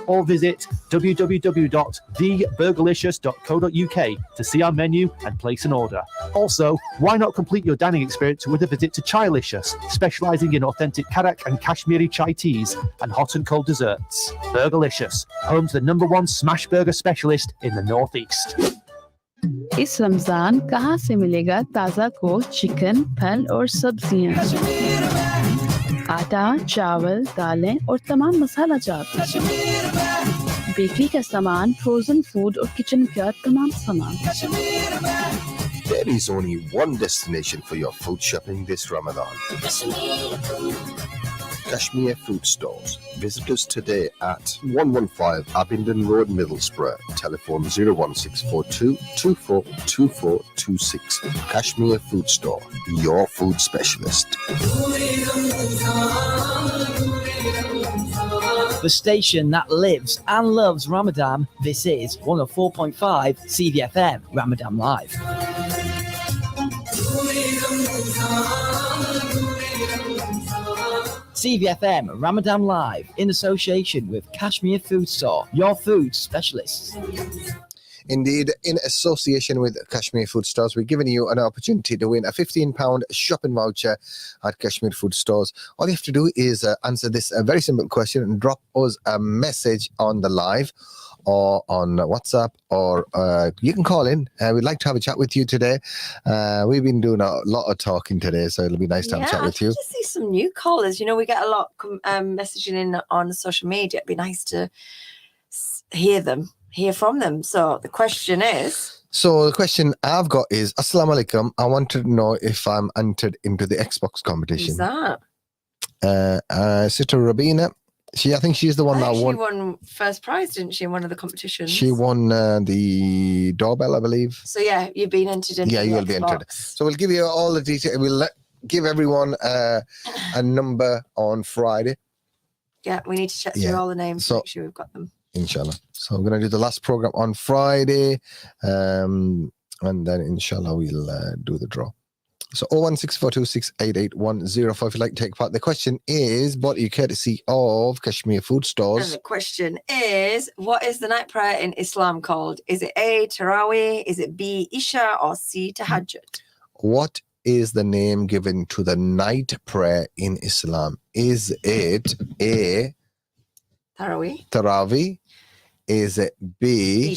or visit www.theburgerlicious.co.uk to see our menu and place an order. Also, why not complete your dining experience with a visit to Chailicious, specialising in authentic Karak and Kashmiri chai teas and hot and cold desserts. Burgerlicious, home to the #1 smash burger specialist in the Northeast. इस रमजान कहाँ से मिलेगा ताज़ा cold chicken, फल और सब्जियाँ? आटा, चावल, दालें और तमाम मसाला जात, बेकरी का सामान, फ्रोजन फूड और किचन का तमाम सामान। There is only one destination for your food shopping this Ramadan. Kashmir Food Stores. Visit us today at 115 Abingdon Road, Middlesbrough. Telephone 01642 242426. Kashmir Food Store, your food specialist. The station that lives and loves Ramadan. This is 104.5 CVFM Ramadan Live. CVFM Ramadan Live in association with Kashmir Food Store, your food specialists. Indeed, in association with Kashmir Food Stores, we're giving you an opportunity to win a £15 shopping voucher at Kashmir Food Stores. All you have to do is answer this very simple question and drop us a message on the live or on WhatsApp, or you can call in. We'd like to have a chat with you today. We've been doing a lot of talking today, so it'll be nice to have a chat with you. To see some new callers. You know, we get a lot messaging in on social media. It'd be nice to hear from them. So the question is... So the question I've got is, Assalamu alaikum, I wanted to know if I'm entered into the Xbox competition. Who's that? Sister Rabina. I think she's the one that won. She won first prize, didn't she, in one of the competitions? She won the doorbell, I believe. So yeah, you've been entered into you will be entered. So we'll give you all the details. We'll give everyone a number on Friday. Yeah, we need to check through all the names to make sure we've got them. Inshallah. So I'm going to do the last program on Friday, and then inshallah we'll do the draw. So 01642688104 if you'd like to take part. The question is, what are you courtesy of Kashmir Food Stores? And the question is, what is the night prayer in Islam called? Is it A, Taraweeh? Is it B, Isha? Or C, Tahajjud? What is the name given to the night prayer in Islam? Is it A, Taraweeh? Is it B,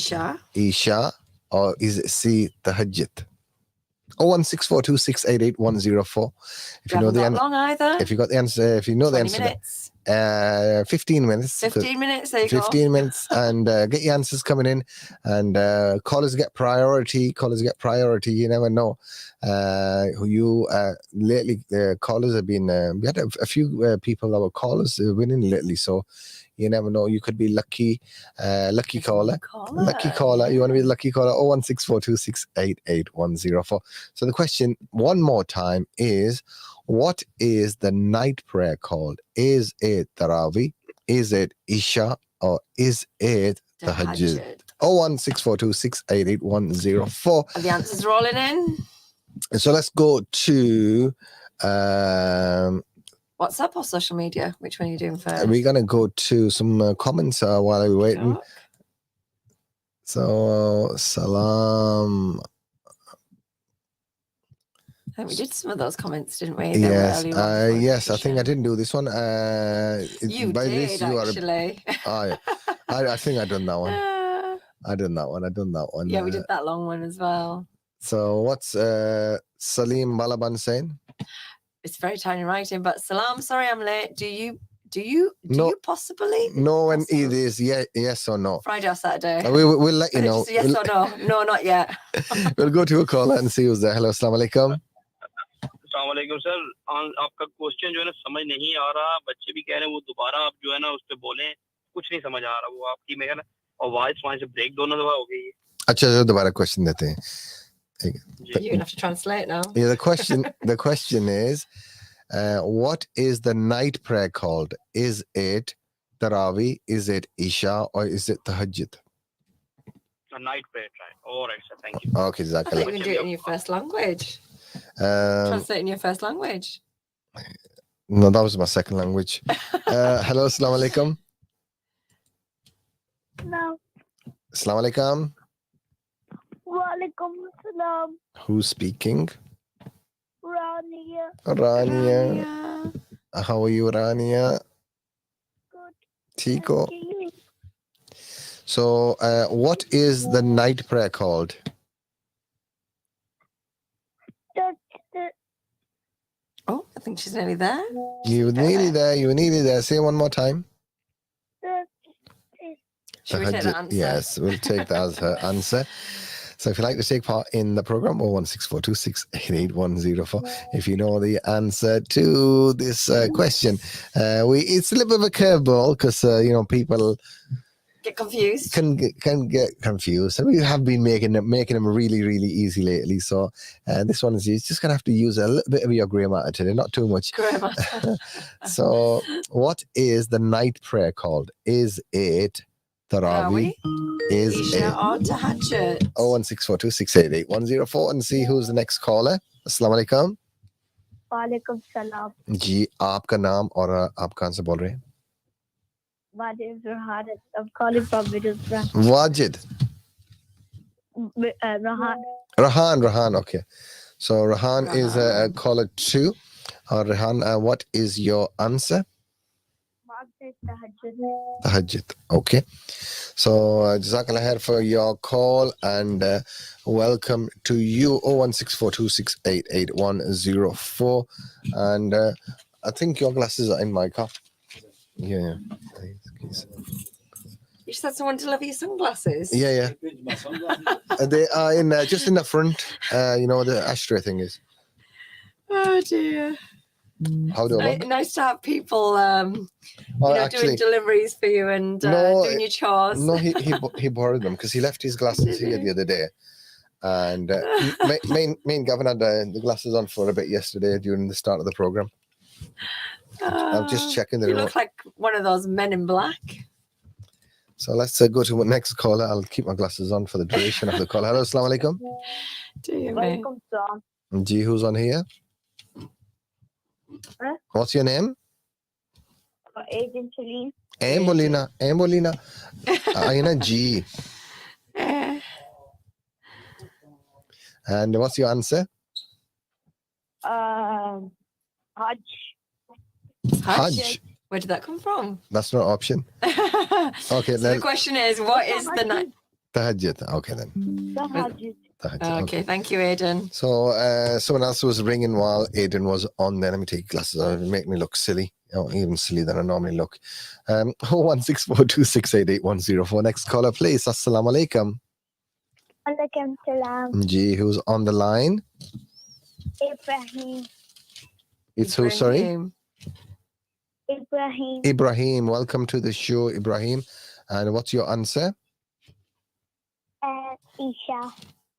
Isha? Or is it C, Tahajjud? 01642688104. If you know the answer, long either. If you got the answer, if you know the answer, minutes. 15 minutes. 15 minutes. There you 15 minutes, and get your answers coming in. And callers get priority. You never know. Lately, callers have been. We had a few people that were callers winning lately, so. You never know. You could be lucky caller. Lucky caller. You want to be the lucky caller? 01642688104. So the question one more time is, what is the night prayer called? Is it Taraweeh? Is it Isha? Or is it Tahajjud? 01642688104. Are the answers rolling in? So let's go to... WhatsApp or social media? Which one are you doing first? We're going to go to some comments while we're waiting. So, salam. I think we did some of those comments, didn't we? Yes, yes. I think I didn't do this one. You did, actually. I think I done that one. I done that one. Yeah, we did that long one as well. So, what's Salim Balaban saying? It's very tiny writing, but salam, sorry I'm late. Do you possibly? No, and either is yes or no. Friday or Saturday. We'll let you know. Yes or no? No, not yet. We'll go to a caller and see who's there. Hello, assalamu alaikum. अस्सलाम वालेकुम sir आपका question जो है ना समझ नहीं आ रहा बच्चे भी कह रहे हैं वो दोबारा आप जो है ना उस पे बोलें कुछ नहीं समझ आ रहा वो आपकी मेरा आवाज वहां से ब्रेक दोनों दफा हो गई है अच्छा चलो दोबारा क्वेश्चन देते हैं You're gonna have to translate now. Yeah, the question is what is the night prayer called? Is it Tarawih, is it Isha, or is it Tahajjud? A night prayer try. All right, sir. Thank you. Okay, I thought you Jazakallah. were do it in your first language. Translate in your first language. No, that was my second language. Hello, assalamu alaikum. No. Assalamu alaikum. Walaikum salam. Who's speaking? Rania. Rania. How are you, Rania? Good. Tico. So, what is the night prayer called? Oh, I think she's nearly there. You were nearly there. You were nearly there. Say one more time. Should we take that answer? Yes, we'll take that as her answer. So if you'd like to take part in the program, 01642688104, if you know the answer to this question. It's a little bit of a curveball because, people get confused. Can get confused. And we have been making them really, really easy lately. So this one is just going to have to use a little bit of your grammar today, not too much. Grammar. So what is the night prayer called? Is it Tarawih? Is Isha or Tahajjud? 01642688104 and see who's the next caller. Assalamu alaikum. Walaikum salam. जी आपका नाम और आप कहाँ से बोल रहे हैं? My name is Rahan. I'm calling from Middlesbrough. Wajid. Rahan. Rahan, okay. So Rahan is a caller 2. Rahan, what is your answer? Tahajjud. Okay. So Jazakallah khair for your call and welcome to you. 01642688104 and I think your glasses are in my car. Yeah. You just had someone deliver your sunglasses? Yeah. They are in just in the front. The ashtray thing is. Oh dear. How do I look? Nice to have people Actually, doing deliveries for you and doing your chores. No, he borrowed them because he left his glasses here the other day. And me and Gavin had the glasses on for a bit yesterday during the start of the program. I'm just checking the You remote. look like one of those men in black. So let's go to the next caller. I'll keep my glasses on for the duration of the call. Hello, assalamu alaikum. Walaikum salam. Ji, who's on here? Huh? What's your name? Agent Celine. Ambolina. Aina G. And what's your answer? Hajj. Where did that come from? That's not an option. Okay, So then. the question is, what is the night? Tahajjud. Okay, then. Tahajjud. Okay, thank you, Aidan. So someone else was ringing while Aidan was on there. Let me take glasses off. It'll make me look silly. Even silly than I normally look. 01642688104. Next caller, please. Assalamu alaikum. Walaikum salam. Ji, who's on the line? Ibrahim. It's who, sorry? Ibrahim. Ibrahim. Welcome to the show, Ibrahim. And what's your answer? Isha.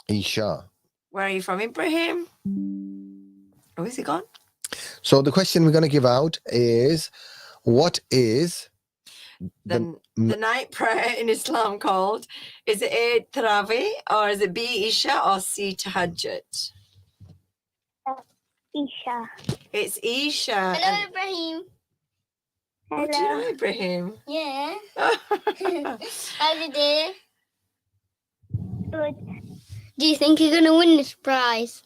Isha. Where are you from, Ibrahim? Oh, is he gone? So the question we're going to give out is, what is The night prayer in Islam called? Is it A, Tarawih, or is it B, Isha, or C, Tahajjud? Isha. It's Isha. Hello, Ibrahim. Oh, do you know Ibrahim? Yeah. How's your day? Good. Do you think you're going to win this prize?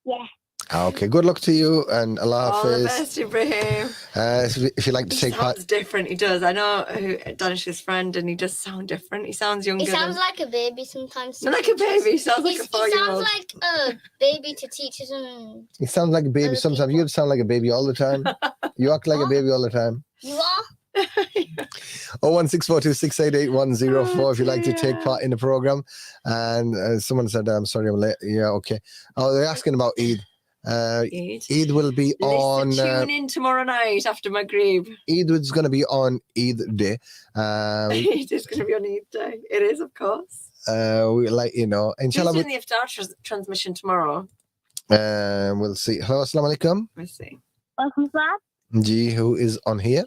Yeah. Okay, good luck to you and Allah All the Hafiz. best, Ibrahim. If you'd like to He take part. sounds different. He does. I know Danish's friend, and he does sound different. He sounds younger. He sounds than... like a baby sometimes. Not like a baby. He sounds like a 4-year-old. He sounds like a baby to teachers and... He sounds like a baby sometimes. You sound like a baby all the time. You act like a baby all the time. You are? 01642688104 if you'd like to take part in the program. And someone said, I'm sorry, I'm late. Yeah, okay. Oh, they're asking about Eid. Eid will be on. Tune in tomorrow night after Maghrib. Eid is going to be on Eid day. It is going to be on Eid day. It is, of course. We'll let you know. Who's Inshallah, doing the iftar transmission tomorrow? we'll see. Hello, assalamu alaikum. Let's see. Welcome, sir. Ji, who is on here?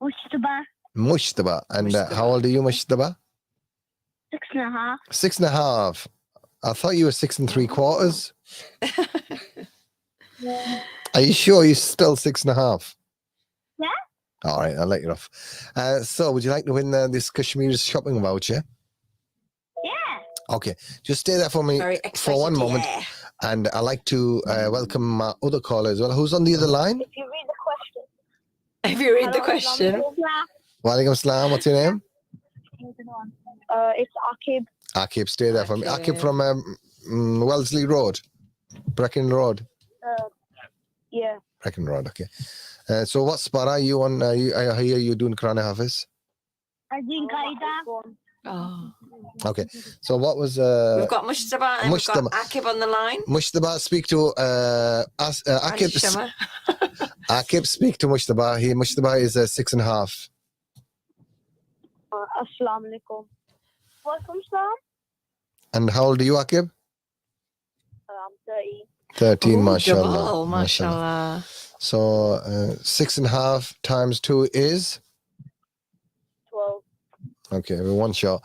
Mushtaba, Mushtaba. And how old are you, Mushtaba? 6.5. 6.5. I thought you were 6 3/4. Are you sure you're still 6.5? Yeah. All right, I'll let you off. So, would you like to win this Kashmir's shopping voucher? Yeah. Okay, just stay there for me for one moment. yeah. And I'd like to welcome my other caller as well. Who's on the other line? If you read the question. If you read the question. Wa alaikum salam. What's your name? It's Akib. Akib, stay there for me. Akib from Wellesley Road, Brecon Road. Yeah. Brecon Road, okay. So what spot are you on? I hear you doing Qur'an Hafiz. I think Oh. Okay. So what was... We've got Mushtaba and Mushtaba. we've got Akib on the line. Mushtaba, speak to Akib. Shama. Akib, speak to Mushtaba. Mushtaba is 6.5. Assalamu alaikum. Welcome, sir. And how old are you, Akib? I'm 30. 13, Ooh, mashallah. Jamal, mashallah. So 6.5 times 2 is? 12. Okay, we're one shot.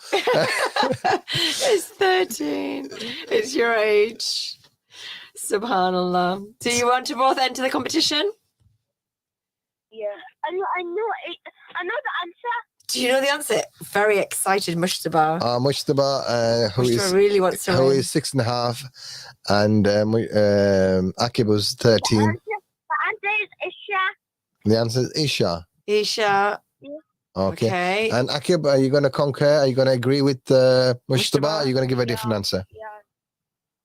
It's 13. It's your age. Subhanallah. Do you want to both enter the competition? Yeah. I know the answer. Do you know the answer? Very excited, Mushtaba. Mushtaba, who Mushtaba really wants to who win. is 6.5, and Akib was 13. The answer is Isha. The answer is Isha. Isha. Okay. Okay. And Akib, are you going to concur? Are you going to agree with Mushtaba? Are you going to give a different answer? Yeah.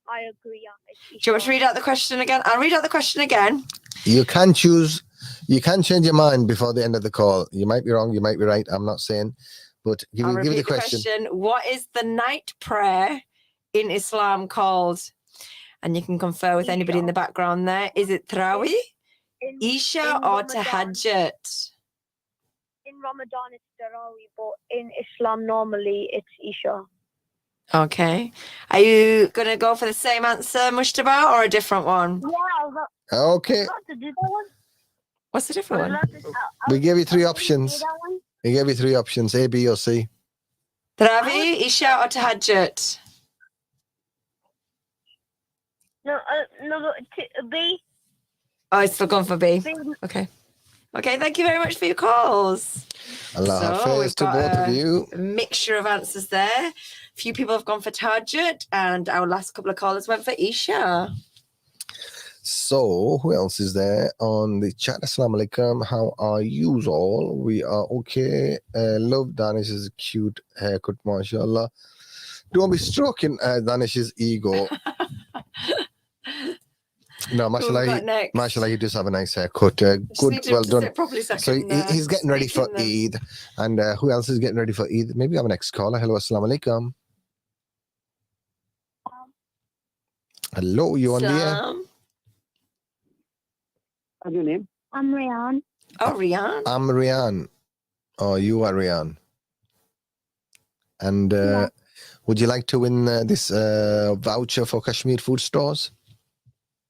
I agree. Do you want to read out the question again? I'll read out the question again. You can choose. You can change your mind before the end of the call. You might be wrong. You might be right. I'm not saying. But give I'll me repeat the question. What is the night prayer in Islam called? And you can confer with anybody in the background there. Is it Tarawih, Isha, or Tahajjud? In Ramadan, it's Tarawih, but in Islam, normally it's Isha. Okay. Are you going to go for the same answer, Mushtaba, or a different one? Yeah. Okay. To do that one. What's the different one? We gave you 3 options. We gave you 3 options: A, B, or C. Tarawih, Isha, or Tahajjud? No, B. Oh, it's still gone for B. B. Okay. Okay, thank you very much for your calls. Allah Hafiz we've to got both of you. a mixture of answers there. A few people have gone for Tahajjud, and our last couple of callers went for Isha. So, who else is there on the chat? Assalamu alaikum. How are you all? We are okay. Love Danish's cute haircut, mashallah. Don't be stroking Danish's ego. No, mashallah, he does have a nice haircut. Good, well done. So he's getting ready for Eid. And who else is getting ready for Eid? Maybe I'm next caller. Hello, assalamu alaikum. Hello, you on the air? What's your name? I'm Rian. Oh, Rian. I'm Rian. Oh, you are Rian. And would you like to win this voucher for Kashmir food stores?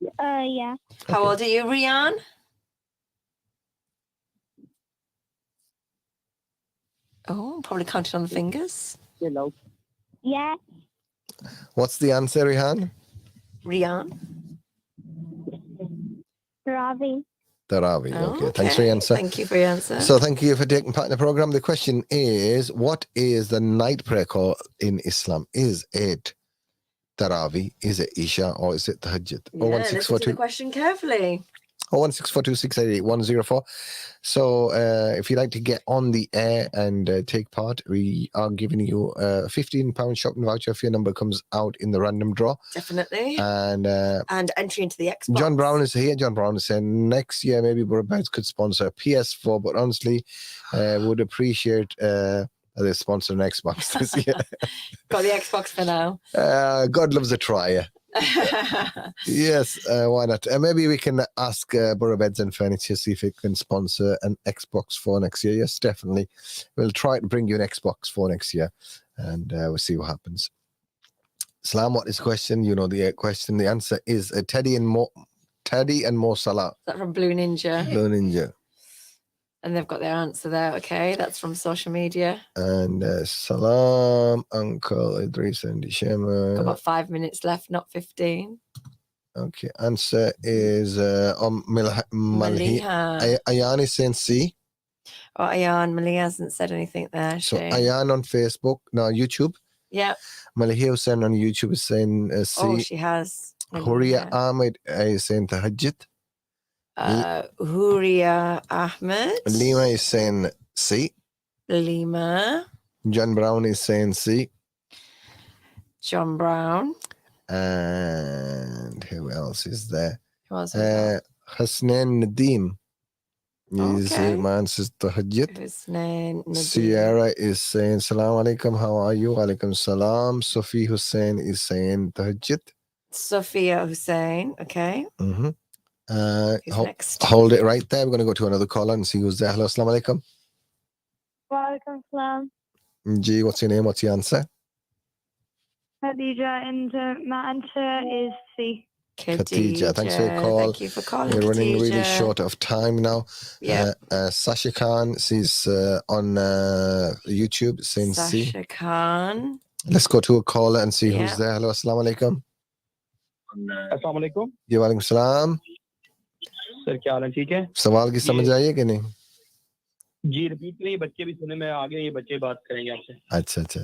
Yeah. How old are you, Rian? Oh, probably counted on the fingers. Hello. Yeah. What's the answer, Rihan? Rian. Ravi. Tarawih. Okay. Thanks for your answer. Thank you for your answer. So thank you for taking part in the program. The question is, what is the night prayer call in Islam? Is it Tarawih? Is it Isha? Or is it Tahajjud? Yeah, listen to the question carefully. 01642688104. So if you'd like to get on the air and take part, we are giving you a £15 shopping voucher if your number comes out in the random draw. Definitely. And entry into the Xbox. John Brown is here. John Brown is saying next year maybe Burabeds could sponsor a PS4, but honestly, would appreciate they sponsor an Xbox this year. Got the Xbox for now. God loves a try. Yes, why not? Maybe we can ask Borough Beds and Furniture, see if it can sponsor an Xbox for next year. Yes, definitely. We'll try to bring you an Xbox for next year, and we'll see what happens. Salam, what is the question? You know the question. The answer is Teddy and Mo Salah. Is that from Blue Ninja? Blue Ninja. And they've got their answer there. Okay, that's from social media. And Salam, Uncle Idrees and Shema. Got about 5 minutes left, not 15. Okay, answer is Maliha. Ayan is saying C. Oh, Ayan, Maliha hasn't said anything there. So Ayan on Facebook, no, YouTube. Yeah. Maliha Hussain on YouTube is saying C. Oh, she has. Huria Ahmed is saying Tahajjud. Huria Ahmed. Lima is saying C. Lima. John Brown is saying C. John Brown. And who else is there? Who else is there? Hasnain Nadeem is my answer is Tahajjud. Hasnain Nadeem. Sierra is saying Salaam alaikum, how are you? Alaikum salam. Sophie Hussain is saying Tahajjud. Sophia Hussain, okay. Mm-hmm. Who's next? Hold it right there. We're going to go to another caller and see who's there. Hello, Assalamu alaikum. Walaikum salam. Gee, what's your name? What's your answer? Khadija, and my answer is C. Khadija. Thanks for your call. Thank you for calling. We're running Khadija. really short of time now. Yeah. Sasha Khan, she's on YouTube saying C. Sasha Khan. Let's go to a caller and see who's there. Hello, Assalamu alaikum. अस्सलाम वालेकुम। जी वालेकुम सलाम। Sir क्या हाल है, ठीक है? सवाल की समझ आई है कि नहीं? जी रिपीट करिए, बच्चे भी सुने, मैं आगे ये बच्चे बात करेंगे आपसे। अच्छा अच्छा।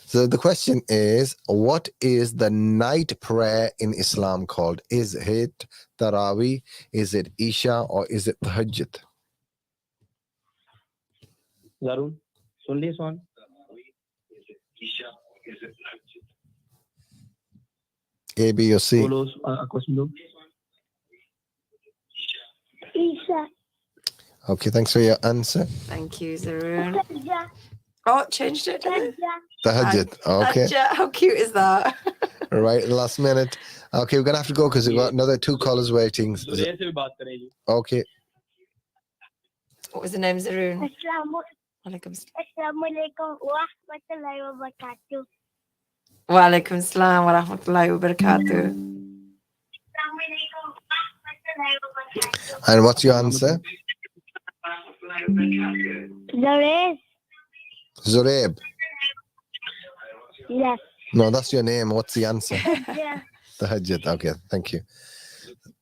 So the question is, what is the night prayer in Islam called? Is it Tarawih? Is it Isha? Or is it Tahajjud? जरूर सुन लिए सवाल। A, B, or C? Isha. Okay, thanks for your answer. Thank you, Zaroon. Oh, changed it. Tahajjud. Okay. How cute is that? Right, last minute. Okay, we're going to have to go because we've got another 2 callers waiting. Okay. What was the name, Zaroon? Assalamu alaikum wa rahmatullahi wa barakatuh. Wa alaikum salam wa rahmatullahi wa barakatuh. And what's your answer? Zoraib. Zoraib. Yes. No, that's your name. What's the answer? Yeah. Tahajjud. Okay, thank you.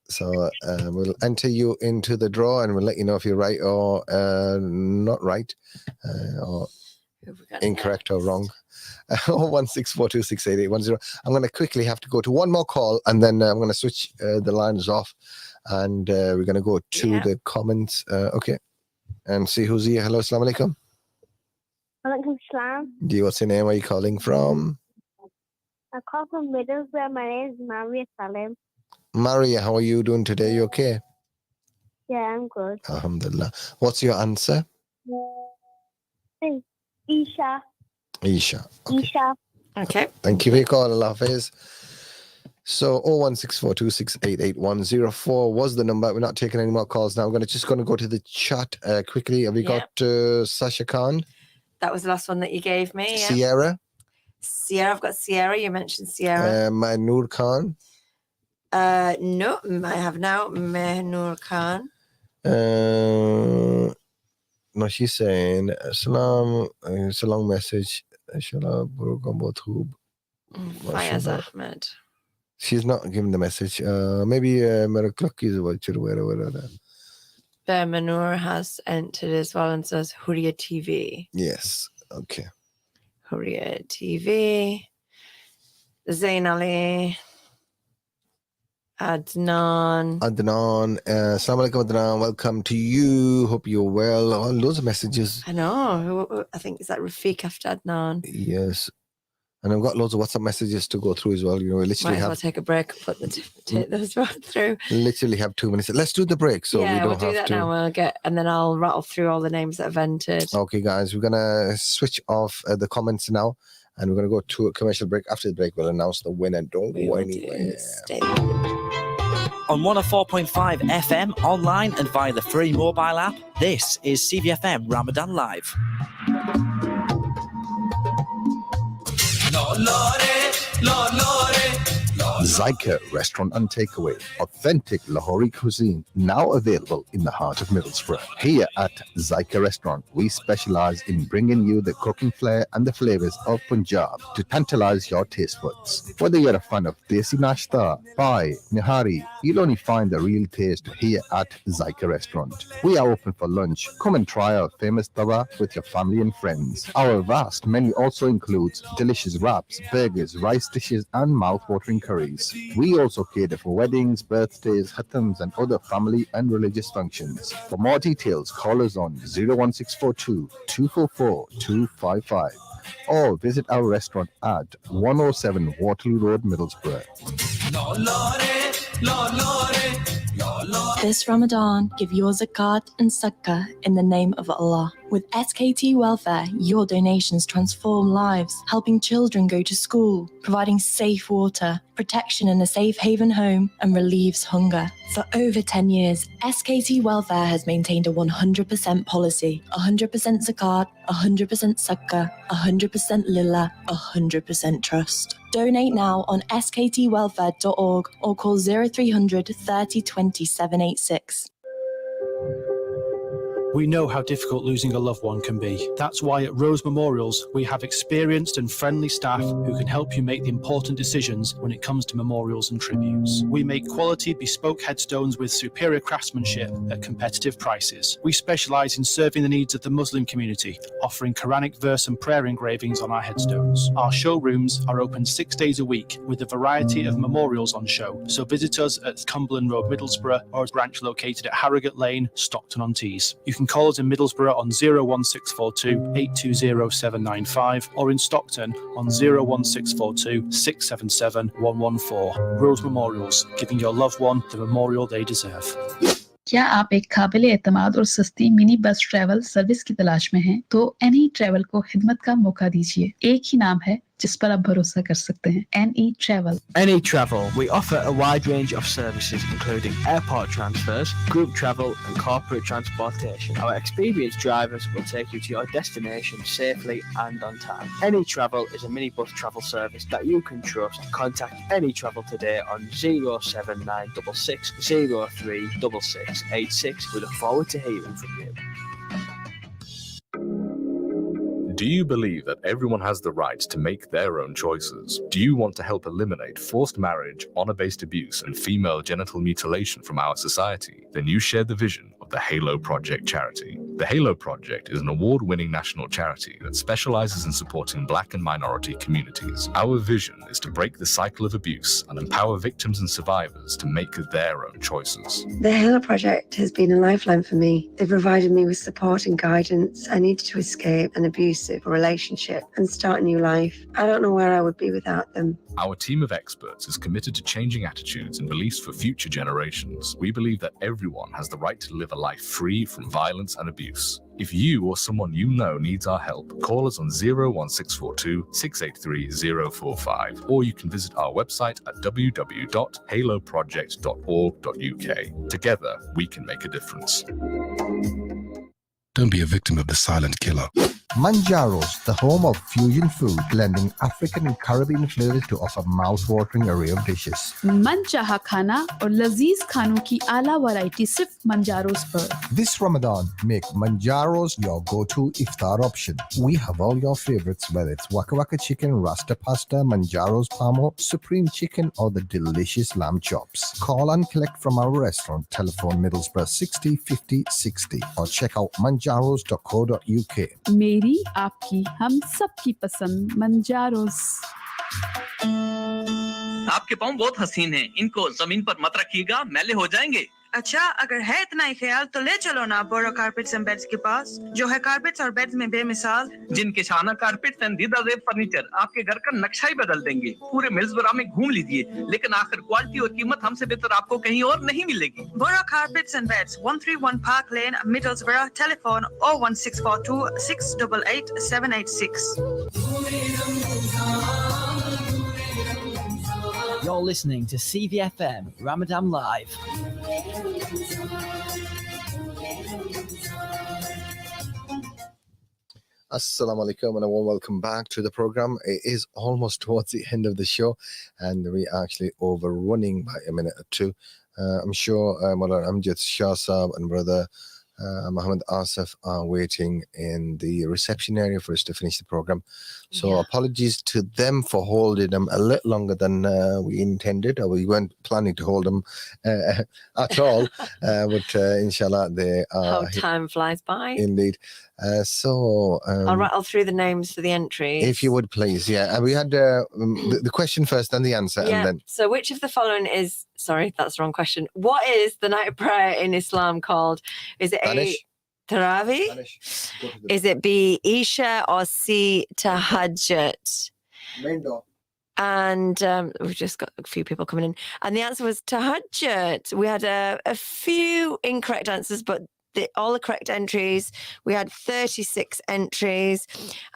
So we'll enter you into the draw and we'll let you know if you're right or not right or incorrect or wrong. 01642688110. I'm going to quickly have to go to one more call and then I'm going to switch the lines off and we're going to go to the comments. Okay. And see who's here. Hello, assalamu alaikum. Walaikum salam. What's your name? Where are you calling from? I call from Middlesbrough. My name is Maria Salim. Maria, how are you doing today? You okay? Yeah, I'm good. Alhamdulillah. What's your answer? Isha. Isha. Okay. Isha. Okay. Thank you for your call. Allah Hafiz. So 01642688104 was the number. We're not taking any more calls now. We're just going to go to the chat quickly. Have we got Sasha Khan? That was the last one that you gave me. Yeah. Sierra? Sierra, I've got Sierra. You mentioned Sierra. Mahnur Khan? No, I have now Mahnur Khan. No, she's saying, Salam, it's a long message. Fayaz Ahmed. She's not giving the message. Maybe Manur has entered as well and says Huria TV. Yes. Okay. Huria TV. Zain Ali. Adnan. Assalamu alaikum, Adnan. Welcome to you. Hope you're well. Oh, loads of messages. I know. I think is that Rafiq after Adnan. Yes. And I've got loads of WhatsApp messages to go through as well. You know, we literally Might as well take a break and take those right through. Literally have 2 minutes. Let's do the break. So yeah, we don't we'll do that now. And then I'll rattle through all the names that have entered. Okay, guys, we're gonna switch off the comments now, And we're going to go to a commercial break. After the break, we'll announce the winner. Don't go anywhere. On 104.5 FM, online and via the free mobile app, this is CVFM Ramadan Live. Zyka Restaurant and Takeaway, authentic Lahori cuisine, now available in the heart of Middlesbrough. Here at Zyka Restaurant, we specialize in bringing you the cooking flair and the flavors of Punjab to tantalize your taste buds. Whether you're a fan of desi nashta, pie, nihari, you'll only find the real taste here at Zyka Restaurant. We are open for lunch. Come and try our famous tawa with your family and friends. Our vast menu also includes delicious wraps, burgers, rice dishes, and mouth-watering curries. We also cater for weddings, birthdays, khatams, and other family and religious functions. For more details, call us on 01642 244 255 or visit our restaurant at 107 Waterloo Road, Middlesbrough. This Ramadan, give your zakat and sadaqah in the name of Allah. With SKT Welfare, your donations transform lives, helping children go to school, providing safe water, protection in a safe haven home, and relieves hunger. For over 10 years, SKT Welfare has maintained a 100% policy, 100% zakat, 100% sadaqah, 100% lillah, 100% trust. Donate now on sktwelfare.org or call 0300 30 20 786. We know how difficult losing a loved one can be. That's why at Rose Memorials, we have experienced and friendly staff who can help you make the important decisions when it comes to memorials and tributes. We make quality, bespoke headstones with superior craftsmanship at competitive prices. We specialise in serving the needs of the Muslim community, offering Quranic verse and prayer engravings on our headstones. Our showrooms are open 6 days a week with a variety of memorials on show, so visit us at Cumberland Road, Middlesbrough, or a branch located at Harrogate Lane, Stockton-on-Tees. You can call us in Middlesbrough on 01642 820 795 or in Stockton on 01642 677 114. Rose Memorials, giving your loved one the memorial they deserve. क्या आप एक काबिल एतमाद और सस्ती mini bus travel service की तलाश में हैं? तो एनी ट्रैवल को खिदमत का मौका दीजिए। एक ही नाम है जिस पर आप भरोसा कर सकते हैं, NE Travel. NE Travel, we offer a wide range of services including airport transfers, group travel and corporate transportation. Our experienced drivers will take you to your destination safely and on time. NE Travel is a minibus travel service that you can trust. Contact NE Travel today on 07966 036686. We look forward to hearing from you. Do you believe that everyone has the right to make their own choices? Do you want to help eliminate forced marriage, honor-based abuse, and female genital mutilation from our society? Then you share the vision of the Halo Project charity. The Halo Project is an award-winning national charity that specializes in supporting Black and minority communities. Our vision is to break the cycle of abuse and empower victims and survivors to make their own choices. The Halo Project has been a lifeline for me. They provided me with support and guidance. I needed to escape an abusive relationship and start a new life. I don't know where I would be without them. Our team of experts is committed to changing attitudes and beliefs for future generations. We believe that everyone has the right to live a life free from violence and abuse. If you or someone you know needs our help, call us on 01642 683 045, or you can visit our website at www.haloproject.org.uk. Together, we can make a difference. Don't be a victim of the silent killer. Manjaro's, the home of fusion food, blending African and Caribbean flavors to offer mouth-watering array of dishes. मनचाहा खाना और लजीज खानों की आला variety सिर्फ Manjaro's पर. This Ramadan, make Manjaro's your go-to iftar option. We have all your favorites, whether it's Waka Waka chicken, Rasta pasta, Manjaro's Pamo, Supreme chicken, or the delicious lamb chops. Call and collect from our restaurant, telephone Middlesbrough 60 50 60, or check out manjaros.co.uk. मेरी आपकी हम सबकी पसंद Manjaro's. आपके पाँव बहुत हसीन हैं, इनको जमीन पर मत रखिएगा, मैले हो जाएंगे। अच्छा अगर है इतना ही ख्याल तो ले चलो ना बोरो कारपेट्स एंड बेड्स के पास जो है कारपेट्स और बेड्स में बेमिसाल जिनके शाना कारपेट्स एंड दीदा जेब फर्नीचर आपके घर का नक्शा ही बदल देंगे पूरे मिल्सबरा में घूम लीजिए लेकिन आखिर क्वालिटी और कीमत हमसे बेहतर आपको कहीं और नहीं मिलेगी Boro carpets and beds 131 park lane मिडलsbrough telephone 01642 688 786 You're listening to CVFM Ramadan Live. Assalamu alaikum and a warm welcome back to the program. It is almost towards the end of the show and we're actually overrunning by a minute or two. I'm sure Mullah Amjad Shah Saab and brother Muhammad Asif are waiting in the reception area for us to finish the program. So apologies to them for holding them a little longer than we intended, or we weren't planning to hold them at all. But inshallah, they are. How time flies by. Indeed. I'll rattle through the names for the entries. If you would please, yeah. And we had the question first, then the answer, Yeah. and then. So which of the following is, sorry, that's the wrong question. What is the night of prayer in Islam called? Is it Danish. A, Tarawih? Is it B, Isha, or C, Tahajjud? Main door. And we've just got a few people coming in. And the answer was Tahajjud. We had a few incorrect answers, but all the correct entries. We had 36 entries,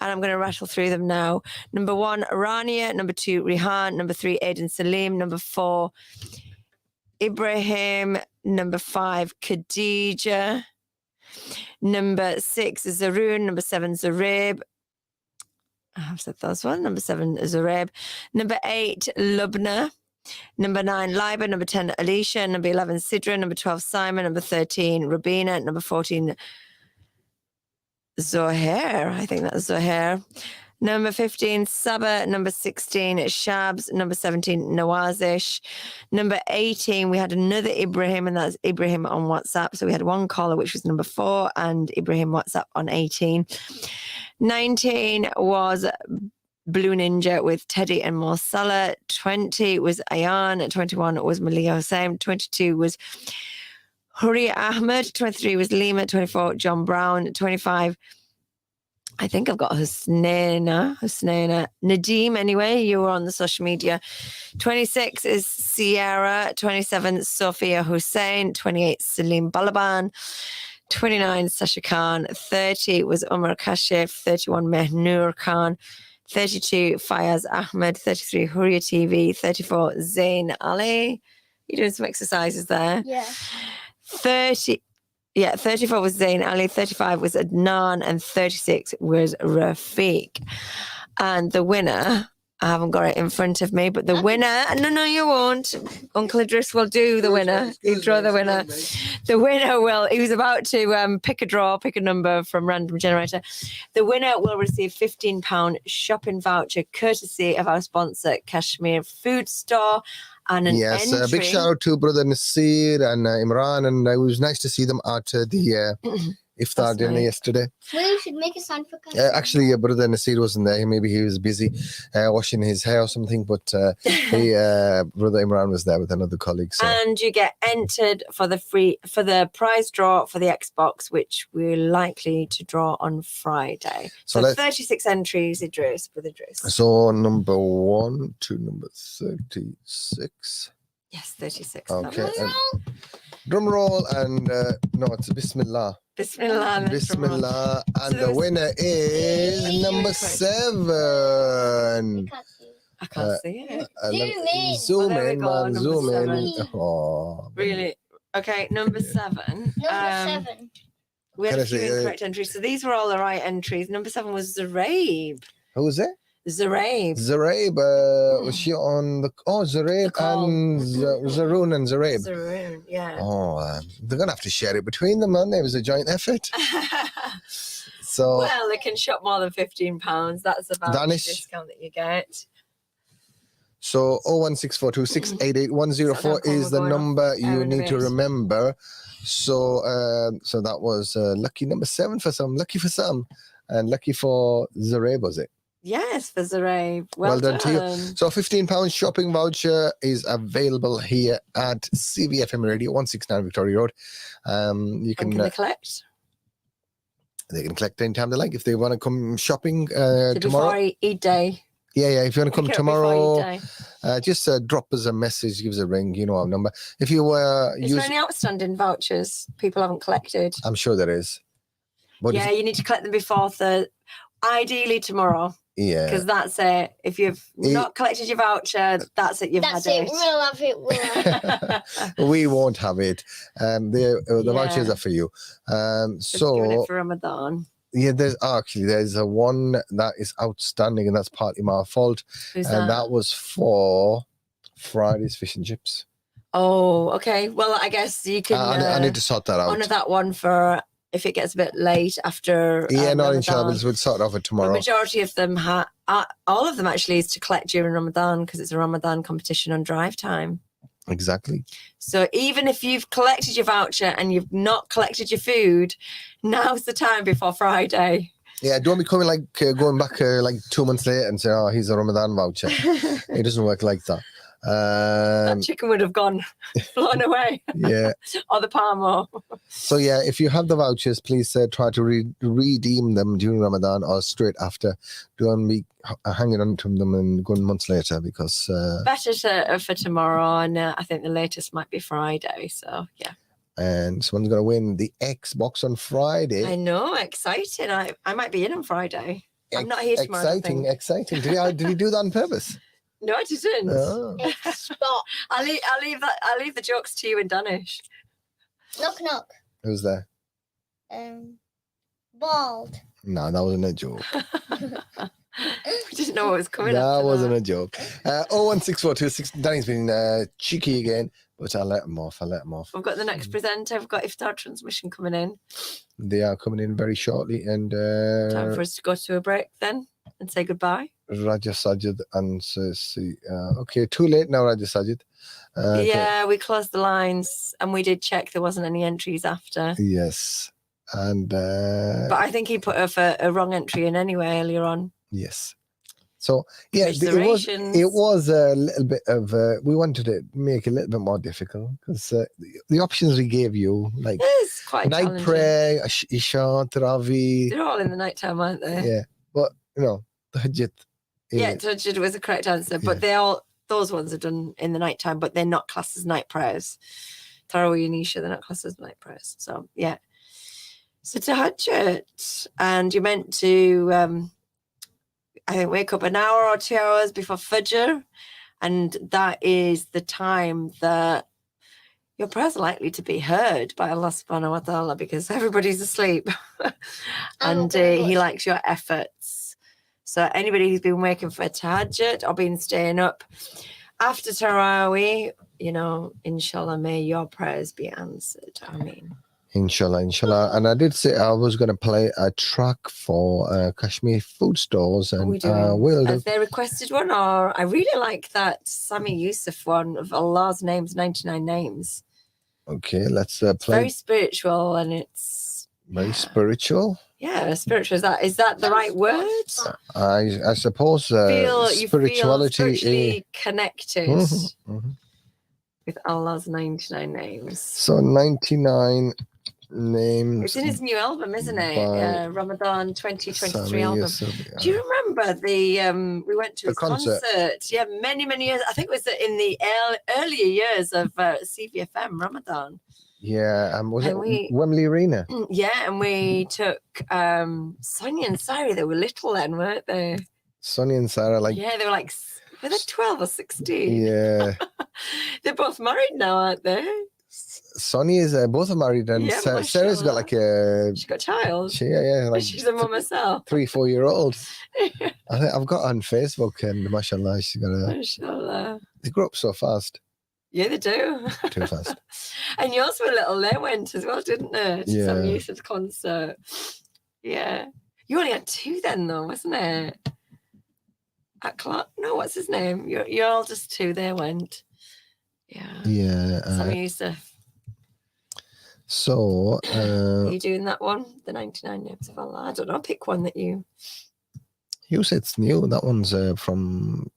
and I'm going to rattle through them now. Number 1, Rania. Number 2, Rihan. Number 3, Aiden Salim. Number 4, Ibrahim. Number 5, Khadija. Number 6, Zaroon. Number 7, Zareb. I've said those one. Number 7, Zareb. Number 8, Lubna. Number 9, Liba. Number 10, Alicia. Number 11, Sidra. Number 12, Simon. Number 13, Rabina. Number 14, Zohair. I think that's Zohair. Number 15, Saba. Number 16, Shabs. Number 17, Nawazish. Number 18, we had another Ibrahim, and that's Ibrahim on WhatsApp. So we had one caller, which was number 4, and Ibrahim WhatsApp on 18. 19 was Blue Ninja with Teddy and Marcella. 20 was Ayan. 21 was Malia Hussain. 22 was Hurriya Ahmed. 23 was Lima. 24, John Brown. 25, I think I've got Husnaina. Nadeem, anyway, you were on the social media. 26 is Sierra. 27, Sophia Hussein. 28, Salim Balaban. 29, Sasha Khan. 30 was Umar Kashif. 31, Mehnur Khan. 32, Fayaz Ahmed. 33, Hurriya TV. 34, Zain Ali. You're doing some exercises there. Yeah. 34 was Zain Ali, 35 was Adnan, and 36 was Rafiq. And the winner, I haven't got it in front of me, but the winner, no, you won't. Uncle Idrees will do the winner. He'll draw the winner. The winner will, he was about to pick a number from random generator. The winner will receive £15 shopping voucher courtesy of our sponsor, Kashmir Food Store. And an entry. Big shout out to brother Nasir and Imran, and it was nice to see them at the iftar dinner yesterday. Well, you should make a sign for Kashmir. Actually, brother Nasir wasn't there. Maybe he was busy washing his hair or something, but brother Imran was there with another colleague. So. And you get entered for the prize draw for the Xbox, which we're likely to draw on Friday. So 36 entries, Idrees, with Idrees. So number 1 to number 36. Yes, 36. Okay. Drum roll and no, it's Bismillah. Bismillah. Bismillah. And the winner is number 7. I can't see it. Zoom in, man. Number Zoom 7. in. Oh, Really? Okay, number 7. Number 7. We had Can a I few say, incorrect entries. So these were all the right entries. Number 7 was Zaraib. Who was it? Zaraib. Zaraib. Was she on the... Oh, Zaraib and Zaroon and Zaraib. Zaroon, yeah. Oh, they're going to have to share it between them, aren't they? It was a joint effort. So... Well, they can shop more than £15. That's about the discount that you get. So 01642 688 104 is the number you need to remember. So that was lucky number 7 for some, lucky for some, and lucky for Zaraib, was it? Yes, for Zaray. Well done to you. So £15 shopping voucher is available here at CVFM Radio, 169 Victoria Road. You can they collect? They can collect anytime they like. If they want to come shopping So tomorrow. Before Eid Day. Yeah. If you want to come Pick it up tomorrow, before Eid Day. just drop us a message, give us a ring. You know our number. If you Is there any outstanding vouchers people haven't collected? I'm sure there is. But Yeah, you need to collect them before ideally tomorrow. Yeah. Because that's it. If you've not collected your voucher, that's it. You've That's had it. We'll have it. We'll have it. we won't have it. The vouchers are for you. Just doing it for Ramadan. Yeah, there's a one that is outstanding, and that's partly my fault. Who's and that? that was for Friday's fish and chips. Oh, okay. Well, I guess you can. I need to sort that out. Honor that one for if it gets a bit late after. Yeah, no, Ramadan. inshallah, we'll sort it out for tomorrow. The majority of them, all of them actually, is to collect during Ramadan because it's a Ramadan competition on Drivetime. Exactly. So even if you've collected your voucher and you've not collected your food, now's the time before Friday. Yeah, don't be coming going back 2 months later and say, "Oh, here's a Ramadan voucher." It doesn't work like that. That chicken would have flown away. Yeah. Or the parmo. So yeah, if you have the vouchers, please try to redeem them during Ramadan or straight after. Don't be hanging on to them and going months later because. Better for tomorrow, and I think the latest might be Friday. So yeah. And someone's going to win the Xbox on Friday. I know, exciting. I might be in on Friday. I'm not here tomorrow. Exciting. Did he do that on purpose? No, I didn't. Oh. Stop. I'll leave the jokes to you in Danish. Knock knock. Who's there? Bald. No, that wasn't a joke. We didn't know what was coming. That wasn't a joke. 01642. Danny's been cheeky again, but I'll let him off. We've got the next presenter. We've got Iftar Transmission coming in. They are coming in very shortly, and time for us to go to a break then and say goodbye. Raja Sajid and Cersei. Okay, too late now, Raja Sajid. Yeah, we closed the lines and we did check there wasn't any entries after. Yes, and but I think he put a wrong entry in anyway earlier on. Yes. So yeah, it was a little bit of we wanted to make it a little bit more difficult because the options we gave you, like it's quite night prayer, Isha, Tarawih, they're all in the night time, aren't they? Yeah, but Tahajjud. Yeah, Tahajjud was the correct answer, but those ones are done in the night time, but they're not classed as night prayers. Tarawih and Isha, they're not classed as night prayers. So yeah, so Tahajjud, and you're meant to. I think wake up an hour or 2 hours before Fajr, and that is the time that your prayers are likely to be heard by Allah subhanahu wa ta'ala because everybody's asleep and he likes your efforts. So anybody who's been waking for Tahajjud or been staying up after Tarawih, inshallah, may your prayers be answered. Ameen. Inshallah. And I did say I was going to play a track for Kashmir food stores, and Have they requested one? Or I really like that Sami Yusuf one of Allah's names, 99 names. Okay, let's play. It's very spiritual, and it's very spiritual. Yeah, spiritual. Is that the right word? I suppose spirituality. You feel spiritually connected with Allah's 99 names. So 99 names. It's in his new album, isn't it? Ramadan 2023 album. Do you remember we went to his concert? Yeah, many years. I think it was in the earlier years of CVFM Ramadan. Yeah, was it Wembley Arena? Yeah, and we took Sonia and Sari. They were little then, weren't they? Sonia and Sarah, yeah, they were were they 12 or 16? Yeah. They're both married now, aren't they? Sonia is both are married, and Sarah's got she's got a child. She's a mum herself. 3-4 year old. I think I've got her on Facebook, and mashallah, she's got a. Mashallah. They grow up so fast. Yeah, they do. Too fast. And yours were little. They went as well, didn't they? To some Yusuf's concert. Yeah. You only had 2 then, though, wasn't it? At Clark? No, what's his name? You're all just 2. They went. Yeah. Yeah. Sam Yusuf. So. Are you doing that one? The 99 Names of Allah? I don't know. Pick one that you. You said it's new. That one's from...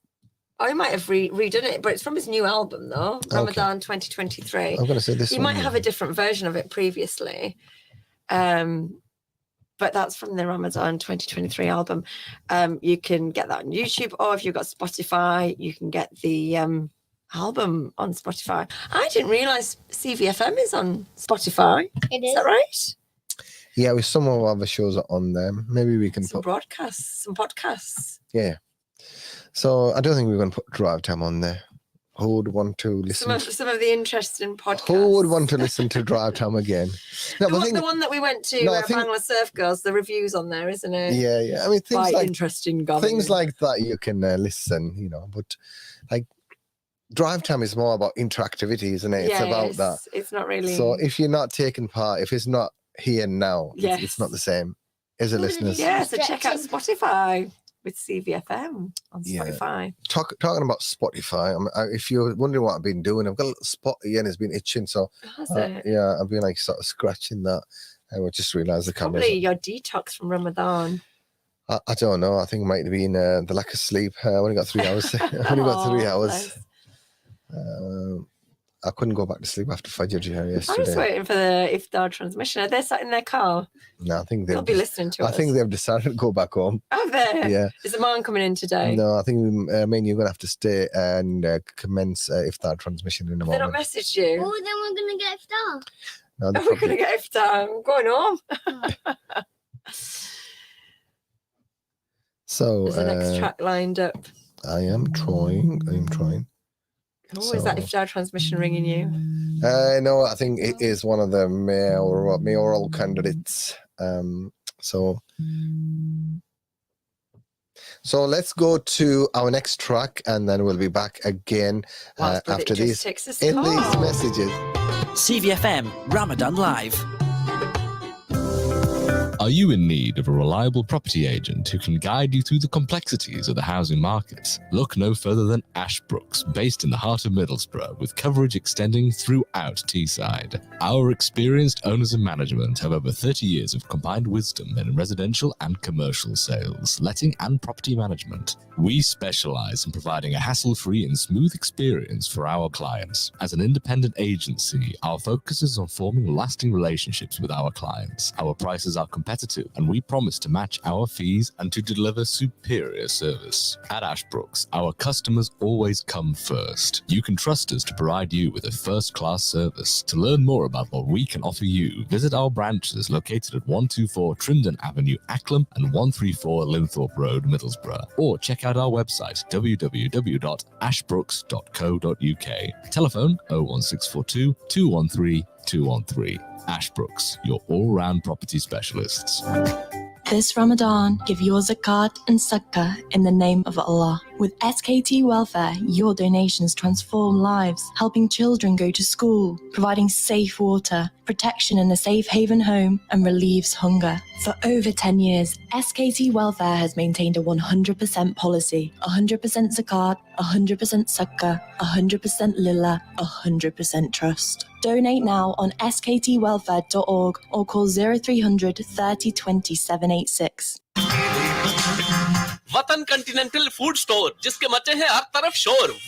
Oh, he might have redone it, but it's from his new album, though. Ramadan 2023. I'm going to say this You one. might have a different version of it previously. But that's from the Ramadan 2023 album. You can get that on YouTube, or if you've got Spotify, you can get the album on Spotify. I didn't realise CVFM is on Spotify. It is. Is that right? Yeah, with some of our other shows are on there. Maybe we can Some put... broadcasts, some podcasts. Yeah. So I don't think we're going to put Drive Time on there. Who would want to listen? Some of the interesting podcasts. Who would want to listen to Drive Time again? No, the one that we went to, Bangla Surf Girls, the review's on there, isn't it? Yeah. I mean, things quite like interesting. Things like that you can listen, you know. But like Drive Time is more about interactivity, isn't it? It's about that. It's not really. So if you're not taking part, if it's not here now, it's not the same as a listeners. Yeah, so check out Spotify with CVFM on Spotify. Talking about Spotify, if you're wondering what I've been doing, I've got a little spot here and it's been itching. So yeah, I've been like sort of scratching that. And I just realised the camera. Probably your detox from Ramadan. I don't know. I think it might have been the lack of sleep. I only got 3 hours. I only got 3 hours. I couldn't go back to sleep after Fajr yesterday. I was waiting for the iftar transmission. Are they sat in their car? No, I think they'll be listening to us. I think they've decided to go back home. Have they? Yeah. Is the man coming in today? No, I think you're going to have to stay and commence iftar transmission in a moment. They don't message you? Oh, then we're going to get iftar. No, we're going to get iftar. I'm going home. So there's the next track lined up. I am trying. Oh, is that iftar transmission ringing you? No, I think it is one of the mayoral candidates. So let's go to our next track, and then we'll be back again after these in these messages. CVFM Ramadan Live. Are you in need of a reliable property agent who can guide you through the complexities of the housing market? Look no further than Ashbrooks, based in the heart of Middlesbrough, with coverage extending throughout Teesside. Our experienced owners and management have over 30 years of combined wisdom in residential and commercial sales, letting and property management. We specialize in providing a hassle-free and smooth experience for our clients. As an independent agency, our focus is on forming lasting relationships with our clients. Our prices are competitive, and we promise to match our fees and to deliver superior service. At Ashbrooks, our customers always come first. You can trust us to provide you with a first-class service. To learn more about what we can offer you, visit our branches located at 124 Trindon Avenue, Acklam, and 134 Linthorpe Road, Middlesbrough, or check out our website www.ashbrooks.co.uk. Telephone 01642 213 213. Ashbrooks, your all-round property specialists. This Ramadan, give your zakat and sadaqah in the name of Allah. With SKT Welfare, your donations transform lives, helping children go to school, providing safe water, protection in a safe haven home, and relieves hunger. For over 10 years, SKT Welfare has maintained a 100% policy, 100% zakat, 100% sadaqah, 100% lillah, 100% trust. Donate now on sktwelfare.org or call 0300 30 20 786. वतन Continental food store, जिसके मचे हैं हर तरफ शोर।